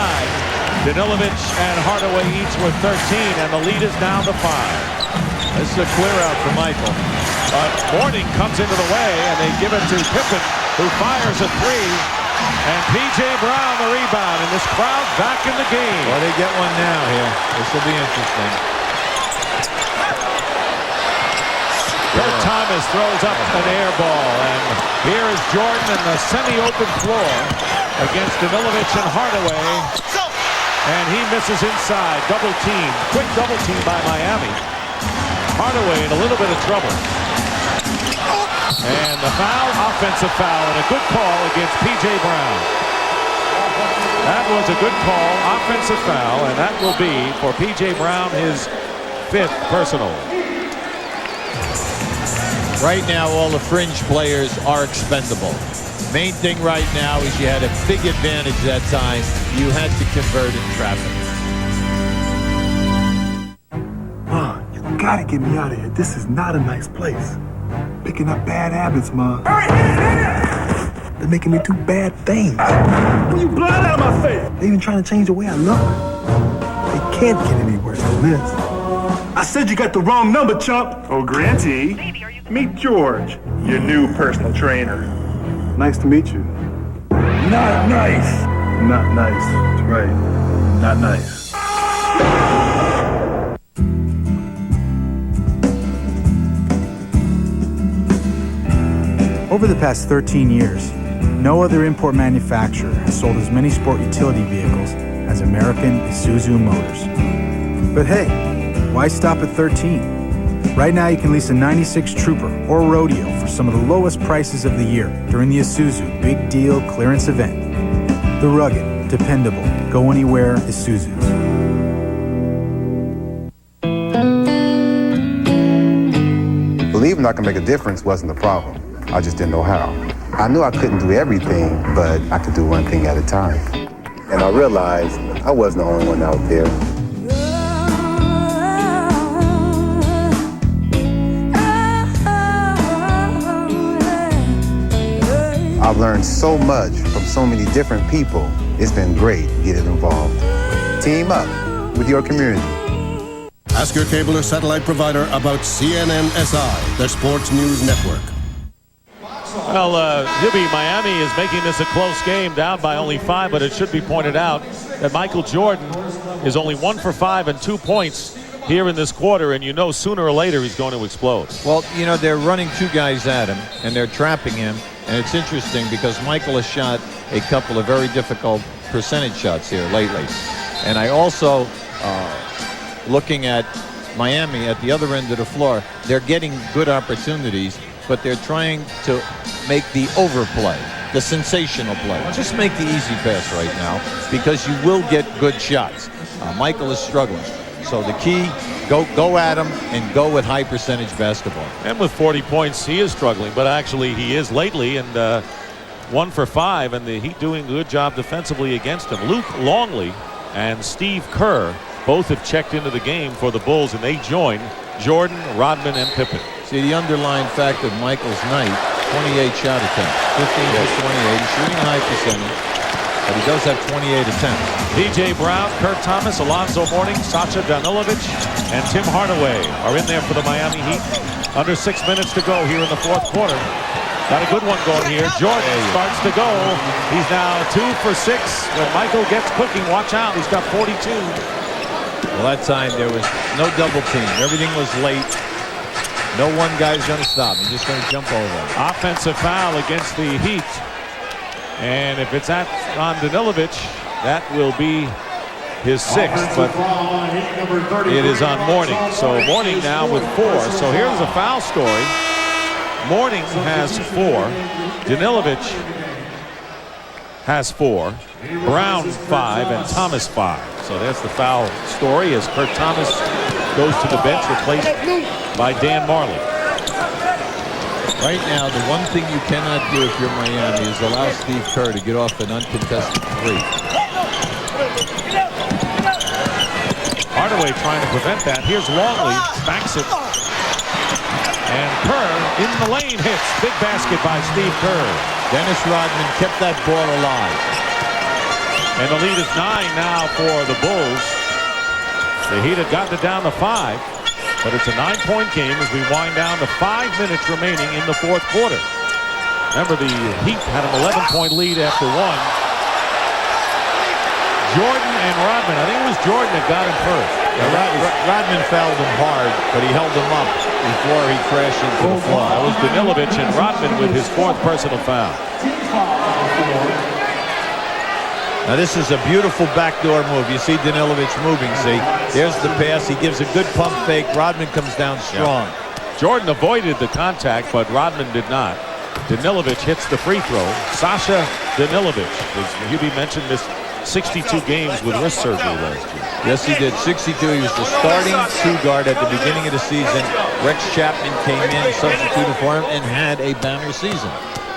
Danilovic and Hardaway each with 13, and the lead is down to 5. This is a clear out for Michael. But Mourning comes into the way, and they give it to Pippen, who fires a 3. And P.J. Brown the rebound, and this crowd back in the game. Well, they get one now here. This will be interesting. Kurt Thomas throws up an air ball, and here is Jordan in the semi-open floor against Danilovic and Hardaway. And he misses inside. Double team. Quick double team by Miami. Hardaway in a little bit of trouble. And the foul, offensive foul, and a good call against P.J. Brown. That was a good call, offensive foul, and that will be, for P.J. Brown, his 5th personal. Right now, all the fringe players are expendable. Main thing right now is you had a big advantage that time. You had to convert in traffic. Ma, you gotta get me out of here. This is not a nice place. Picking up bad habits, Ma. They're making me do bad things. Will you blind out of my face? They're even trying to change the way I look. They can't get any worse than this. I said you got the wrong number, chump. Oh, Granty, meet George, your new personal trainer. Nice to meet you. Not nice. Not nice. That's right. Not nice. Over the past 13 years, no other import manufacturer has sold as many sport utility vehicles as American Isuzu Motors. But hey, why stop at 13? Right now you can lease a 96 Trooper or Rodeo for some of the lowest prices of the year during the Isuzu Big Deal Clearance Event. The rugged, dependable, go anywhere Isuzus. Believing I can make a difference wasn't the problem. I just didn't know how. I knew I couldn't do everything, but I could do one thing at a time. And I realized I wasn't the only one out there. I've learned so much from so many different people. It's been great getting involved. Team up with your community. Ask your cable or satellite provider about CNN-SI, their sports news network. Well, Hibby, Miami is making this a close game, down by only 5, but it should be pointed out that Michael Jordan is only 1 for 5 and 2 points here in this quarter, and you know sooner or later he's going to explode. Well, you know, they're running 2 guys at him, and they're trapping him, and it's interesting because Michael has shot a couple of very difficult percentage shots here lately. And I also, looking at Miami at the other end of the floor, they're getting good opportunities, but they're trying to make the overplay, the sensational play. Just make the easy pass right now because you will get good shots. Michael is struggling. So the key, go at him and go with high percentage basketball. And with 40 points, he is struggling, but actually he is lately, and 1 for 5, and the Heat doing a good job defensively against him. Luke Longley and Steve Kerr both have checked into the game for the Bulls, and they join Jordan, Rodman, and Pippen. See, the underlying fact of Michael's night, 28 shot attempts, 15 for 28, he's shooting a high percentage, but he does have 28 attempts. P.J. Brown, Kurt Thomas, Alonzo Mourning, Sacha Danilovic, and Tim Hardaway are in there for the Miami Heat. Under 6 minutes to go here in the 4th quarter. Got a good one going here. Jordan starts to go. He's now 2 for 6. When Michael gets cooking, watch out. He's got 42. Well, that time there was no double team. Everything was late. No one guy's going to stop. He's just going to jump over. Offensive foul against the Heat. And if it's on Danilovic, that will be his 6th. But it is on Mourning. So Mourning now with 4. So here's a foul story. Mourning has 4. Danilovic has 4. Brown 5 and Thomas 5. So that's the foul story as Kurt Thomas goes to the bench, replaced by Dan Marley. Right now, the one thing you cannot do if you're Miami is allow Steve Kerr to get off an uncontested three. Hardaway trying to prevent that. Here's Longley, backs it. And Kerr in the lane hits. Big basket by Steve Kerr. Dennis Rodman kept that ball alive. And the lead is 9 now for the Bulls. The Heat had gotten it down to 5. But it's a 9-point game as we wind down to 5 minutes remaining in the fourth quarter. Remember, the Heat had an 11-point lead after 1. Jordan and Rodman. I think it was Jordan that got him first. Yeah, Rodman fouled him hard, but he held him up before he crashed into the floor. That was Danilovic and Rodman with his 4th personal foul. Now this is a beautiful backdoor move. You see Danilovic moving, see? There's the pass. He gives a good pump fake. Rodman comes down strong. Yeah. Jordan avoided the contact, but Rodman did not. Danilovic hits the free throw. Sasha Danilovic, as Hubie mentioned, missed 62 games with wrist surgery last year. Yes, he did. 62. He was the starting 2 guard at the beginning of the season. Rex Chapman came in, substituted for him, and had a banner season.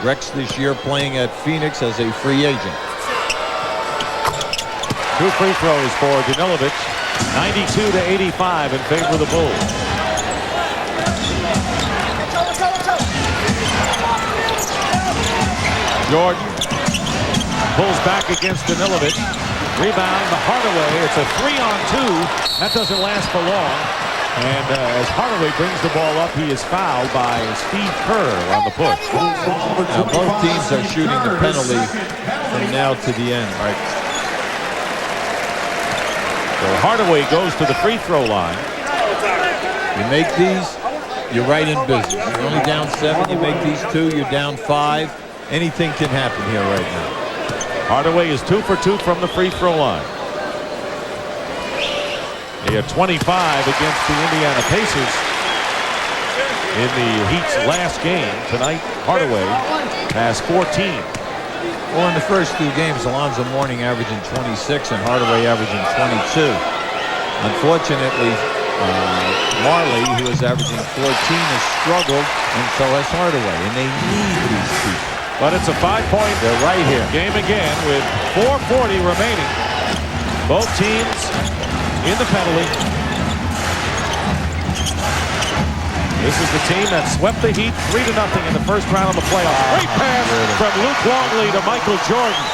Rex this year playing at Phoenix as a free agent. 2 free throws for Danilovic. 92-85 in favor of the Bulls. Jordan pulls back against Danilovic. Rebound to Hardaway. It's a 3-on-2. That doesn't last for long. And as Hardaway brings the ball up, he is fouled by Steve Kerr on the push. Now both teams are shooting the penalty from now to the end. Right. So Hardaway goes to the free throw line. You make these, you're right in business. You're only down 7. You make these 2, you're down 5. Anything can happen here right now. Hardaway is 2 for 2 from the free throw line. He had 25 against the Indiana Pacers in the Heat's last game. Tonight, Hardaway has 14. Well, in the first 2 games, Alonzo Mourning averaging 26 and Hardaway averaging 22. Unfortunately, Marley, who is averaging 14, has struggled, and so has Hardaway, and they need these people. But it's a 5-point They're right here. game again with 4:40 remaining. Both teams in the penalty. This is the team that swept the Heat 3-0 in the first round of the playoffs. Great pass from Luke Longley to Michael Jordan.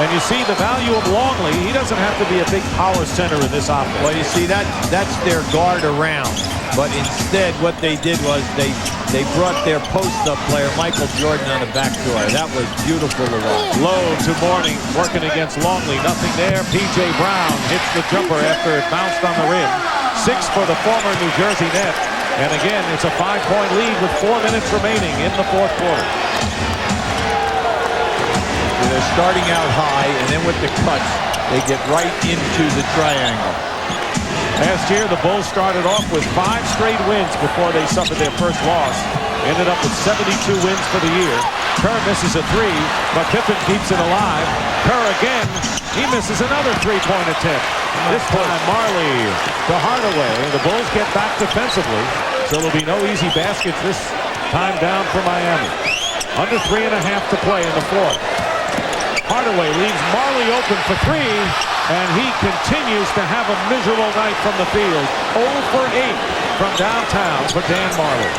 And you see the value of Longley. He doesn't have to be a big power center in this offense. Well, you see, that's their guard around. But instead, what they did was they brought their post-up player, Michael Jordan, on the backdoor. That was beautiful to watch. Low to Mourning, working against Longley. Nothing there. P.J. Brown hits the jumper after it bounced on the rim. 6 for the former New Jersey net. And again, it's a 5-point lead with 4 minutes remaining in the fourth quarter. They're starting out high, and then with the cuts, they get right into the triangle. Last year, the Bulls started off with 5 straight wins before they suffered their first loss. Ended up with 72 wins for the year. Kerr misses a 3, but Pippen keeps it alive. Kerr again, he misses another 3-point attempt. This time, Marley to Hardaway. The Bulls get back defensively, so there'll be no easy baskets this time down for Miami. Under 3.5 to play in the fourth. Hardaway leaves Marley open for 3, and he continues to have a miserable night from the field. 0 for 8 from downtown for Dan Marley.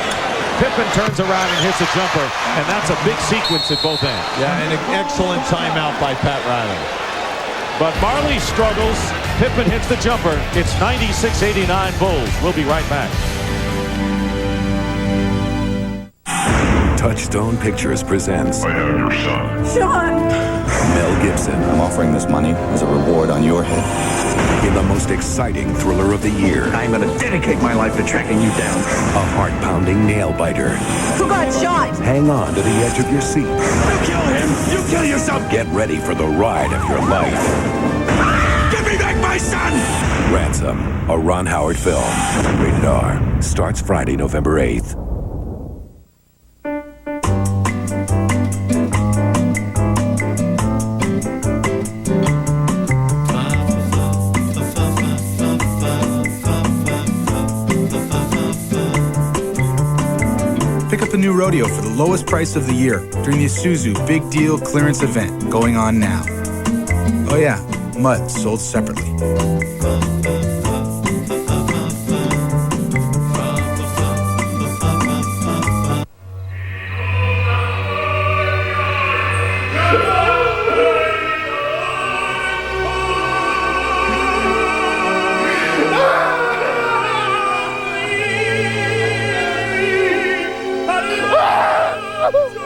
Pippen turns around and hits a jumper, and that's a big sequence at both ends. Yeah, and an excellent timeout by Pat Riley. But Marley struggles. Pippen hits the jumper. It's 96-89 Bulls. We'll be right back. Touchstone Pictures presents I have your son. Sean! Mel Gibson I'm offering this money as a reward on your head. in the most exciting thriller of the year. I'm going to dedicate my life to tracking you down. A heart-pounding nail-biter. Who got shot? Hang on to the edge of your seat. You kill him, you kill yourself. Get ready for the ride of your life. Give me back my son! Ransom, a Ron Howard film. Rated R. Starts Friday, November 8th. pick up the new rodeo for the lowest price of the year during the Isuzu Big Deal Clearance Event going on now. Oh yeah, mud sold separately.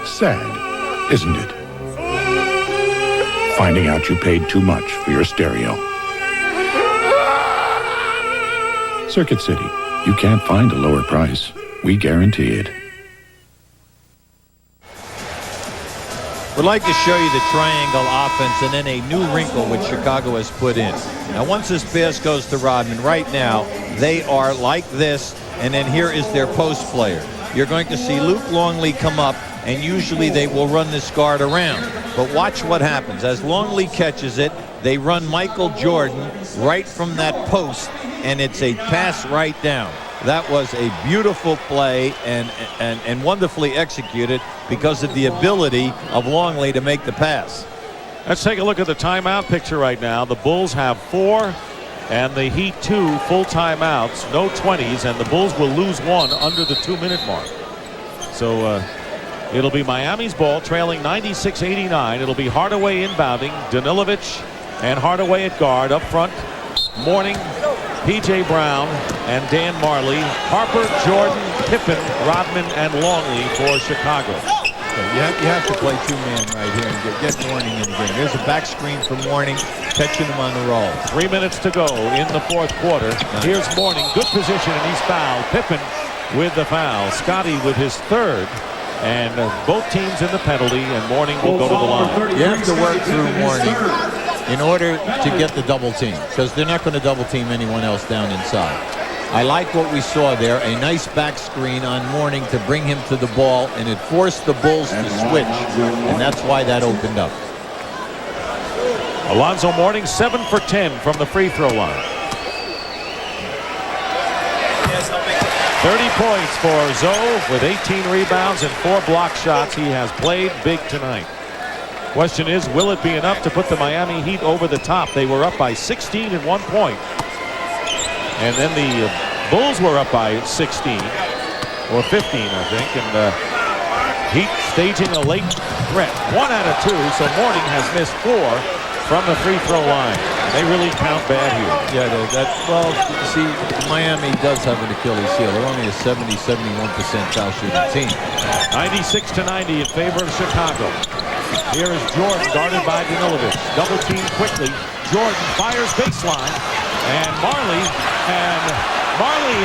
Sad, isn't it? Finding out you paid too much for your stereo. Circuit City, you can't find a lower price. We guarantee it. Would like to show you the triangle offense and then a new wrinkle which Chicago has put in. Now, once this pass goes to Rodman, right now, they are like this, and then here is their post player. You're going to see Luke Longley come up, and usually they will run this guard around. But watch what happens. As Longley catches it, they run Michael Jordan right from that post, and it's a pass right down. That was a beautiful play and wonderfully executed because of the ability of Longley to make the pass. Let's take a look at the timeout picture right now. The Bulls have 4 and the Heat 2 full timeouts, no 20s, and the Bulls will lose 1 under the 2-minute mark. So it'll be Miami's ball, trailing 96-89. It'll be Hardaway inbounding, Danilovic and Hardaway at guard. Up front, Mourning, P.J. Brown, and Dan Marley. Harper, Jordan, Pippen, Rodman, and Longley for Chicago. You have to play two-man right here and get Mourning in the game. There's a back screen for Mourning, catching him on the roll. 3 minutes to go in the fourth quarter. Nice. Here's Mourning, good position, and he's fouled. Pippen with the foul. Scotty with his third, and both teams in the penalty, and Mourning will go to the line. You have to work through Mourning in order to get the double team, because they're not going to double team anyone else down inside. I like what we saw there, a nice back screen on Mourning to bring him to the ball, and it forced the Bulls to switch, and that's why that opened up. Alonzo Mourning 7 for 10 from the free throw line. 30 points for Zoe with 18 rebounds and 4 block shots. He has played big tonight. Question is, will it be enough to put the Miami Heat over the top? They were up by 16 at one point. And then the Bulls were up by 16 or 15, I think. And Heat staging a late threat. 1 out of 2, so Mourning has missed 4 from the free throw line. They really count bad here. Yeah, well, see, Miami does have an Achilles heel. They're only a 70-71% foul shooting team. 96-90 in favor of Chicago. Here is Jordan, guarded by Danilovic. Double team quickly. Jordan fires baseline, and Marley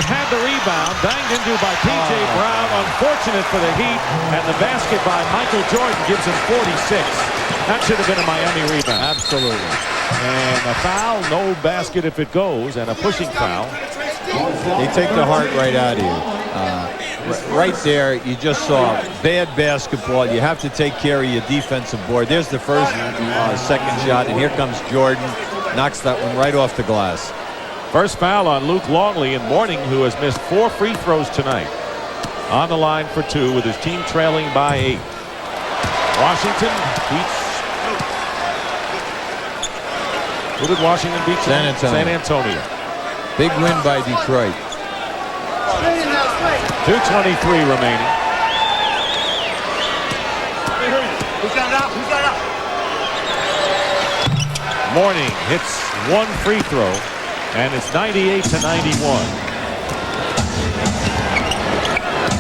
had the rebound, banged into by P.J. Brown. Unfortunate for the Heat, and the basket by Michael Jordan gives him 46. That should have been a Miami rebound. Absolutely. And a foul, no basket if it goes, and a pushing foul. They take the heart right out of you. Right there, you just saw bad basketball. You have to take care of your defensive board. There's the first, second shot, and here comes Jordan. Knocks that one right off the glass. First foul on Luke Longley, and Mourning, who has missed 4 free throws tonight. On the line for 2 with his team trailing by 8. Washington beats... Who did Washington beat? San Antonio. San Antonio. Big win by Detroit. 2:23 remaining. Who's got it out? Who's got it out? Mourning hits 1 free throw, and it's 98-91.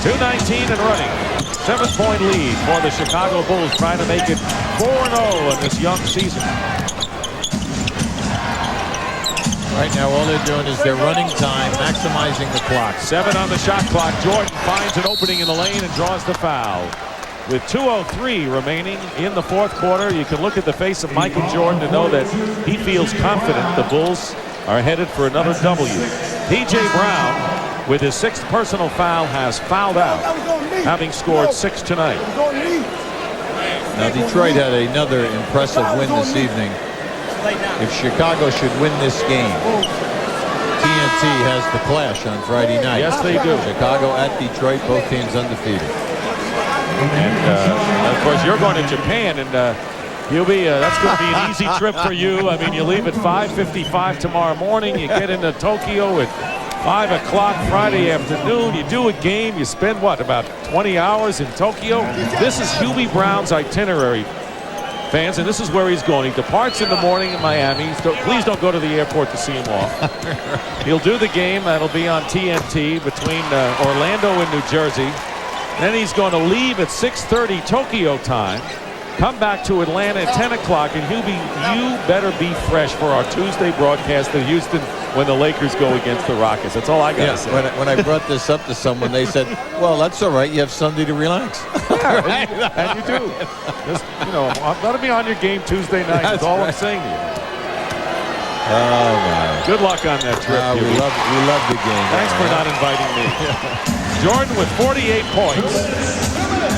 2:19 and running. 7-point lead for the Chicago Bulls, trying to make it 4-0 in this young season. Right now, all they're doing is they're running time, maximizing the clock. 7 on the shot clock. Jordan finds an opening in the lane and draws the foul. With 2:03 remaining in the fourth quarter, you can look at the face of Michael Jordan to know that he feels confident the Bulls are headed for another W. P.J. Brown, with his 6th personal foul, has fouled out, having scored 6 tonight. Now, Detroit had another impressive win this evening. If Chicago should win this game, TNT has the clash on Friday night. Yes, they do. Chicago at Detroit, both teams undefeated. And of course, you're going to Japan, and that's going to be an easy trip for you. I mean, you leave at 5:55 tomorrow morning. You get into Tokyo at 5 o'clock Friday afternoon. You do a game. You spend, what, about 20 hours in Tokyo? This is Hubie Brown's itinerary, fans, and this is where he's going. He departs in the morning in Miami. Please don't go to the airport to see him off. He'll do the game. That'll be on TNT between Orlando and New Jersey. Then he's going to leave at 6:30 Tokyo time. Come back to Atlanta at 10 o'clock. And Hubie, you better be fresh for our Tuesday broadcast in Houston when the Lakers go against the Rockets. That's all I got to say. When I brought this up to someone, they said, well, that's all right. You have Sunday to relax. Right. And you do. Just, let it be on your game Tuesday night. That's all I'm saying to you. Oh, my. Good luck on that trip. We love the game. Thanks for not inviting me. Jordan with 48 points.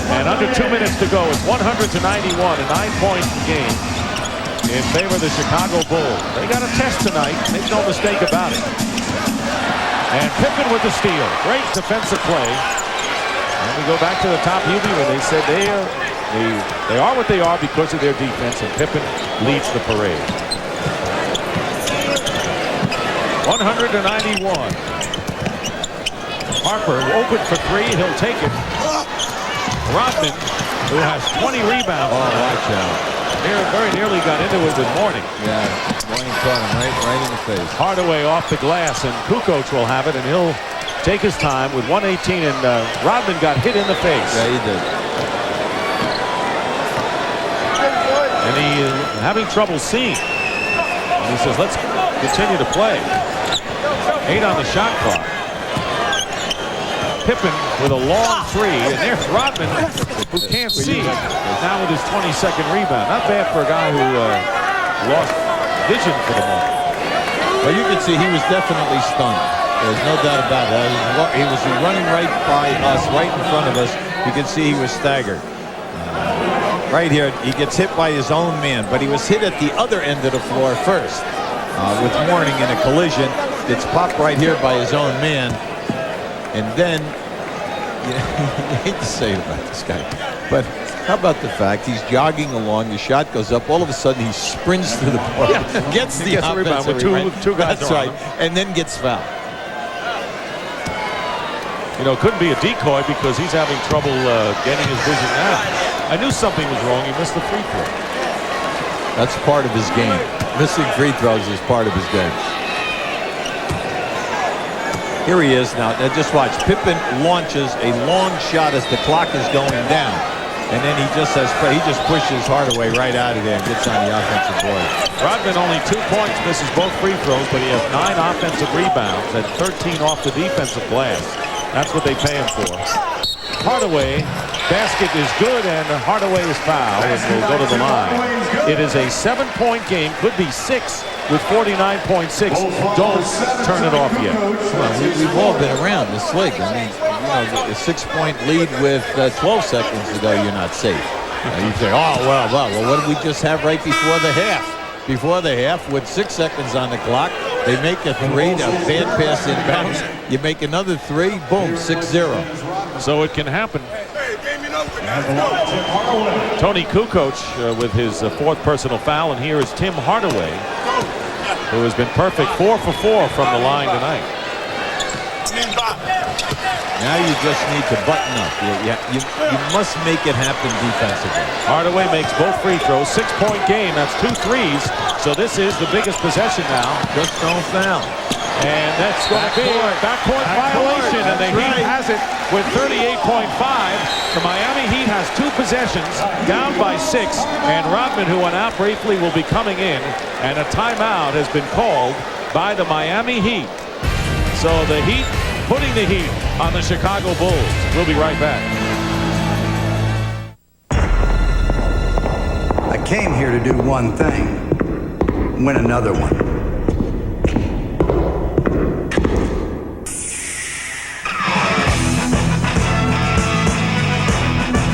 And under 2 minutes to go, it's 100 to 91, a 9-point game in favor of the Chicago Bulls. They got a test tonight, make no mistake about it. And Pippen with the steal. Great defensive play. And we go back to the top, Hubie, when they said they are what they are because of their defense, and Pippen leads the parade. 100 to 91. Harper open for three. He'll take it. Rodman, who has 20 rebounds. Oh, watch out. Very nearly got into it with Mourning. Yeah, Mourning caught him right in the face. Hardaway off the glass, and Kukoc will have it, and he'll take his time with 1:18, and Rodman got hit in the face. Yeah, he did. And he is having trouble seeing. And he says, let's continue to play. 8 on the shot clock. Pippen with a long three, and there's Rodman, who can't see, now with his 22nd rebound. Not bad for a guy who lost vision for the moment. Well, you can see he was definitely stunned. There's no doubt about it. He was running right by us, right in front of us. You can see he was staggered. Right here, he gets hit by his own man, but he was hit at the other end of the floor first. With Mourning in a collision, it's popped right here by his own man. And then, you hate to say it about this guy, but how about the fact he's jogging along, the shot goes up, all of a sudden he sprints to the ball, gets the rebound with two guys. That's right, and then gets fouled. It couldn't be a decoy because he's having trouble getting his vision now. I knew something was wrong. He missed the free throw. That's part of his game. Missing free throws is part of his game. Here he is now. Now just watch. Pippen launches a long shot as the clock is going down, and then he just pushes Hardaway right out of there and gets on the offensive board. Rodman only 2 points, misses both free throws, but he has 9 offensive rebounds and 13 off the defensive glass. That's what they pay him for. Hardaway, basket is good, and Hardaway is fouled and will go to the line. It is a 7-point game, could be 6 with 49.6. Don't turn it off yet. Well, we've all been around this league. I mean, a 6-point lead with 12 seconds to go, you're not safe. You say, oh, well, what did we just have right before the half? Before the half, with 6 seconds on the clock, they make a three, a bad pass inbounds. You make another three, boom, 6-0. So it can happen. Tony Kukoc with his 4th personal foul, and here is Tim Hardaway, who has been perfect 4 for 4 from the line tonight. Now you just need to button up. You must make it happen defensively. Hardaway makes both free throws. 6-point game. That's 2 threes. So this is the biggest possession now. Just don't foul. And that's going to be a backcourt violation. And the Heat has it with 38.5. The Miami Heat has 2 possessions, down by 6. And Rodman, who went out briefly, will be coming in. And a timeout has been called by the Miami Heat. So the Heat putting the heat on the Chicago Bulls. We'll be right back. I came here to do one thing, win another one.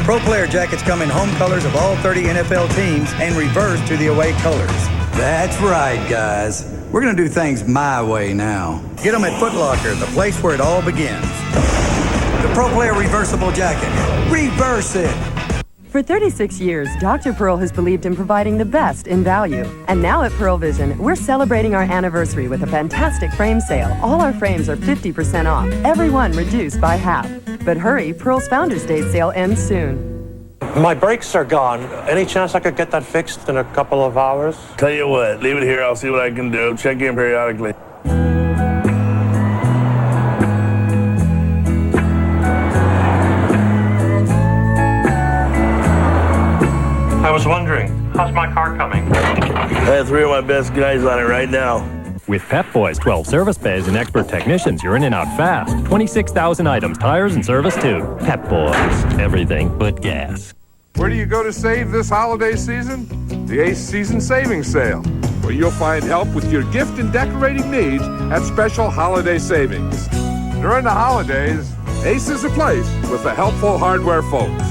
Pro Player jackets come in home colors of all 30 NFL teams and reverse to the away colors. That's right, guys. We're going to do things my way now. Get them at Foot Locker, the place where it all begins. The Pro Player Reversible Jacket. Reverse it. For 36 years, Dr. Pearl has believed in providing the best in value. And now at Pearl Vision, we're celebrating our anniversary with a fantastic frame sale. All our frames are 50% off, every one reduced by half. But hurry, Pearl's Founders Day sale ends soon. My brakes are gone. Any chance I could get that fixed in a couple of hours? Tell you what, leave it here. I'll see what I can do. Check in periodically. I was wondering, how's my car coming? I have 3 of my best guys on it right now. With Pep Boys 12 service bays and expert technicians, you're in and out fast. 26,000 items, tires, and service too. Pep Boys, everything but gas. Where do you go to save this holiday season? The Ace Season Savings Sale, where you'll find help with your gift and decorating needs at special holiday savings. During the holidays, Ace is a place with the helpful hardware folks.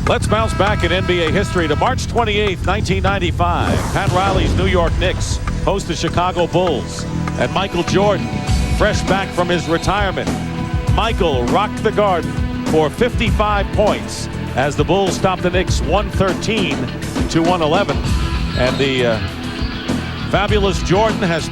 Let's bounce back in NBA history to March 28, 1995. Pat Riley's New York Knicks host the Chicago Bulls. And Michael Jordan, fresh back from his retirement. Michael rocked the Garden for 55 points as the Bulls stopped the Knicks 113 to 111. And the fabulous Jordan has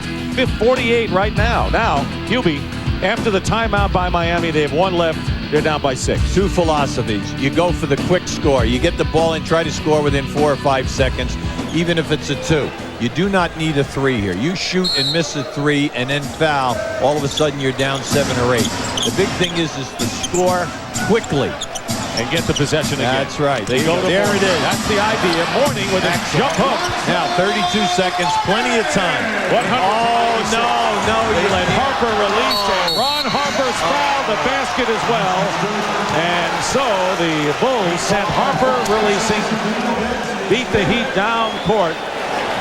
48 right now. Now, Hubie, after the timeout by Miami, they have 1 left. They're down by 6. Two philosophies. You go for the quick score. You get the ball and try to score within 4 or 5 seconds, even if it's a 2. You do not need a 3 here. You shoot and miss a 3 and then foul. All of a sudden, you're down 7 or 8. The big thing is to score quickly. And get the possession again. That's right. They go to there it is. That's the idea. Mourning with a jump hook. Now 32 seconds, plenty of time. No. They let Harper release, and Ron Harper's fouled the basket as well. And so the Bulls sent Harper releasing, beat the Heat down court,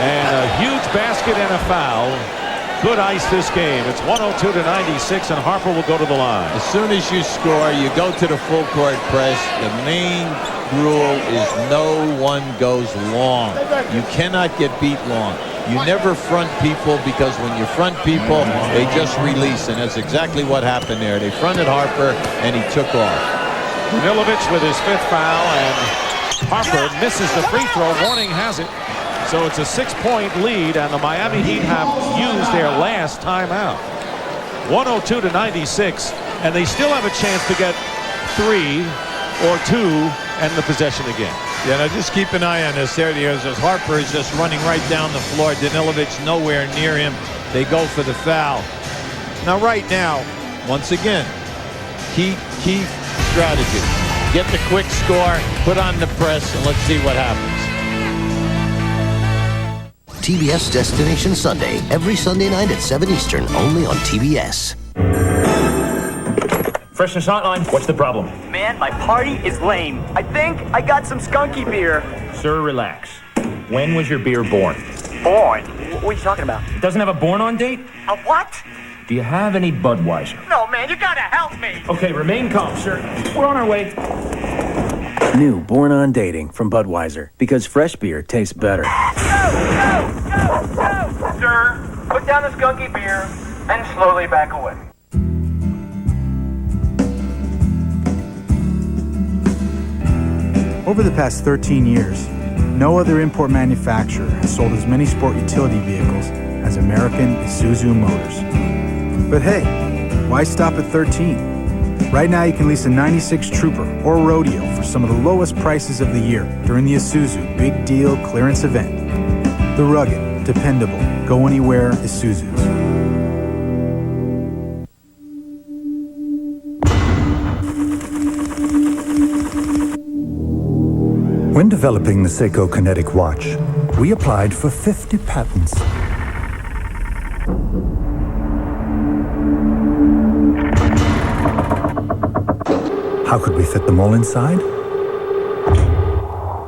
and a huge basket and a foul. Good ice this game. It's 102 to 96, and Harper will go to the line. As soon as you score, you go to the full court press. The main rule is no one goes long. You cannot get beat long. You never front people, because when you front people, they just release, and that's exactly what happened there. They fronted Harper, and he took off. Danilovic with his 5th foul, and Harper misses the free throw. Warning has it. So it's a 6-point lead, and the Miami Heat have used their last timeout. 102 to 96, and they still have a chance to get 3 or 2 and the possession again. Yeah, now just keep an eye on this. There he is. Harper is just running right down the floor. Danilovic nowhere near him. They go for the foul. Now, right now, once again, key strategy. Get the quick score, put on the press, and let's see what happens. TBS Destination Sunday, every Sunday night at 7 Eastern, only on TBS. Freshness Hotline, what's the problem? Man, my party is lame. I think I got some skunky beer. Sir, relax. When was your beer born? Born? What are you talking about? It doesn't have a born-on date? A what? Do you have any Budweiser? No, man, you gotta help me. Okay, remain calm, sir. We're on our way. New Born on Dating from Budweiser, because fresh beer tastes better. No! Sir, put down the skunky beer and slowly back away. Over the past 13 years, no other import manufacturer has sold as many sport utility vehicles as American Isuzu Motors. But hey, why stop at 13? Right now you can lease a 96 Trooper or Rodeo for some of the lowest prices of the year during the Isuzu Big Deal Clearance Event. The rugged, dependable, go anywhere Isuzus. When developing the Seiko Kinetic watch, we applied for 50 patents. How could we fit them all inside?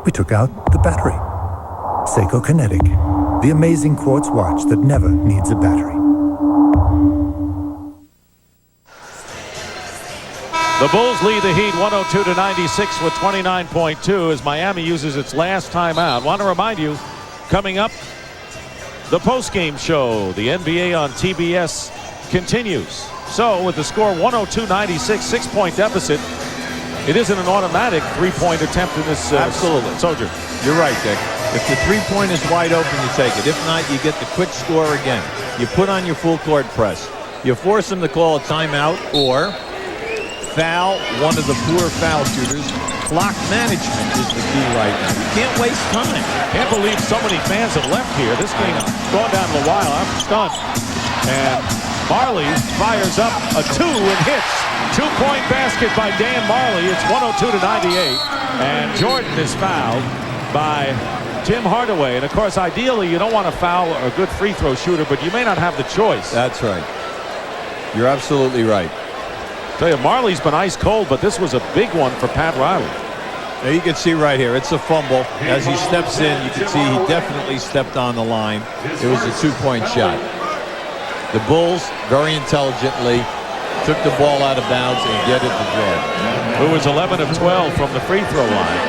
We took out the battery. Seiko Kinetic, the amazing quartz watch that never needs a battery. The Bulls lead the Heat 102 to 96 with 29.2 as Miami uses its last timeout. Want to remind you, coming up, the postgame show, the NBA on TBS continues. So with the score 102-96, 6-point deficit, it isn't an automatic 3-point attempt in this Absolutely. soldier. You're right, Dick. If the three-point is wide open, you take it. If not, you get the quick score again. You put on your full court press. You force them to call a timeout or foul one of the poor foul shooters. Clock management is the key right now. You can't waste time. Can't believe so many fans have left here. This game's gone down a while. I'm stunned. And Marley fires up a 2 and hits. 2-point basket by Dan Marley. It's 102-98. And Jordan is fouled by Tim Hardaway. And of course, ideally, you don't want to foul a good free throw shooter, but you may not have the choice. That's right. You're absolutely right. Tell you, Marley's been ice cold, but this was a big one for Pat Riley. Now you can see right here, it's a fumble. As he steps in, you can see he definitely stepped on the line. It was a 2-point shot. The Bulls, very intelligently, took the ball out of bounds and get it to Jordan, who was 11 of 12 from the free throw line.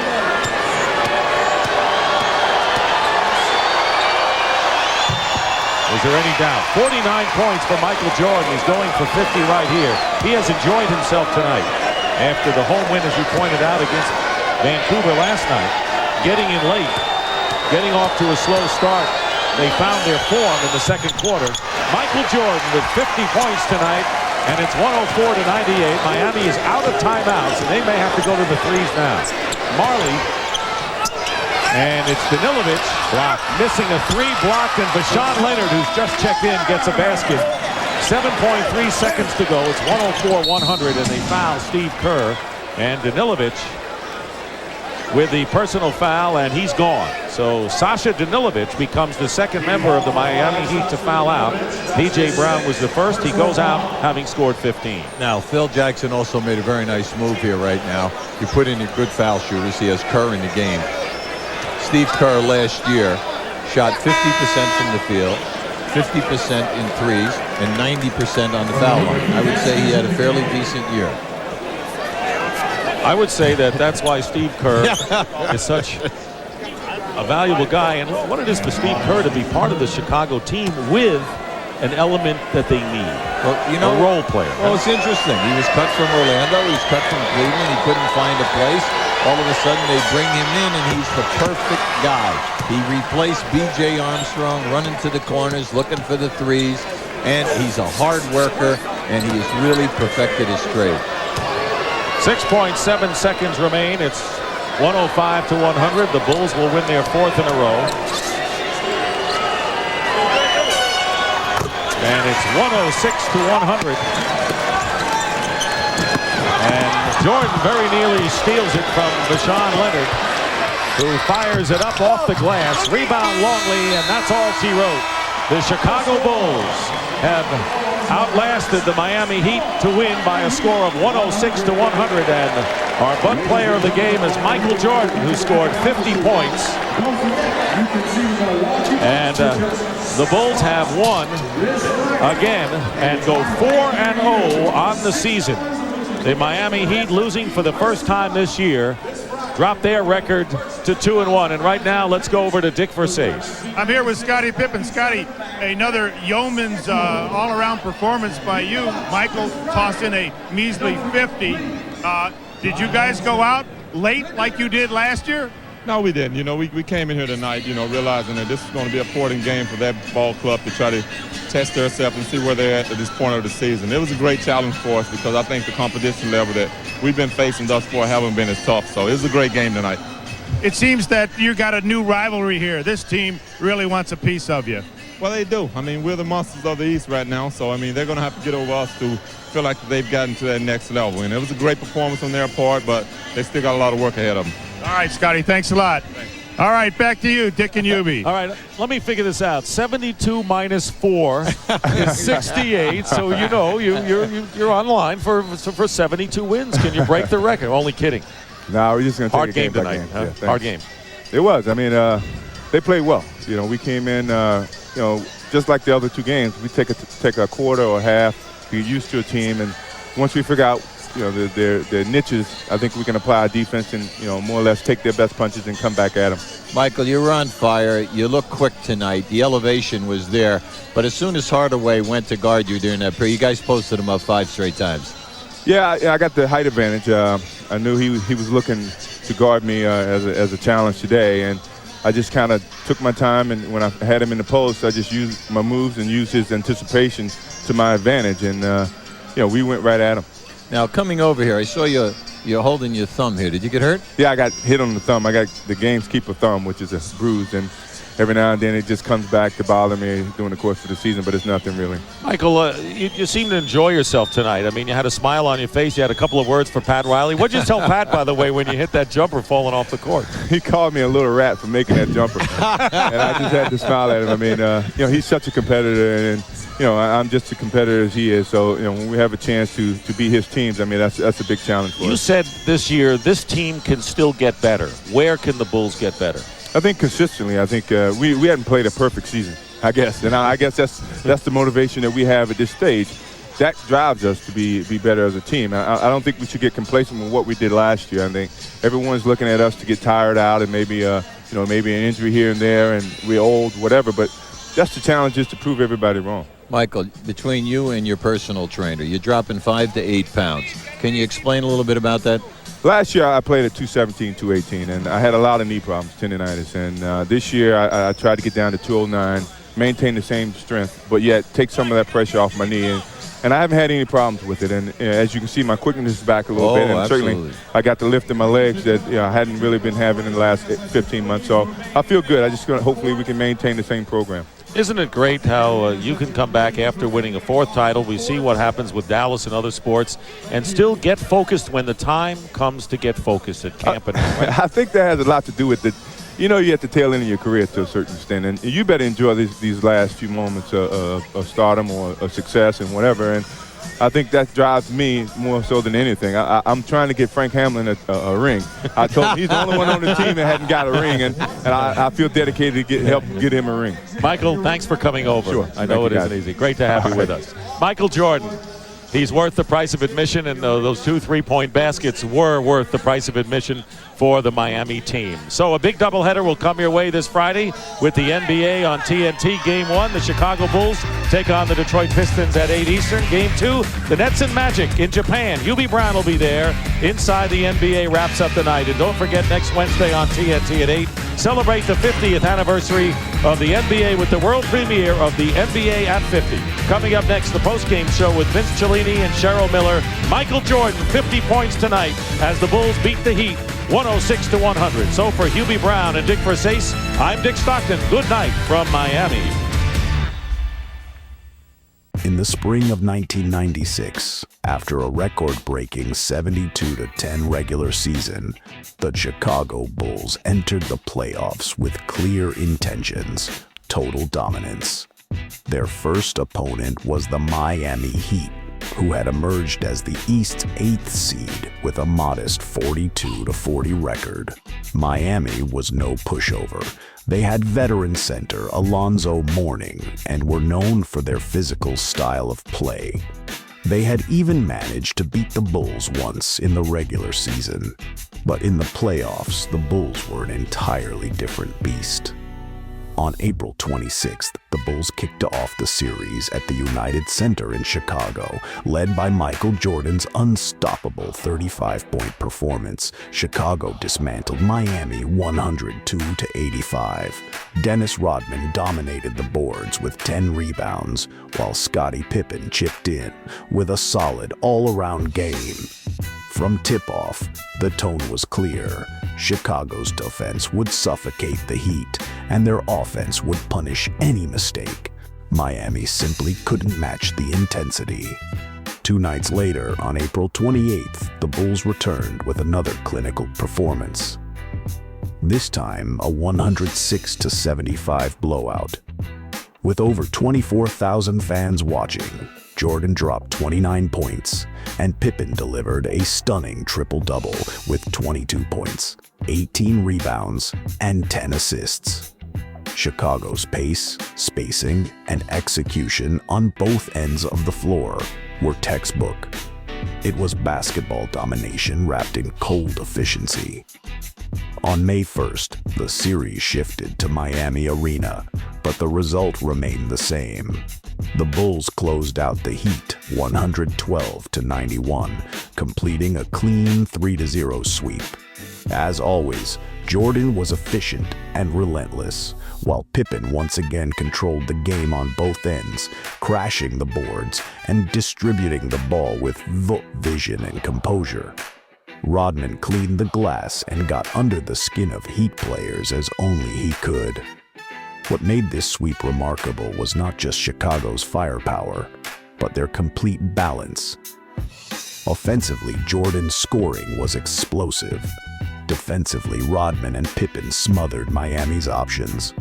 Is there any doubt? 49 points for Michael Jordan. He's going for 50 right here. He has enjoyed himself tonight after the home win, as you pointed out, against Vancouver last night. Getting in late, getting off to a slow start. They found their form in the second quarter. Michael Jordan with 50 points tonight, and it's 104-98. Miami is out of timeouts, and they may have to go to the threes now. Marley. And it's Danilovic missing a 3 blocked, and Bashan Leonard, who's just checked in, gets a basket. 7.3 seconds to go. It's 104-100, and they foul Steve Kerr. And Danilovic with the personal foul, and he's gone. So Sasha Danilovic becomes the second member of the Miami Heat to foul out. P.J. Brown was the first. He goes out having scored 15. Now, Phil Jackson also made a very nice move here right now. You put in your good foul shooters. He has Kerr in the game. Steve Kerr last year shot 50% from the field, 50% in threes, and 90% on the foul line. I would say he had a fairly decent year. I would say that's why Steve Kerr is such a valuable guy, and what it is for Steve Kerr to be part of the Chicago team with an element that they need. Well, you know, a role player. Well, it's interesting. He was cut from Orlando. He was cut from Cleveland. He couldn't find a place. All of a sudden, they bring him in, and he's the perfect guy. He replaced B.J. Armstrong, running to the corners, looking for the threes, and he's a hard worker, and he has really perfected his trade. 6.7 seconds remain. It's 105-100. The Bulls will win their 4th in a row. And it's 106-100. And Jordan very nearly steals it from Bashan Leonard, who fires it up off the glass. Rebound Longley, and that's all she wrote. The Chicago Bulls have outlasted the Miami Heat to win by a score of 106-100. And our butt player of the game is Michael Jordan, who scored 50 points. And the Bulls have won again and go 4-0 on the season. The Miami Heat, losing for the first time this year, dropped their record to 2-1. And right now, let's go over to Dick Versace. I'm here with Scottie Pippen. Scottie, another yeoman's all-around performance by you. Michael tossed in a measly 50. Did you guys go out late like you did last year? No, we didn't. You know, we came in here tonight, you know, realizing that this is going to be an important game for that ball club to try to test themselves and see where they're at this point of the season. It was a great challenge for us because I think the competition level that we've been facing thus far haven't been as tough. So it was a great game tonight. It seems that you got a new rivalry here. This team really wants a piece of you. Well, they do. I mean, we're the monsters of the East right now. So, I mean, they're going to have to get over us to feel like they've gotten to that next level. And it was a great performance on their part, but they still got a lot of work ahead of them. All right, Scottie, thanks a lot. Thanks. All right, back to you, Dick and Hubie. All right, let me figure this out. 72 minus 4 is 68. So you know you're on line for 72 wins. Can you break the record? Only kidding. No, we're just going to take hard game tonight. Huh? Yeah, hard game. It was. I mean, they played well. You know, we came in. You know, just like the other two games, we take a quarter or half, be used to a team, and once we figure out their niches, I think we can apply our defense and, more or less take their best punches and come back at them. Michael, you were on fire. You look quick tonight. The elevation was there. But as soon as Hardaway went to guard you during that period, you guys posted him up 5 straight times. Yeah, I got the height advantage. I knew he was looking to guard me as a challenge today, and I just kind of took my time, and when I had him in the post, I just used my moves and used his anticipation to my advantage, and we went right at him. Now, coming over here, I saw you're holding your thumb here. Did you get hurt? Yeah, I got hit on the thumb. I got the gamekeeper thumb, which is a bruise, and every now and then it just comes back to bother me during the course of the season, but it's nothing really. Michael, you seem to enjoy yourself tonight. I mean, you had a smile on your face. You had a couple of words for Pat Riley. What'd you tell Pat, by the way, when you hit that jumper falling off the court? He called me a little rat for making that jumper, and I just had to smile at him. I mean, he's such a competitor, and I'm just as competitor as he is. So, when we have a chance to beat his teams, I mean, that's a big challenge for us. You said this year this team can still get better. Where can the Bulls get better? I think consistently. I think we hadn't played a perfect season, I guess. And I guess that's the motivation that we have at this stage. That drives us to be better as a team. I don't think we should get complacent with what we did last year. I think everyone's looking at us to get tired out and maybe maybe an injury here and there and we're old, whatever. But that's the challenge, is to prove everybody wrong. Michael, between you and your personal trainer, you're dropping 5 to 8 pounds. Can you explain a little bit about that? Last year I played at 217, 218, and I had a lot of knee problems, tendinitis. And this year I tried to get down to 209, maintain the same strength, but yet take some of that pressure off my knee. And I haven't had any problems with it. And as you can see, my quickness is back a little bit. And absolutely. Certainly I got the lift in my legs that I hadn't really been having in the last 15 months. So I feel good. Hopefully we can maintain the same program. Isn't it great how you can come back after winning a 4th title? We see what happens with Dallas and other sports and still get focused when the time comes to get focused at camp. I think that has a lot to do with it. You're at the tail end of your career to a certain extent, and you better enjoy these last few moments of stardom or success and whatever. And I think that drives me more so than anything. I'm trying to get Frank Hamlin a ring. I told him he's the only one on the team that hadn't got a ring, and I feel dedicated to help get him a ring. Michael, thanks for coming over. Sure. I know it isn't easy. Great to have you with us. Michael Jordan. He's worth the price of admission, and those 2 3-point baskets were worth the price of admission for the Miami team. So a big doubleheader will come your way this Friday with the NBA on TNT. Game 1, the Chicago Bulls take on the Detroit Pistons at 8 Eastern. Game 2, the Nets and Magic in Japan. Hubie Brown will be there. Inside the NBA wraps up the night. And don't forget, next Wednesday on TNT at 8, celebrate the 50th anniversary of the NBA with the world premiere of the NBA at 50. Coming up next, the postgame show with Vince Cellini and Cheryl Miller. Michael Jordan, 50 points tonight as the Bulls beat the Heat 106-100. So for Hubie Brown and Dick Versace, I'm Dick Stockton. Good night from Miami. In the spring of 1996, after a record-breaking 72-10 regular season, the Chicago Bulls entered the playoffs with clear intentions, total dominance. Their first opponent was the Miami Heat, who had emerged as the East's 8th seed with a modest 42-40 record. Miami was no pushover. They had veteran center Alonzo Mourning and were known for their physical style of play. They had even managed to beat the Bulls once in the regular season. But in the playoffs, the Bulls were an entirely different beast. On April 26th, the Bulls kicked off the series at the United Center in Chicago. Led by Michael Jordan's unstoppable 35-point performance, Chicago dismantled Miami 102-85. Dennis Rodman dominated the boards with 10 rebounds, while Scottie Pippen chipped in with a solid all-around game. From tip-off, the tone was clear. Chicago's defense would suffocate the Heat, and their offense would punish any mistake. Miami simply couldn't match the intensity. 2 nights later, on April 28th, the Bulls returned with another clinical performance. This time, a 106-75 blowout. With over 24,000 fans watching, Jordan dropped 29 points, and Pippen delivered a stunning triple-double with 22 points, 18 rebounds, and 10 assists. Chicago's pace, spacing, and execution on both ends of the floor were textbook. It was basketball domination wrapped in cold efficiency. On May 1st, the series shifted to Miami Arena, but the result remained the same. The Bulls closed out the Heat 112-91, completing a clean 3-0 sweep. As always, Jordan was efficient and relentless, while Pippen once again controlled the game on both ends, crashing the boards and distributing the ball with vision and composure. Rodman cleaned the glass and got under the skin of Heat players as only he could. What made this sweep remarkable was not just Chicago's firepower, but their complete balance. Offensively, Jordan's scoring was explosive. Defensively, Rodman and Pippen smothered Miami's options.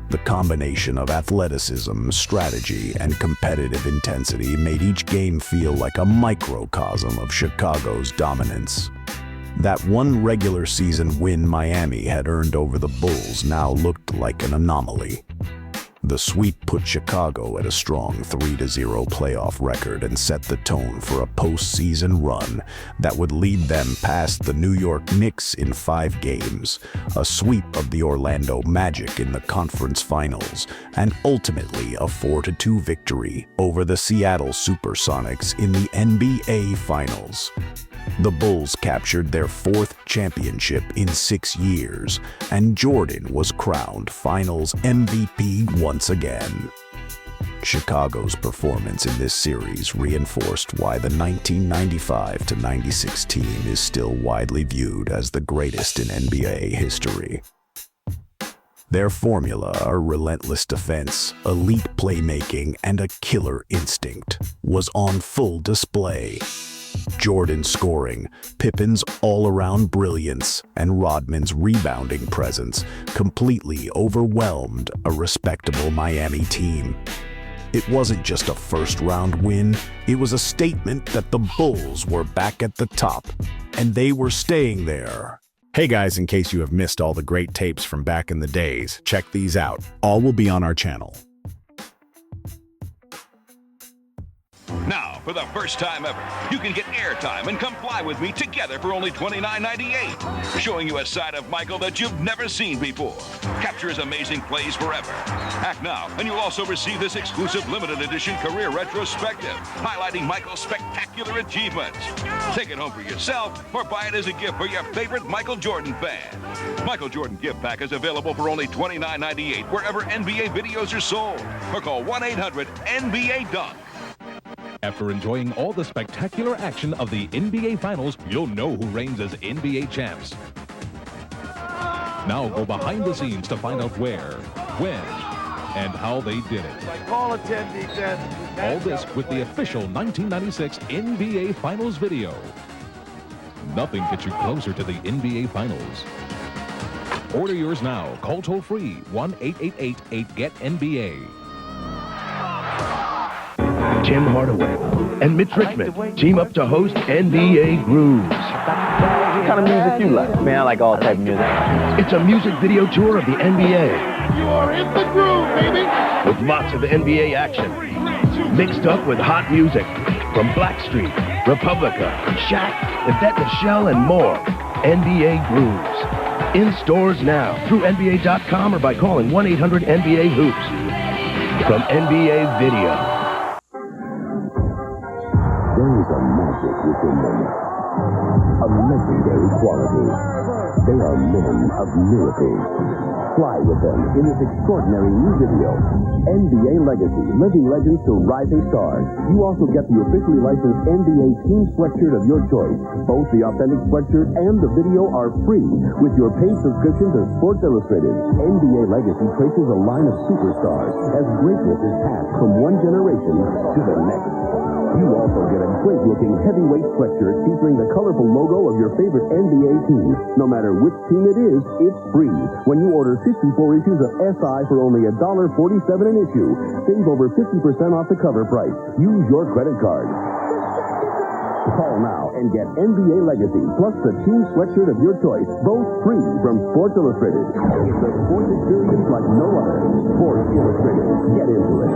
The combination of athleticism, strategy, and competitive intensity made each game feel like a microcosm of Chicago's dominance. That one regular season win Miami had earned over the Bulls now looked like an anomaly. The sweep put Chicago at a strong 3-0 playoff record and set the tone for a postseason run that would lead them past the New York Knicks in 5 games, a sweep of the Orlando Magic in the conference finals, and ultimately a 4-2 victory over the Seattle Supersonics in the NBA Finals. The Bulls captured their 4th championship in 6 years, and Jordan was crowned Finals MVP once again. Chicago's performance in this series reinforced why the 1995-96 team is still widely viewed as the greatest in NBA history. Their formula, a relentless defense, elite playmaking, and a killer instinct, was on full display. Jordan's scoring, Pippen's all-around brilliance, and Rodman's rebounding presence completely overwhelmed a respectable Miami team. It wasn't just a first-round win, it was a statement that the Bulls were back at the top, and they were staying there. Hey guys, in case you have missed all the great tapes from back in the days, check these out. All will be on our channel. Now, for the first time ever, you can get airtime and come fly with me together for only $29.98. Showing you a side of Michael that you've never seen before. Capture his amazing plays forever. Act now, and you'll also receive this exclusive limited edition career retrospective, highlighting Michael's spectacular achievements. Take it home for yourself, or buy it as a gift for your favorite Michael Jordan fan. Michael Jordan gift pack is available for only $29.98 wherever NBA videos are sold. Or call 1-800-NBA-DUNK. After enjoying all the spectacular action of the NBA Finals, you'll know who reigns as NBA champs. Now go behind the scenes to find out where, when, and how they did it. Call attendee dead. All this with the official 1996 NBA Finals video. Nothing gets you closer to the NBA Finals. Order yours now. Call toll-free 1-888-8-GET-NBA. Tim Hardaway and Mitch Richmond team up to host NBA Grooves. What kind of music you like? Man, I like all type of music. It's a music video tour of the NBA. You are in the groove, baby! With lots of NBA action. Mixed up with hot music from Blackstreet, Republica, Shaq, Yvette Michelle, and more. NBA Grooves. In stores now through NBA.com or by calling 1-800-NBA-HOOPS. From NBA Video. There is a magic within them, a legendary quality. They are men of miracles. Fly with them in this extraordinary new video, NBA Legacy, Living Legends to Rising Stars. You also get the officially licensed NBA team sweatshirt of your choice. Both the authentic sweatshirt and the video are free with your paid subscription to Sports Illustrated. NBA Legacy traces a line of superstars as greatness is passed from one generation to the next. You also get a great-looking heavyweight sweatshirt featuring the colorful logo of your favorite NBA team. No matter which team it is, it's free when you order 54 issues of SI for only $1.47 an issue. Save over 50% off the cover price. Use your credit card. Call now and get NBA Legacy plus the team sweatshirt of your choice, both free from Sports Illustrated. It's a sports experience like no other. Sports Illustrated. Get into it.